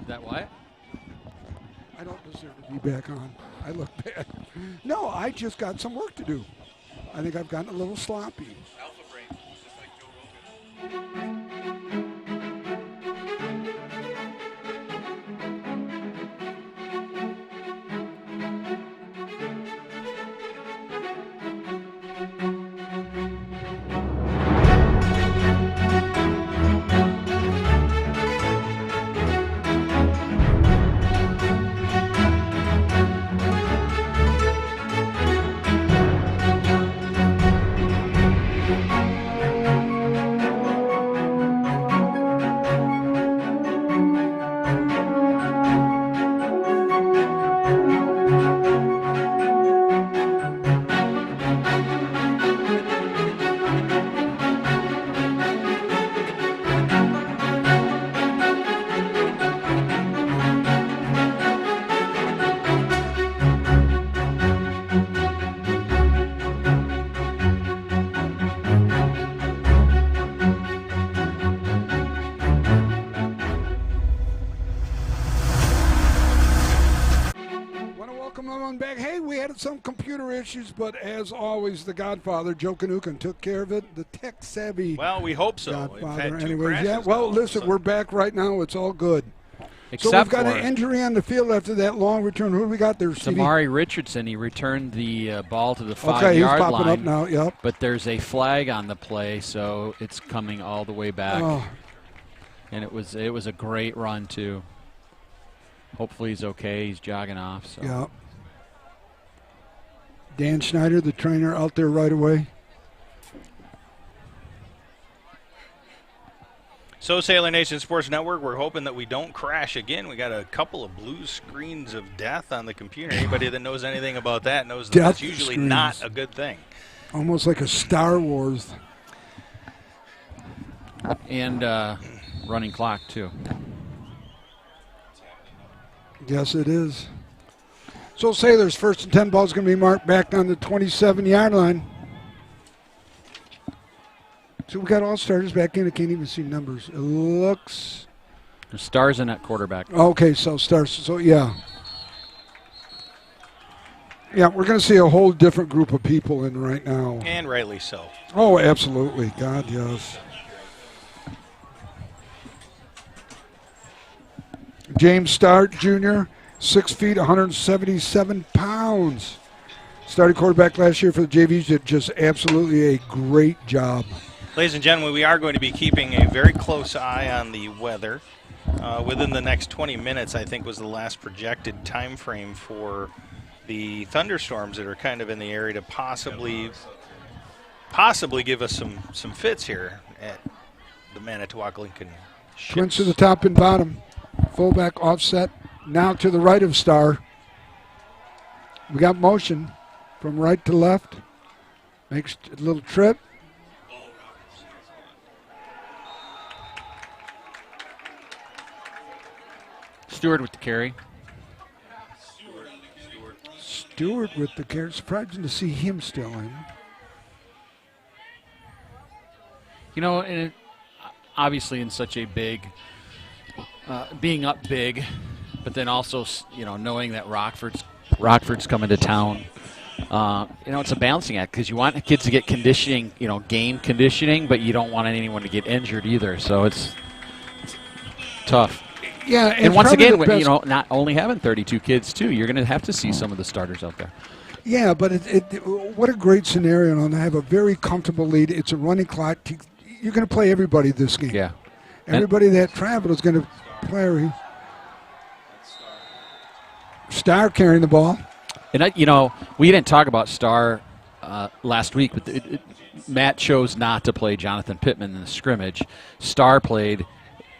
That what? I don't deserve to be back on. I look bad. No, I just got some work to do. I think I've gotten a little sloppy. Alpha brain, just like Joe Rogan. had some computer issues, but as always, the Godfather, Joe Kanukin, took care of it. The tech-savvy Well, we hope so. Godfather. Anyways, yeah. Well, listen, we're back right now. It's all good. Except so we've got for an injury on the field after that long return. Who do we got there, Stevie? Damari Richardson. He returned the ball to the 5-yard Okay, he's popping line. up now, yep. But there's a flag on the play, so it's coming all the way back. Oh. And it was a great run, too. Hopefully he's okay. He's jogging off. So. Yeah. Dan Schneider, the trainer, out there right away. So, Sailor Nation Sports Network, we're hoping that we don't crash again. We got a couple of blue screens of death on the computer. Anybody that knows anything about that knows that that's usually not a good thing. Almost like a Star Wars. And running clock, too. Yes, it is. So Sailors, first and 10 ball is going to be marked back on the 27-yard line. So we got all starters back in. I can't even see numbers. It looks. The Stars in at quarterback. Okay, so Stars. So, yeah. Yeah, we're going to see a whole different group of people in right now. And rightly so. Oh, absolutely. God, yes. James Stark Jr., 6 feet, 177 pounds. Started quarterback last year for the JVs. Did just absolutely a great job. Ladies and gentlemen, we are going to be keeping a very close eye on the weather. Within the next 20 minutes, I think, was the last projected time frame for the thunderstorms that are kind of in the area to possibly give us some fits here at the Manitowoc-Lincoln ships. Twins to the top and bottom. Fullback offset. Now to the right of Star. We got motion from right to left. Makes a little trip. Stewart with the carry. Stewart with the carry. Surprising to see him still in. You know, and it, obviously in such a big, being up big, but then also, you know, knowing that Rockford's coming to town. You know, it's a balancing act because you want kids to get conditioning, you know, game conditioning, but you don't want anyone to get injured either. So it's tough. Yeah, and once again, you know, not only having 32 kids too, you're going to have to see some of the starters out there. Yeah, but what a great scenario, and to have a very comfortable lead. It's a running clock. You're going to play everybody this game. Yeah, everybody that traveled is going to play. Star carrying the ball. And you know, we didn't talk about Star last week, but Matt chose not to play Jonathan Pittman in the scrimmage. Star played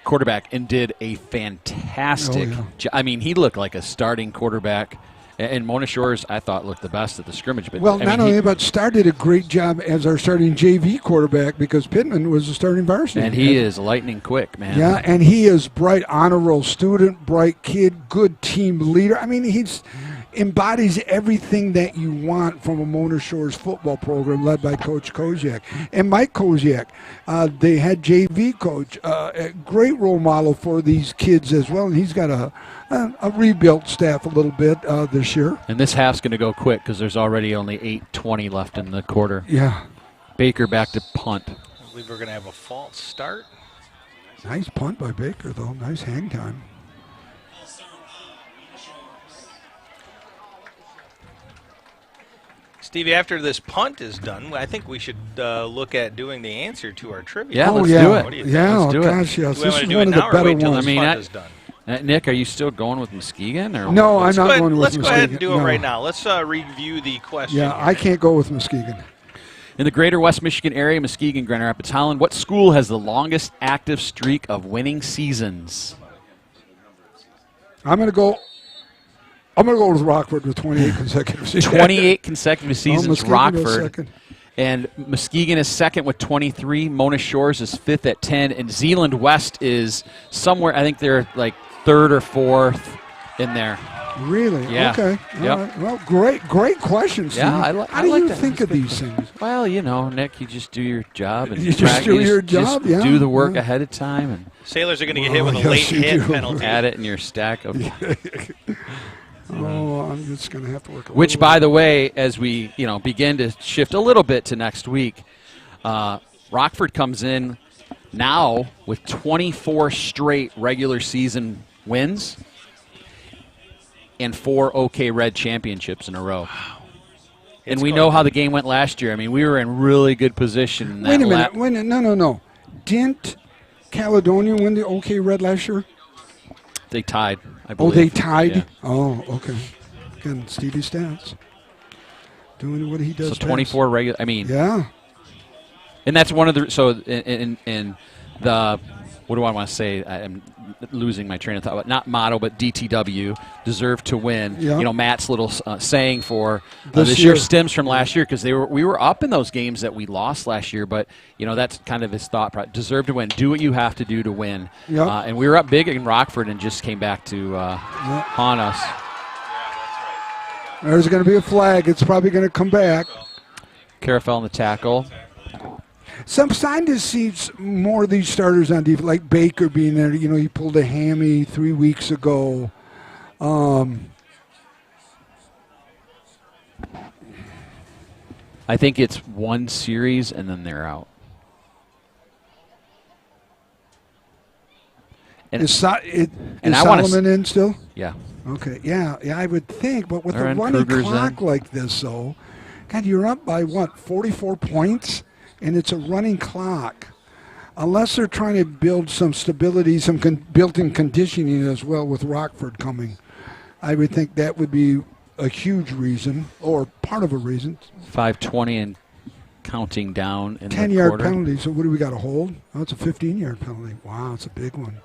quarterback and did a fantastic job. I mean, he looked like a starting quarterback. And Mona Shores, I thought, looked the best at the scrimmage. But well, not only but Star did a great job as our starting JV quarterback because Pittman was the starting varsity. And he is lightning quick, man. Yeah, and he is bright, honor roll student, bright kid, good team leader. I mean, he's embodies everything that you want from a Mona Shores football program led by Coach Koziak. And Mike Koziak, they had JV coach, a great role model for these kids as well. And he's got a rebuilt staff a little bit this year. And this half's going to go quick because there's already only 8:20 left in the quarter. Yeah. Baker back to punt. I believe we're going to have a false start. Nice punt by Baker, though. Nice hang time. Stevie, after this punt is done, I think we should look at doing the answer to our trivia. Yeah, let's do it. What do you think? Yeah, let's do gosh, Do yes. we This want to is do one it of the now or better wait till ones. this punt is done? Nick, are you still going with Muskegon? Or No, I'm not going with Let's Muskegon. go ahead and do it No. right now. Let's review the question. Yeah, I can't go with Muskegon. In the greater West Michigan area, Muskegon, Grand Rapids, Holland, what school has the longest active streak of winning seasons? I'm going to go with Rockford with 28 consecutive seasons. 28 consecutive seasons, Muskegon Rockford. second. And Muskegon is second with 23. Mona Shores is fifth at 10. And Zeeland West is somewhere, I think they're like third or fourth in there. Really? Yeah. Okay. All right. Well, great questions. Yeah, How do you think of these things? Well, you know, Nick, you just do your job. And You just do your job, yeah. Do the work ahead of time. And Sailors are going to get hit with a late hit penalty. add it in your stack of Oh, I'm just going to have to work a Which, little by bit. the way, as we begin to shift a little bit to next week, Rockford comes in now with 24 straight regular season wins and 4 OK Red championships in a row. And we know how the game went last year. I mean, we were in really good position. In Wait that a minute. No. Didn't Caledonia win the OK Red last year? They tied, I believe. Oh, they tied? Yeah. Oh, okay. Again, Stevie Stats. Doing what he does So 24 regular. I mean. Yeah. And that's one of the. So in the. What do I want to say? I'm losing my train of thought. Not motto, but DTW, deserve to win. Yeah. Matt's little saying for This year year stems from last year because we were up in those games that we lost last year. But that's kind of his thought. Deserve to win. Do what you have to do to win. Yep. And we were up big in Rockford and just came back to haunt us. There's going to be a flag. It's probably going to come back. Carafel in the tackle. Some sign to see more of these starters on defense, like Baker being there. He pulled a hammy 3 weeks ago. I think it's one series and then they're out. And Is I Solomon in still? Yeah. Okay. Yeah, I would think. But with They're a in, running Kruger's clock in. like this, though, God, you're up by, 44 points? And it's a running clock. Unless they're trying to build some stability, some built-in conditioning as well with Rockford coming, I would think that would be a huge reason, or part of a reason. 5:20 and counting down in the 10-yard quarter. penalty, so what do we got to hold? Oh, it's a 15-yard penalty. Wow, it's a big one.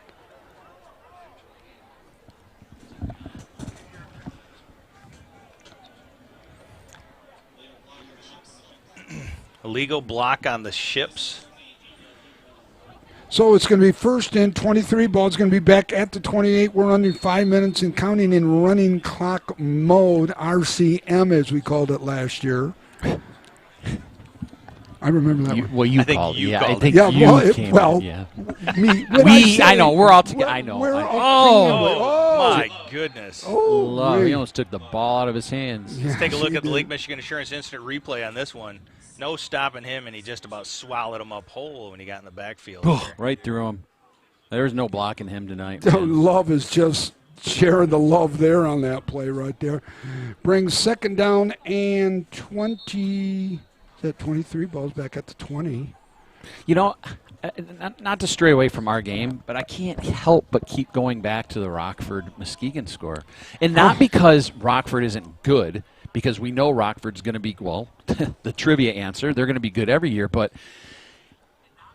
Illegal block on the ships. So it's going to be first and 23. Ball's going to be back at the 28. We're under 5 minutes and counting in running clock mode, RCM as we called it last year. I remember that one. You called it. I think yeah, you came well, in, yeah. me. I know. We're all together. I know. My goodness. He almost took the ball out of his hands. Let's take a look at the Lake Michigan Insurance instant replay on this one. No stopping him, and he just about swallowed him up whole when he got in the backfield. Right through him. There's no blocking him tonight. Love is just sharing the love there on that play right there. Brings second down and 20. Is that 23? Ball's back at the 20. Not to stray away from our game, but I can't help but keep going back to the Rockford-Muskegon score. And not because Rockford isn't good, because we know Rockford's going to be, the trivia answer, they're going to be good every year. But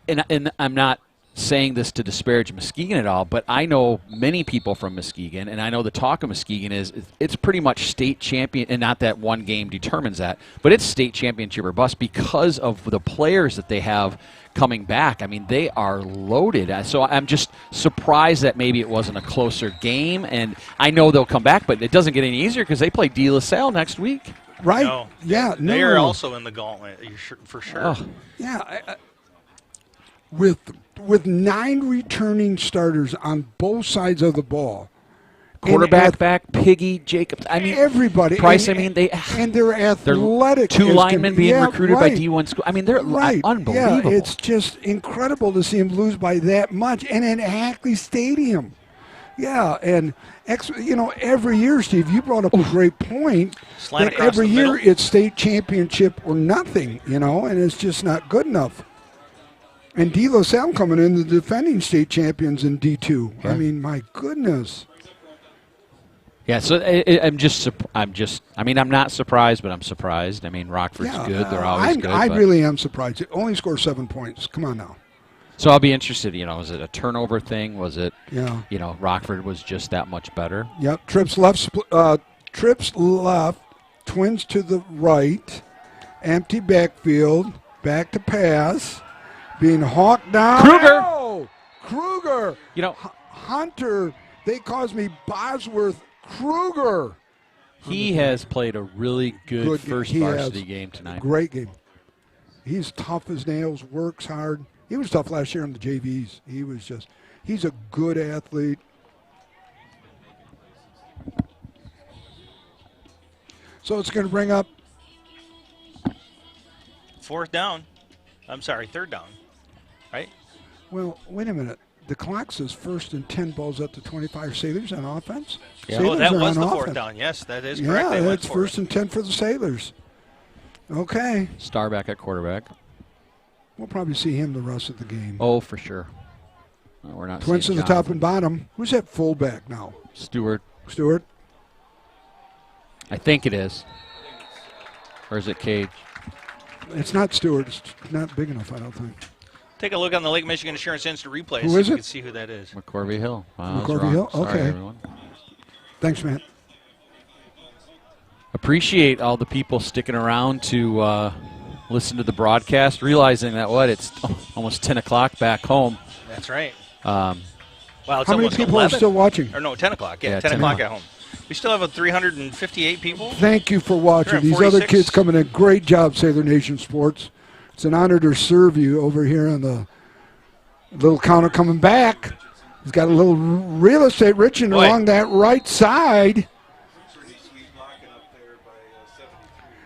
and I'm not saying this to disparage Muskegon at all, but I know many people from Muskegon, and I know the talk of Muskegon is it's pretty much state champion, and not that one game determines that, but it's state championship or bust because of the players that they have coming back. I mean, they are loaded. So I'm just surprised that maybe it wasn't a closer game, and I know they'll come back, but it doesn't get any easier because they play De La Salle next week. Right? No. Yeah. They are also in the gauntlet, for sure. Oh. Yeah. With 9 returning starters on both sides of the ball. Quarterback back, Piggy, Jacobs. I mean, everybody. Price, and they're athletic. Two linemen being recruited by D1 school. I mean, they're unbelievable. Yeah, it's just incredible to see them lose by that much. And at Hackley Stadium. Yeah, and every year, Steve, you brought up a great point. That every year it's state championship or nothing, and it's just not good enough. And De La Salle coming in, the defending state champions in D2. Yeah. I mean, my goodness. Yeah, so I'm not surprised, but I'm surprised. I mean, Rockford's good. They're always good. I really am surprised. It only scored 7 points. Come on now. So I'll be interested, was it a turnover thing? Was it, yeah. Rockford was just that much better? Yep, trips left, twins to the right, empty backfield, back to pass, being hawked down. Kruger! Oh, Kruger! Hunter, they calls me Bosworth Kruger. He has played a really good first varsity game tonight. Great game. He's tough as nails, works hard. He was tough last year on the JVs. He's a good athlete. So it's going to bring up third down, right? Well, wait a minute. The clock says 1st and 10, balls up to 25. Sailors on offense? Yeah. Sailors That are was on the offense. 4th down. Yes, that is correct. Yeah, They went that's for 1st and 10 for the Sailors. Okay. Starback at quarterback. We'll probably see him the rest of the game. Oh, for sure. No, we're not Twins to seeing the top and bottom. Who's at fullback now? Stewart. I think it is. Or is it Cage? It's not Stewart. It's not big enough, I don't think. Take a look on the Lake Michigan Insurance Instant Replay. Who so is you it? can see who that is. McCorvey Hill. Wow, McCorvey Hill? Sorry, Okay. everyone. Thanks, Matt. Appreciate all the people sticking around to listen to the broadcast, realizing that it's almost 10 o'clock back home. That's right. Um, Wow, it's How many almost people 11. are still watching? Or no, 10 o'clock. Yeah, Yeah, 10 10 o'clock o'clock. at home. We still have 358 people. Thank you for watching. These other 346. kids coming in. Great job, Sailor Nation Sports. It's an honor to serve you over here on the little counter coming back. He's got a little real estate Richard Boy. along that right side.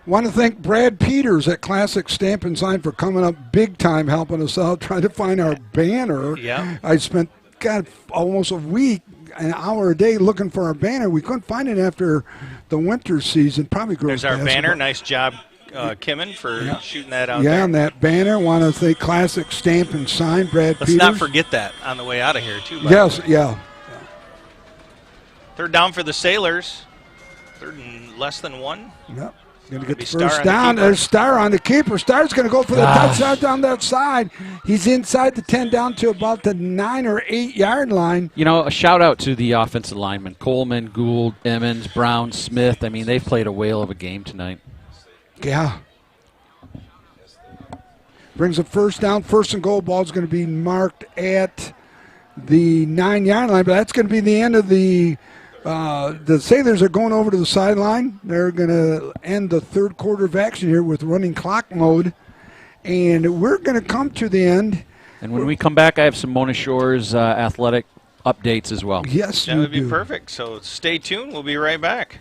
Want to thank Brad Peters at Classic Stamp and Sign for coming up big time, helping us out, trying to find our banner. Yeah. I spent almost a week, an hour a day looking for our banner. We couldn't find it after the winter season. Probably girls There's our basketball. banner. Nice job, Kimmin, for shooting that out Yeah, there. on that banner. Want to thank Classic Stamp and Sign, Brad Let's Peters. not forget that on the way out of here, too. by Yes, the way. yeah. 3rd down for the Sailors. 3rd and less than 1. Yep. Going to get the Star first on the down. keeper. There's Star on the keeper. Star's going to go for the touchdown down that side. He's inside the 10 down to about the 9 or 8 yard line. You know, a shout out to the offensive linemen, Coleman, Gould, Emmons, Brown, Smith. I mean, they've played a whale of a game tonight. Yeah. Brings a first down. 1st and goal. Ball's going to be marked at the 9 yard line, but that's going to be the end of the Sailors are going over to the sideline. They're going to end the 3rd quarter of action here with running clock mode. And we're going to come to the end. And when we come back, I have some Mona Shores athletic updates as well. Yes, That would be perfect. So stay tuned. We'll be right back.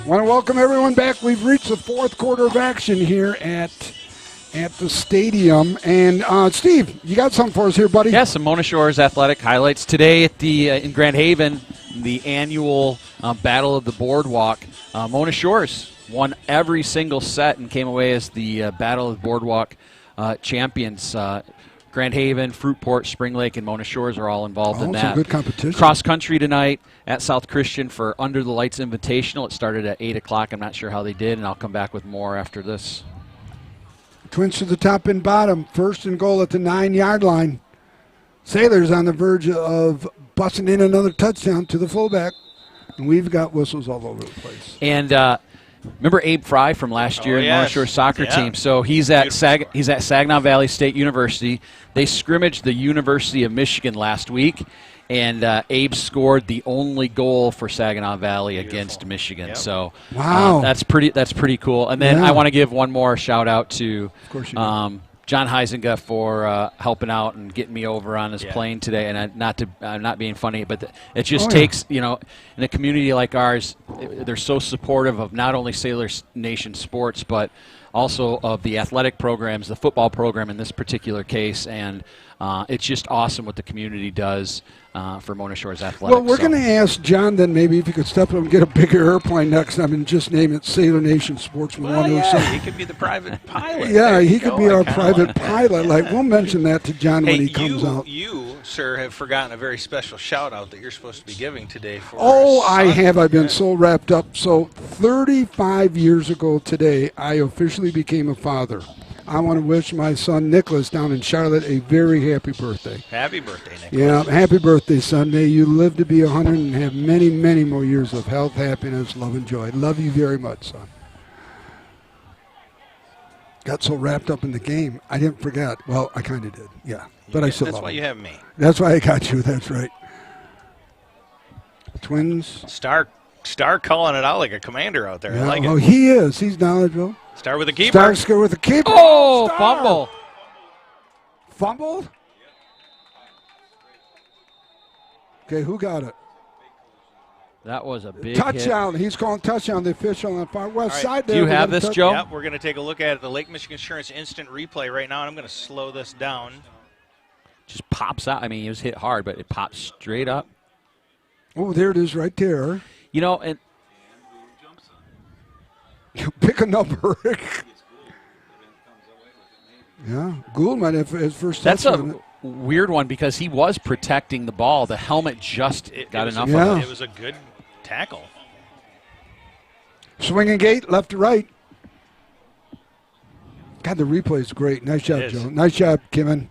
Want to welcome everyone back. We've reached the 4th quarter of action here at the stadium. And Steve, you got something for us here, buddy? Yes, some Mona Shores athletic highlights today at the in Grand Haven, the annual Battle of the Boardwalk. Mona Shores won every single set and came away as the Battle of the Boardwalk champions. Grand Haven, Fruitport, Spring Lake, and Mona Shores are all involved in some that. good competition. Cross country tonight at South Christian for Under the Lights Invitational. It started at 8 o'clock. I'm not sure how they did, and I'll come back with more after this. Twins to the top and bottom. 1st and goal at the 9 yard line. Sailors on the verge of busting in another touchdown to the fullback. And we've got whistles all over the place. And remember Abe Fry from last year in Mona Shores soccer team? So he's at Saginaw Valley State University. They scrimmaged the University of Michigan last week, and Abe scored the only goal for Saginaw Valley against Michigan. So wow, that's pretty cool. And then I want to give one more shout out to John Huizinga for helping out and getting me over on his plane today. And I'm not being funny, but it just takes, in a community like ours, they're so supportive of not only Sailor Nation sports, but also of the athletic programs, the football program in this particular case, and it's just awesome what the community does for Mona Shores Athletics. Well, we're going to ask John then maybe if he could step up and get a bigger airplane next time and just name it Sailor Nation Sports. Well, yeah, he could be the private pilot. Yeah, he could be our private pilot. We'll mention that to John when he comes out. You, sir, have forgotten a very special shout-out that you're supposed to be giving today for I have. I've been so wrapped up. So 35 years ago today, I officially became a father. I want to wish my son Nicholas down in Charlotte a very happy birthday. Happy birthday, Nicholas. Yeah, happy birthday, son. May you live to be 100 and have many, many more years of health, happiness, love, and joy. Love you very much, son. Got so wrapped up in the game, I didn't forget. Well, I kind of did, yeah. But I still love That's why you have me. That's why I got you, that's right. Twins. Star calling it out like a commander out there. Yeah, I like oh, it. he is. He's knowledgeable. Start with the keeper. Starks go with the keeper. Oh, Star. fumble. Fumbled? Okay, who got it? That was a big touchdown. He's calling touchdown. The official on the far west side there. Do you have this, Joe? Yep, we're going to take a look at the Lake Michigan Insurance instant replay right now, and I'm going to slow this down. Just pops out. I mean, he was hit hard, but it pops straight up. Oh, there it is right there. You know, and pick a number. Yeah, Gould might have his first that's touchdown. a weird one because he was protecting the ball. The helmet just got enough of it. It was a good tackle. Swinging gate, left to right. God, the replay is great. Nice job, Joe. Nice job, Kimmin.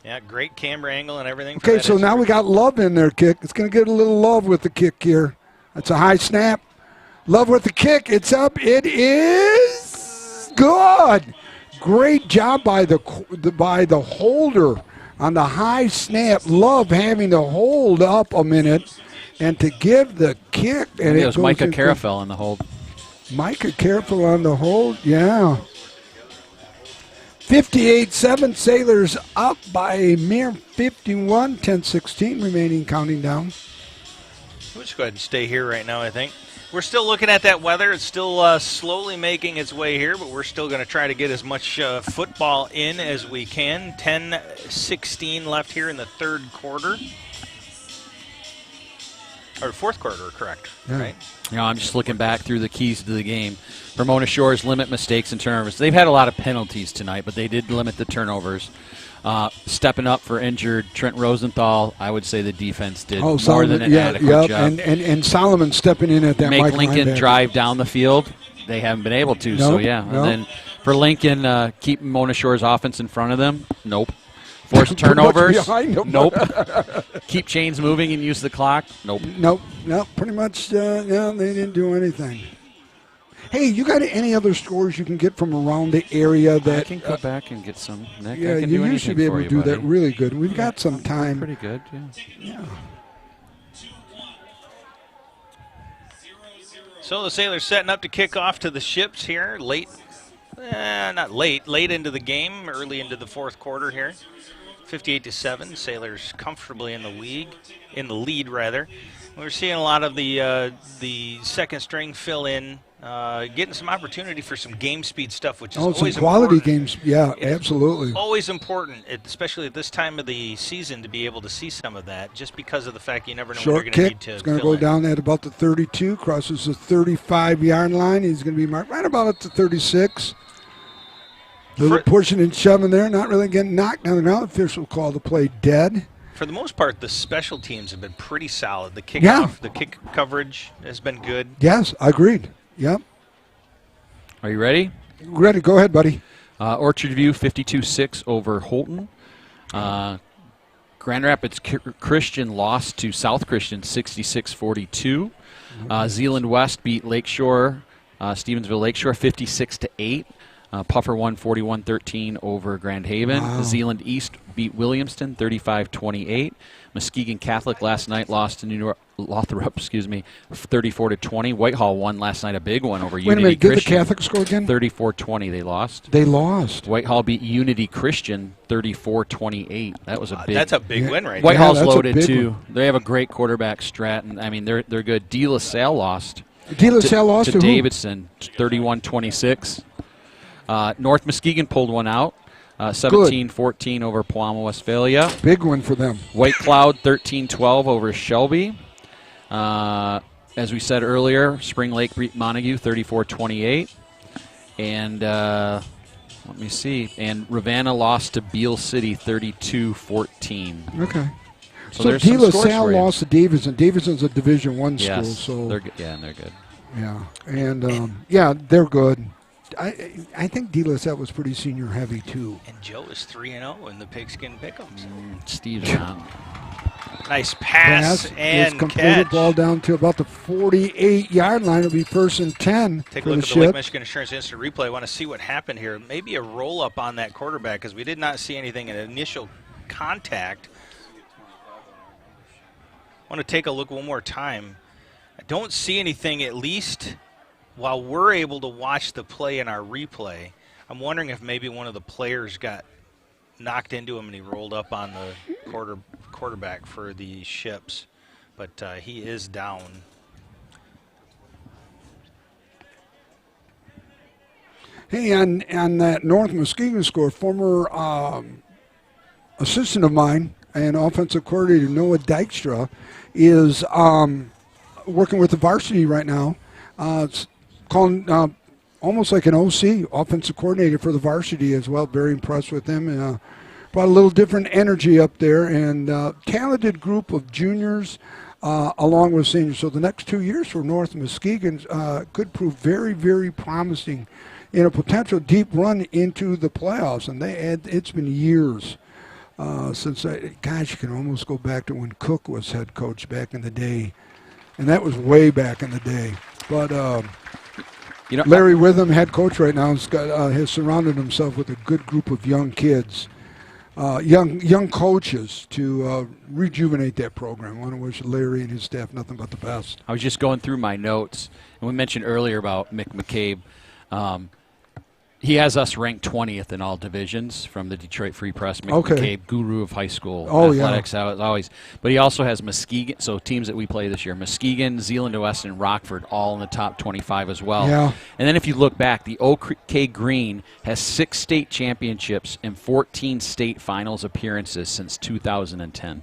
Yeah, great camera angle and everything. Okay, so now we got Love in there, kick. It's going to get a little love with the kick here. That's a high snap. Love with the kick. It's up. It is good. Great job by the holder on the high snap. Love having to hold up a minute and to give the kick. And it was Micah Carafel on the hold. Micah Carafel on the hold, yeah. 58-7, Sailors up by a mere 51, 10-16 remaining, counting down. We'll just go ahead and stay here right now, I think. We're still looking at that weather. It's still slowly making its way here, but we're still going to try to get as much football in as we can. 10-16 left here in the third quarter. Or fourth quarter, correct, right? You know, I'm just looking back through the keys to the game. Mona Shores limit mistakes and turnovers. They've had a lot of penalties tonight, but they did limit the turnovers. Stepping up for injured Trent Rosenthal, I would say the defense did more than an adequate job. And Solomon stepping in at that Make Lincoln drive down the field. They haven't been able to, so yeah. And then for Lincoln, keep Mona Shores offense in front of them. Nope. Force turnovers. Nope. Keep chains moving and use the clock. Nope. Nope. Pretty much, they didn't do anything. Hey, you got any other scores you can get from around the area that I can go back and get some, Nick. Yeah, I can you should be able to do that really good. We've got some time. Pretty good, yeah. So the Sailors setting up to kick off to the Ships here late. Not late into the game, early into the fourth quarter here. 58-7, Sailors comfortably in the lead. We're seeing a lot of the second string fill in, getting some opportunity for some game speed stuff, which is always some quality important. games. Yeah, absolutely. Always important, especially at this time of the season, to be able to see some of that, just because of the fact you never know when you're going to need to. It's going to go down at about the 32, crosses the 35-yard line. He's going to be marked right about at the 36. Little pushing and shoving there, not really getting knocked down the ground. Official call the play dead. For the most part, the special teams have been pretty solid. The kickoff, the kick coverage has been good. Yes, agreed. Yep. Are you ready? Ready. Go ahead, buddy. Orchard View 52-6 over Holton. Grand Rapids Christian lost to South Christian 66-42. Zeeland West beat Lakeshore, Stevensville Lakeshore 56-8. Puffer won 41-13 over Grand Haven. Wow. Zeeland East beat Williamston 35-28. Muskegon Catholic last night lost to Lothrop, 34-20. Whitehall won last night, a big one over Unity Christian. Give the Catholic score again. 34-20. They lost. Whitehall beat Unity Christian 34-28. That was a big. That's a big win, right? Whitehall's loaded too. They have a great quarterback, Stratton. I mean, they're good. De La Salle lost. De La Salle lost to Davidson 31-26. North Muskegon pulled one out, 17-14 over Palama, Westphalia. Big one for them. White Cloud 13-12 over Shelby. As we said earlier, Spring Lake beat Montague 34-28. And let me see. And Ravenna lost to Beale City 32-14. Okay. So So there's De some La scores Salle for you. lost to Davidson. Davidson's a Division I school. Yes, So they're good. Yeah, and they're good. yeah, and they're good. I think De La Salle was pretty senior heavy too. And Joe is 3-0 in the Pigskin Pick'ems. Steve's on. Nice pass It's and completed catch. ball down to about the 48-yard line. It'll be 1st and 10 Take a for look the at the Lake Ship. Michigan Insurance Instant Replay. I want to see what happened here. Maybe a roll-up on that quarterback because we did not see anything in initial contact. I want to take a look one more time. I don't see anything, at least while we're able to watch the play in our replay. I'm wondering if maybe one of the players got knocked into him and he rolled up on the quarterback for the Ships. But he is down. Hey, on that North Muskegon score, former assistant of mine and offensive coordinator Noah Dykstra is working with the Varsity right now. It's calling almost like an OC, offensive coordinator for the Varsity as well. Very impressed with him. Brought a little different energy up there, and talented group of juniors along with seniors. So the next 2 years for North Muskegon could prove very, very promising in a potential deep run into the playoffs. And it's been years since, gosh, you can almost go back to when Cook was head coach back in the day. And that was way back in the day. But Larry Witham, head coach right now, has surrounded himself with a good group of young kids, young coaches to rejuvenate that program. I want to wish Larry and his staff nothing but the best. I was just going through my notes, and we mentioned earlier about Mick McCabe. He has us ranked 20th in all divisions from the Detroit Free Press. Mick McCabe, guru of high school athletics, always. But he also has Muskegon, so teams that we play this year, Muskegon, Zeeland West, and Rockford, all in the top 25 as well. Yeah. And then if you look back, the OK Green has 6 state championships and 14 state finals appearances since 2010.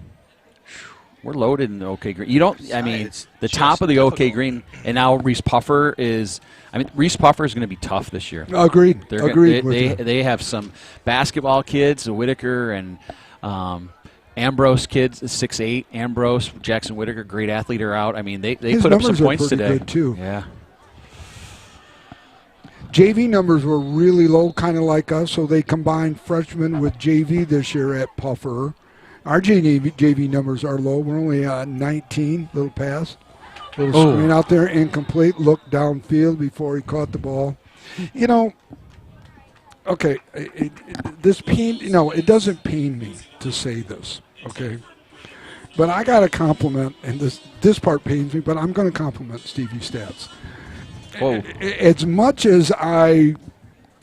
We're loaded in the OK Green. You don't, I mean, the top of the OK Green, and now Reese Puffer is, Reese Puffer is going to be tough this year. Agreed. They have some basketball kids, Whitaker and Ambrose kids, 6'8", Ambrose, Jackson Whitaker, great athlete, are out. I mean, they put up some points today. Good too. Yeah. JV numbers were really low, kind of like us, so they combined freshmen with JV this year at Puffer. Our JV numbers are low. We're only 19, little pass. Little screen out there, incomplete. Look downfield before he caught the ball. You know, okay, it doesn't pain me to say this, okay? But I got to compliment, and this part pains me, but I'm going to compliment Stevie's stats. As much as I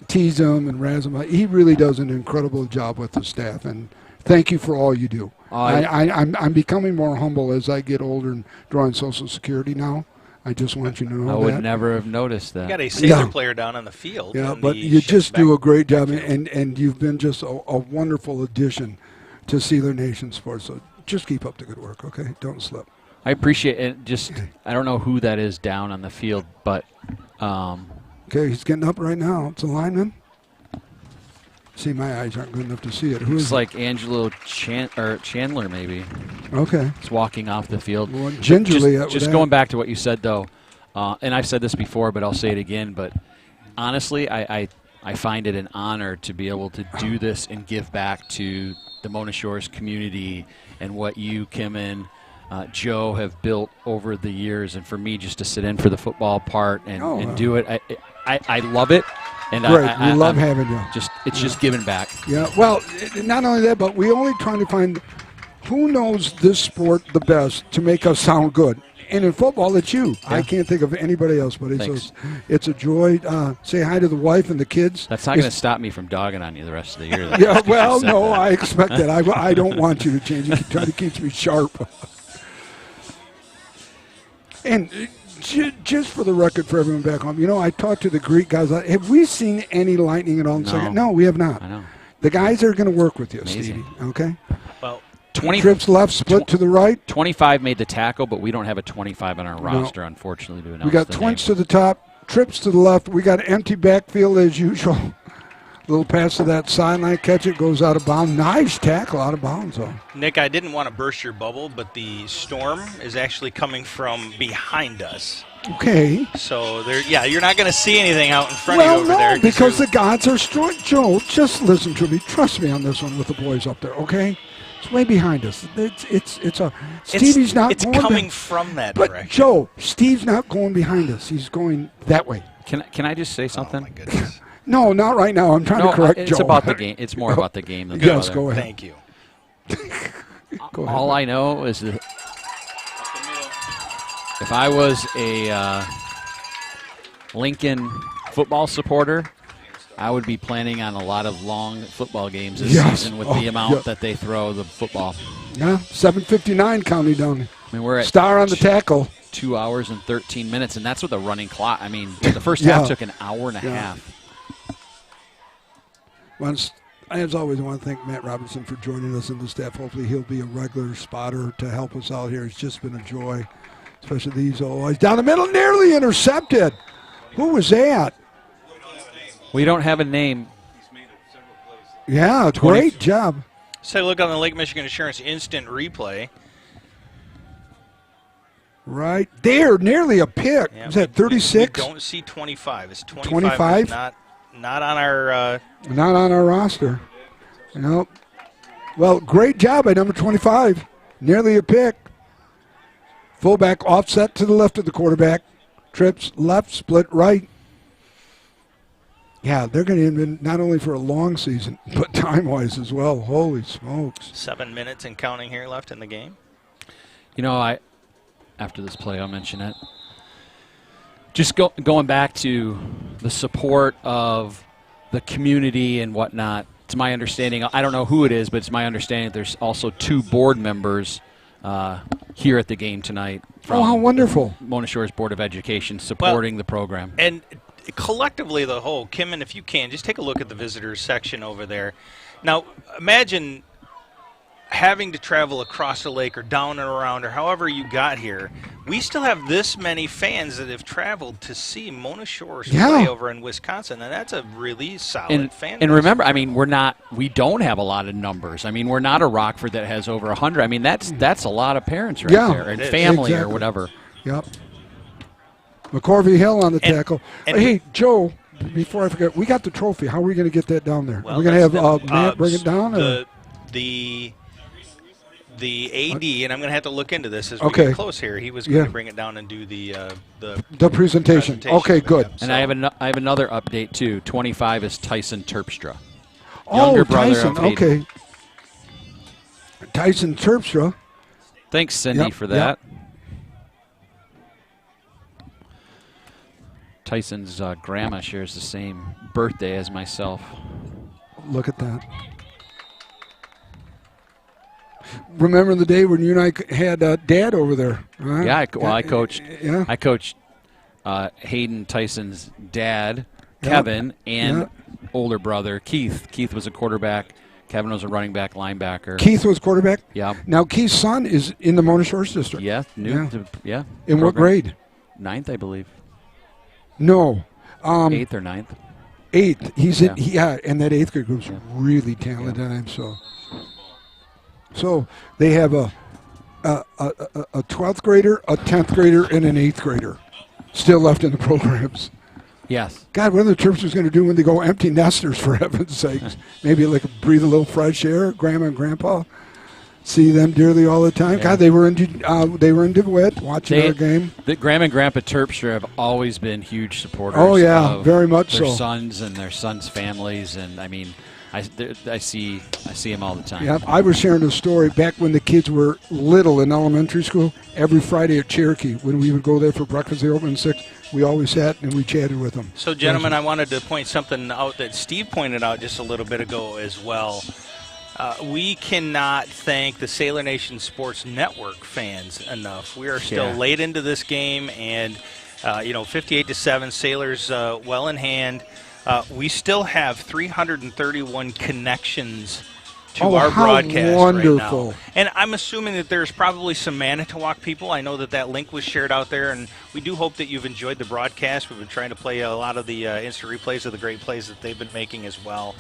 tease him and razz him, he really does an incredible job with the staff, and thank you for all you do. I'm becoming more humble as I get older and drawing Social Security now. I just want you to know that. I would never have noticed that. You got a Sailor player down on the field. Yeah, but you just do a great job, and you've been just a wonderful addition to Sailor Nation Sports. So just keep up the good work, okay? Don't slip. I appreciate it. Just, I don't know who that is down on the field, but. Okay, he's getting up right now. It's a lineman. See, my eyes aren't good enough to see it. Who Looks is like Angelo Chandler, maybe. Okay. He's walking off the field. Well, gingerly. Just going back to what you said, though, and I've said this before, but I'll say it again, but honestly, I find it an honor to be able to do this and give back to the Mona Shores community and what you, Kim, and Joe have built over the years, and for me just to sit in for the football part and do it, I love it. And great, we love having you. It's just giving back. Yeah, well, not only that, but we only trying to find who knows this sport the best to make us sound good. And in football, it's you. Yeah. I can't think of anybody else, but it's a joy. Say hi to the wife and the kids. That's not going to stop me from dogging on you the rest of the year. Yeah, well, no, I expect that. I don't want you to change. You try to keep me sharp. And Just for the record for everyone back home, I talked to the Greek guys. Have we seen any lightning at all in the second? No, we have not. I know. The guys are going to work with you, Amazing. Stevie. Okay? Well, 20 trips left, split to the right. 25 made the tackle, but we don't have a 25 on our roster, unfortunately, to announce we got the twins name. to the top, trips to the left. We got empty backfield as usual. Little pass to that sideline, catch it, goes out of bounds. Nice tackle out of bounds, though. Nick, I didn't want to burst your bubble, but the storm is actually coming from behind us. Okay. So you're not going to see anything out in front of you over there. Well, no, because the gods are strong. Joe, just listen to me. Trust me on this one with the boys up there, okay? It's way behind us. Stevie's not it's going coming from that but direction. Joe, Steve's not going behind us. He's going that way. Can I just say something? Oh, my goodness. No, not right now. I'm trying to correct it's Joe. about the game. It's more about the game than yes, the go ahead. Thank you. Go ahead. All I know is that if I was a Lincoln football supporter, I would be planning on a lot of long football games this season with the amount that they throw the football. Yeah, 7:59 counting down. I mean, we're at Star on the tackle. 2 hours and 13 minutes, and that's with a running clock. I mean, the first half took an hour and a half. As always, I want to thank Matt Robertson for joining us in the staff. Hopefully he'll be a regular spotter to help us out here. It's just been a joy, especially these boys. Down the middle, nearly intercepted. Who was that? We don't have a name. Yeah, great job. Let's take a look on the Lake Michigan Insurance instant replay. Right there, nearly a pick. Yeah, Is that 36? We don't see 25. It's 25. 25? Is not on our. Not on our roster. Nope. Well, great job by number 25. Nearly a pick. Fullback offset to the left of the quarterback. Trips left, split right. Yeah, they're going to in not only for a long season, but time-wise as well. Holy smokes. 7 minutes and counting here left in the game. After this play, I'll mention it. Just going back to the support of the community and whatnot, it's my understanding, I don't know who it is, but it's my understanding there's also 2 board members here at the game tonight. From how wonderful. Mona Shores Board of Education supporting the program. And collectively, the whole, Kim, and if you can, just take a look at the visitors section over there. Now, imagine having to travel across the lake or down and around or however you got here. We still have this many fans that have traveled to see Mona Shores play over in Wisconsin, and that's a really solid fan base. And remember, I mean, we don't have a lot of numbers. I mean, we're not a Rockford that has over 100. I mean, that's a lot of parents right there and family or whatever. Yep. McCorvey Hill on the tackle. Hey, Joe, before I forget, we got the trophy. How are we going to get that down there? Well, are we going to have Matt bring it down? The AD, and I'm going to have to look into this as we get close here. He was going to bring it down and do the presentation. Okay, good. And I have another update too. 25 is Tyson Terpstra. Younger brother Tyson. Okay. Tyson Terpstra. Thanks, Cindy, for that. Tyson's grandma shares the same birthday as myself. Look at that. Remember the day when you and I had Dad over there? Right? Yeah, I coached. I coached Hayden Tyson's dad, Kevin, and older brother Keith. Keith was a quarterback. Kevin was a running back, linebacker. Keith was quarterback. Yeah. Now Keith's son is in the Mona Shores district. Yeah. In what grade? 9th, I believe. No. 8th or 9th. 8th. He's in. And that 8th grade group's really talented. I'm So they have a 12th grader, a 10th grader, and an 8th grader still left in the programs. Yes. God, what are the Terps going to do when they go empty nesters, for heaven's sakes? Maybe like breathe a little fresh air, Grandma and Grandpa. See them dearly all the time. Yeah. God, they were in DeWitt watching our game. The Grandma and Grandpa Terpstra have always been huge supporters. Oh yeah, very much their so. Sons and their sons' families, and I mean, I see them all the time. Yeah, I was sharing a story back when the kids were little in elementary school. Every Friday at Cherokee, when we would go there for breakfast, they opened at 6. We always sat and we chatted with them. So, gentlemen, I wanted to point something out that Steve pointed out just a little bit ago as well. We cannot thank the Sailor Nation Sports Network fans enough. We are still late into this game, and 58-7, Sailors well in hand. We still have 331 connections to our broadcast right now. And I'm assuming that there's probably some Manitowoc people. I know that link was shared out there, and we do hope that you've enjoyed the broadcast. We've been trying to play a lot of the instant replays of the great plays that they've been making as well.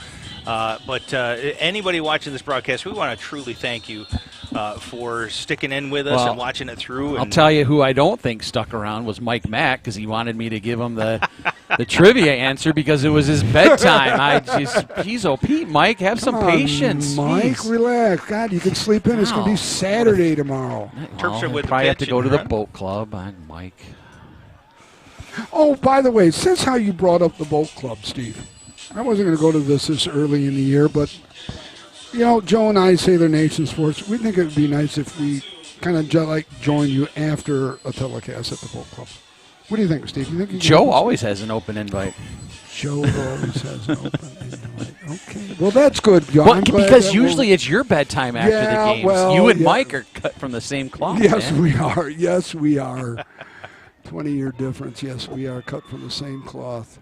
But anybody watching this broadcast, we want to truly thank you for sticking in with us and watching it through. I'll tell you who I don't think stuck around was Mike Mack, because he wanted me to give him the trivia answer because it was his bedtime. Pete, Mike, have some patience. Mike, relax. God, you can sleep in. It's going to be Saturday tomorrow. Terps are with probably have to go to the boat club. Mike. Oh, by the way, since how you brought up the boat club, Steve, I wasn't going to go to this early in the year, but, Joe and I, Sailor Nation Sports, we think it would be nice if we kind of join you after a telecast at the boat club. What do you think, Steve? You think Joe always has an open invite. Joe always has an open invite. Okay. Well, that's good, John. Well, because usually it's your bedtime after the games. Well, you and Mike are cut from the same cloth. Yes, we are. Yes, we are. 20-year difference. Yes, we are cut from the same cloth.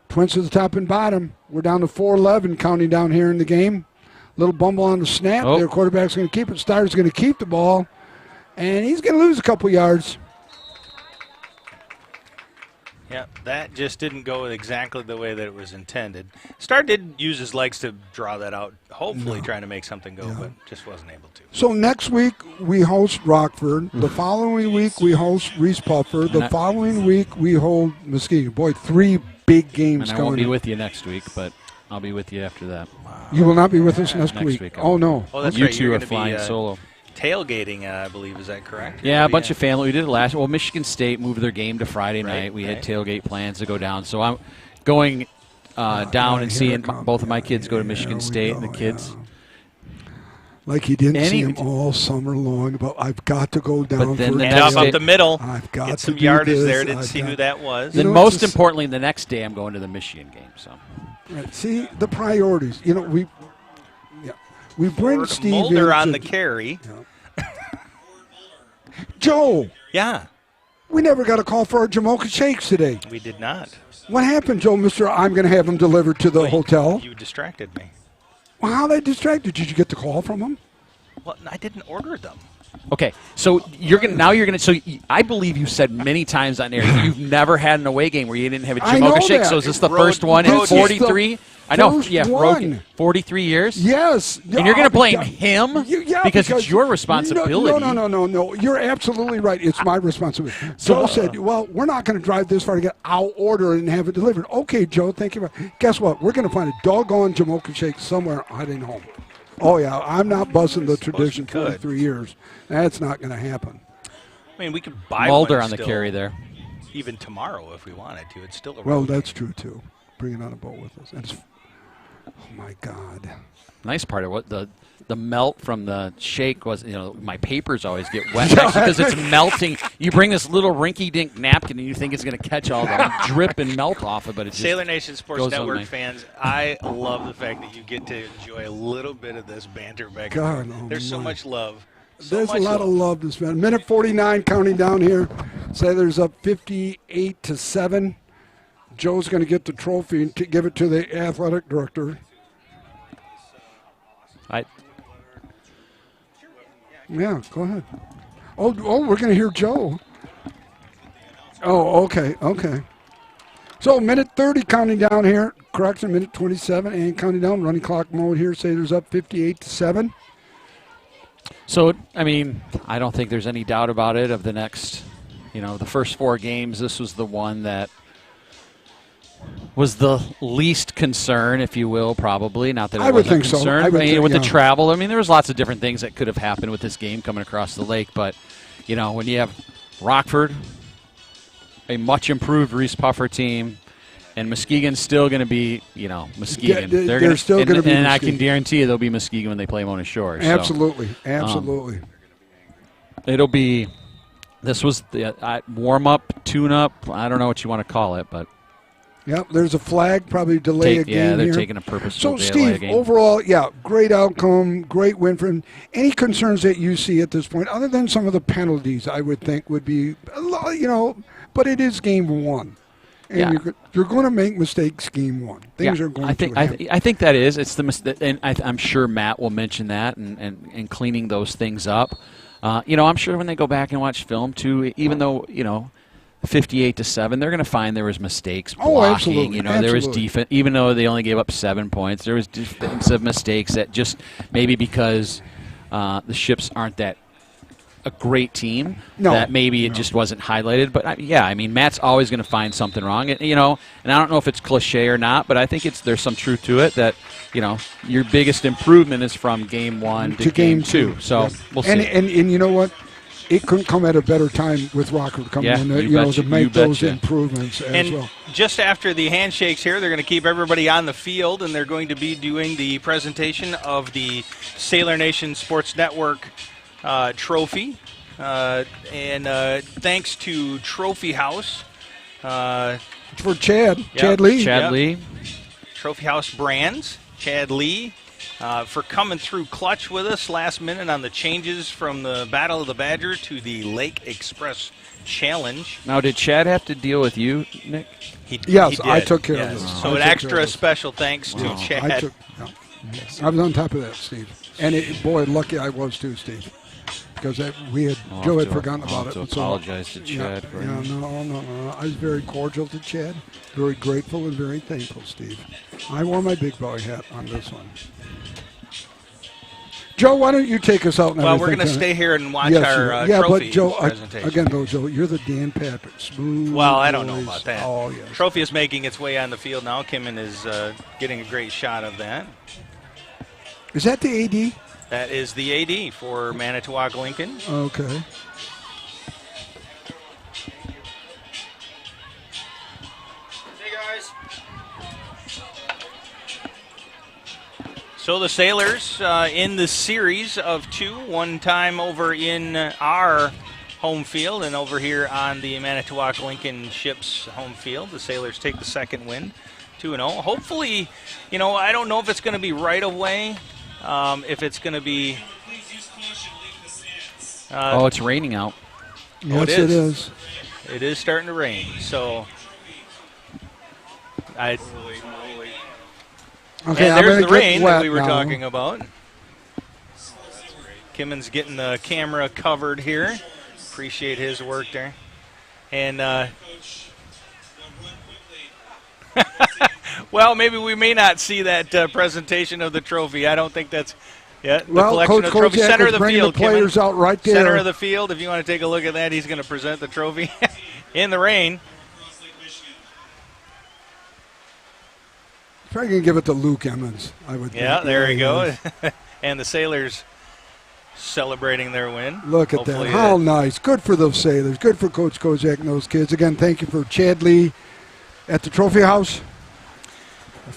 Twins to the top and bottom. We're down to 4-11 counting down here in the game. Little bumble on the snap. Their quarterback's going to keep it. Starter's going to keep the ball. And he's going to lose a couple yards. Yeah, that just didn't go exactly the way that it was intended. Star did use his legs to draw that out, hopefully trying to make something go, but just wasn't able to. So next week we host Rockford. The following week we host Reese Puffer. The following week we hold Muskegon. Boy, 3 big games coming. I won't be with you next week, but I'll be with you after that. You will not be with us next week. Oh, no. Oh, that's you right. two are flying solo. Tailgating, I believe, is that correct? Yeah, a bunch of family. We did it last. Well, Michigan State moved their game to Friday night. We had tailgate plans to go down. So I'm going down and seeing both of my kids go to Michigan State and the kids. Like he didn't see him all summer long, but I've got to go down. But then for the next up the middle. I've got get to some do yardage this. there. Didn't see who that was. Then most importantly, the next day I'm going to the Michigan game. So, right, see the priorities. We bring Steve Mulder in on the carry. Joe. Yeah. We never got a call for our Jamocha shakes today. We did not. What happened, Joe? I'm going to have them delivered to the hotel. You distracted me. Well, how they distracted? Did you get the call from them? Well, I didn't order them. Okay, so I believe you said many times on air you've never had an away game where you didn't have a Jamocha shake. So is this the first one in 43? I know, yeah, 43 years? Yes. And you're going to blame him because it's your responsibility. No. You're absolutely right. It's my responsibility. Joe said, well, we're not going to drive this far to get. I'll order it and have it delivered. Okay, Joe, thank you. Guess what? We're going to find a doggone Jamocha shake somewhere heading home. Oh, yeah, I'm not busting the tradition 43 years. That's not going to happen. I mean, we could buy Mulder one on the still, carry there. even tomorrow if we wanted to. It's still a Well, that's true, too. Bring it on a boat with us. Oh, my God. Nice part of what the melt from the shake was, my papers always get wet because it's melting. You bring this little rinky-dink napkin and you think it's going to catch all the drip and melt off it, but it just Sailor Nation Sports goes Network on fans, I love the fact that you get to enjoy a little bit of this banter back God, there. There's so much love. There's a lot of love to spend. Minute 49 counting down here. Sailors up 58-7. Joe's going to get the trophy and give it to the athletic director. Yeah, go ahead. Oh, we're going to hear Joe. Oh, okay. So minute 30 counting down here. Correction, minute 27 and counting down. Running clock mode here. Sailors up 58-7. So, I mean, I don't think there's any doubt about it. Of the next, the first 4 games, this was the one that was the least concern, if you will, probably. Not that I would think concerned. So. With the travel, there was lots of different things that could have happened with this game coming across the lake. But, when you have Rockford, a much improved Reese Puffer team, and Muskegon's still going to be, Muskegon. They're still going to be and Muskegon. I can guarantee you they'll be Muskegon when they play Mona Shores. Absolutely. It'll be, this was the warm-up, tune-up, I don't know what you want to call it, but. Yep, there's a flag, probably delay a game Yeah, they're here. taking a purposeful So, delay a Steve, game. overall, yeah, great outcome, great win for him. Any concerns that you see at this point, other than some of the penalties, I would think would be, but it is game one. And you're going to make mistakes game one. Things are going to happen. I think that is. It's the mistake, and I'm sure Matt will mention that and cleaning those things up. I'm sure when they go back and watch film, too, even though, 58-7, they're going to find there was mistakes blocking. Oh, absolutely. There was defense, even though they only gave up 7 points. There was defensive mistakes that just maybe because the Ships aren't a great team that maybe it just wasn't highlighted. But Matt's always going to find something wrong. And I don't know if it's cliche or not, but I think there's some truth to it that your biggest improvement is from game one to game two. So we'll see. And you know what? It couldn't come at a better time with Rockford coming in, to make those improvements as well. Just after the handshakes here, they're going to keep everybody on the field, and they're going to be doing the presentation of the Sailor Nation Sports Network trophy. And thanks to Trophy House. For Chad Lee. Chad Lee. Trophy House Brands, Chad Lee. For coming through clutch with us last minute on the changes from the Battle of the Badger to the Lake Express Challenge. Now, did Chad have to deal with you, Nick? Yes, he did. I took care of this. So an extra special thanks to Chad. I was on top of that, Steve. And lucky I was too, Steve. Because Joe had forgotten about it. To apologize to Chad. No. I was very cordial to Chad, very grateful and very thankful, Steve. I wore my big boy hat on this one. Joe, why don't you take us out? Well, we're going to stay here and watch our trophy but Joe, presentation. Joe, you're the Dan Patrick. Smooth. Well, I don't know about that. Oh, yes. Trophy is making its way on the field now. Kimmin is getting a great shot of that. Is that the AD? That is the AD for Manitowoc-Lincoln. Okay. Hey, guys. So the Sailors in the series of two, one time over in our home field and over here on the Manitowoc-Lincoln Ships home field. The Sailors take the second win, 2-0. Hopefully, I don't know if it's going to be right away. If it's going to be... it's raining out. Yes, it is. It is starting to rain, so... Okay, there's the rain that we were now. talking about. Kimmon's getting the camera covered here. Appreciate his work there. And... well, maybe we may not see that presentation of the trophy. I don't think that's the collection Coach of trophies. Kojak Center of is the bringing field, the players out right there. Center of the field. If you want to take a look at that, he's going to present the trophy in the rain. Probably going to give it to Luke Emmons, I would think. Yeah, there you go. And the Sailors celebrating their win. Look at Hopefully that. How nice. Good for those Sailors. Good for Coach Kojak and those kids. Again, thank you for Chad Lee at the Trophy House.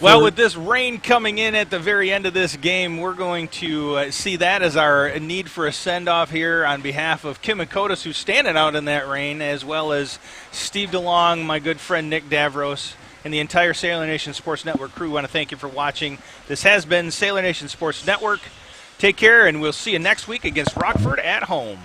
Well, with this rain coming in at the very end of this game, we're going to see that as our need for a send-off here on behalf of Kim Akotis, who's standing out in that rain, as well as Steve DeLong, my good friend Nick Davros, and the entire Sailor Nation Sports Network crew. We want to thank you for watching. This has been Sailor Nation Sports Network. Take care, and we'll see you next week against Rockford at home.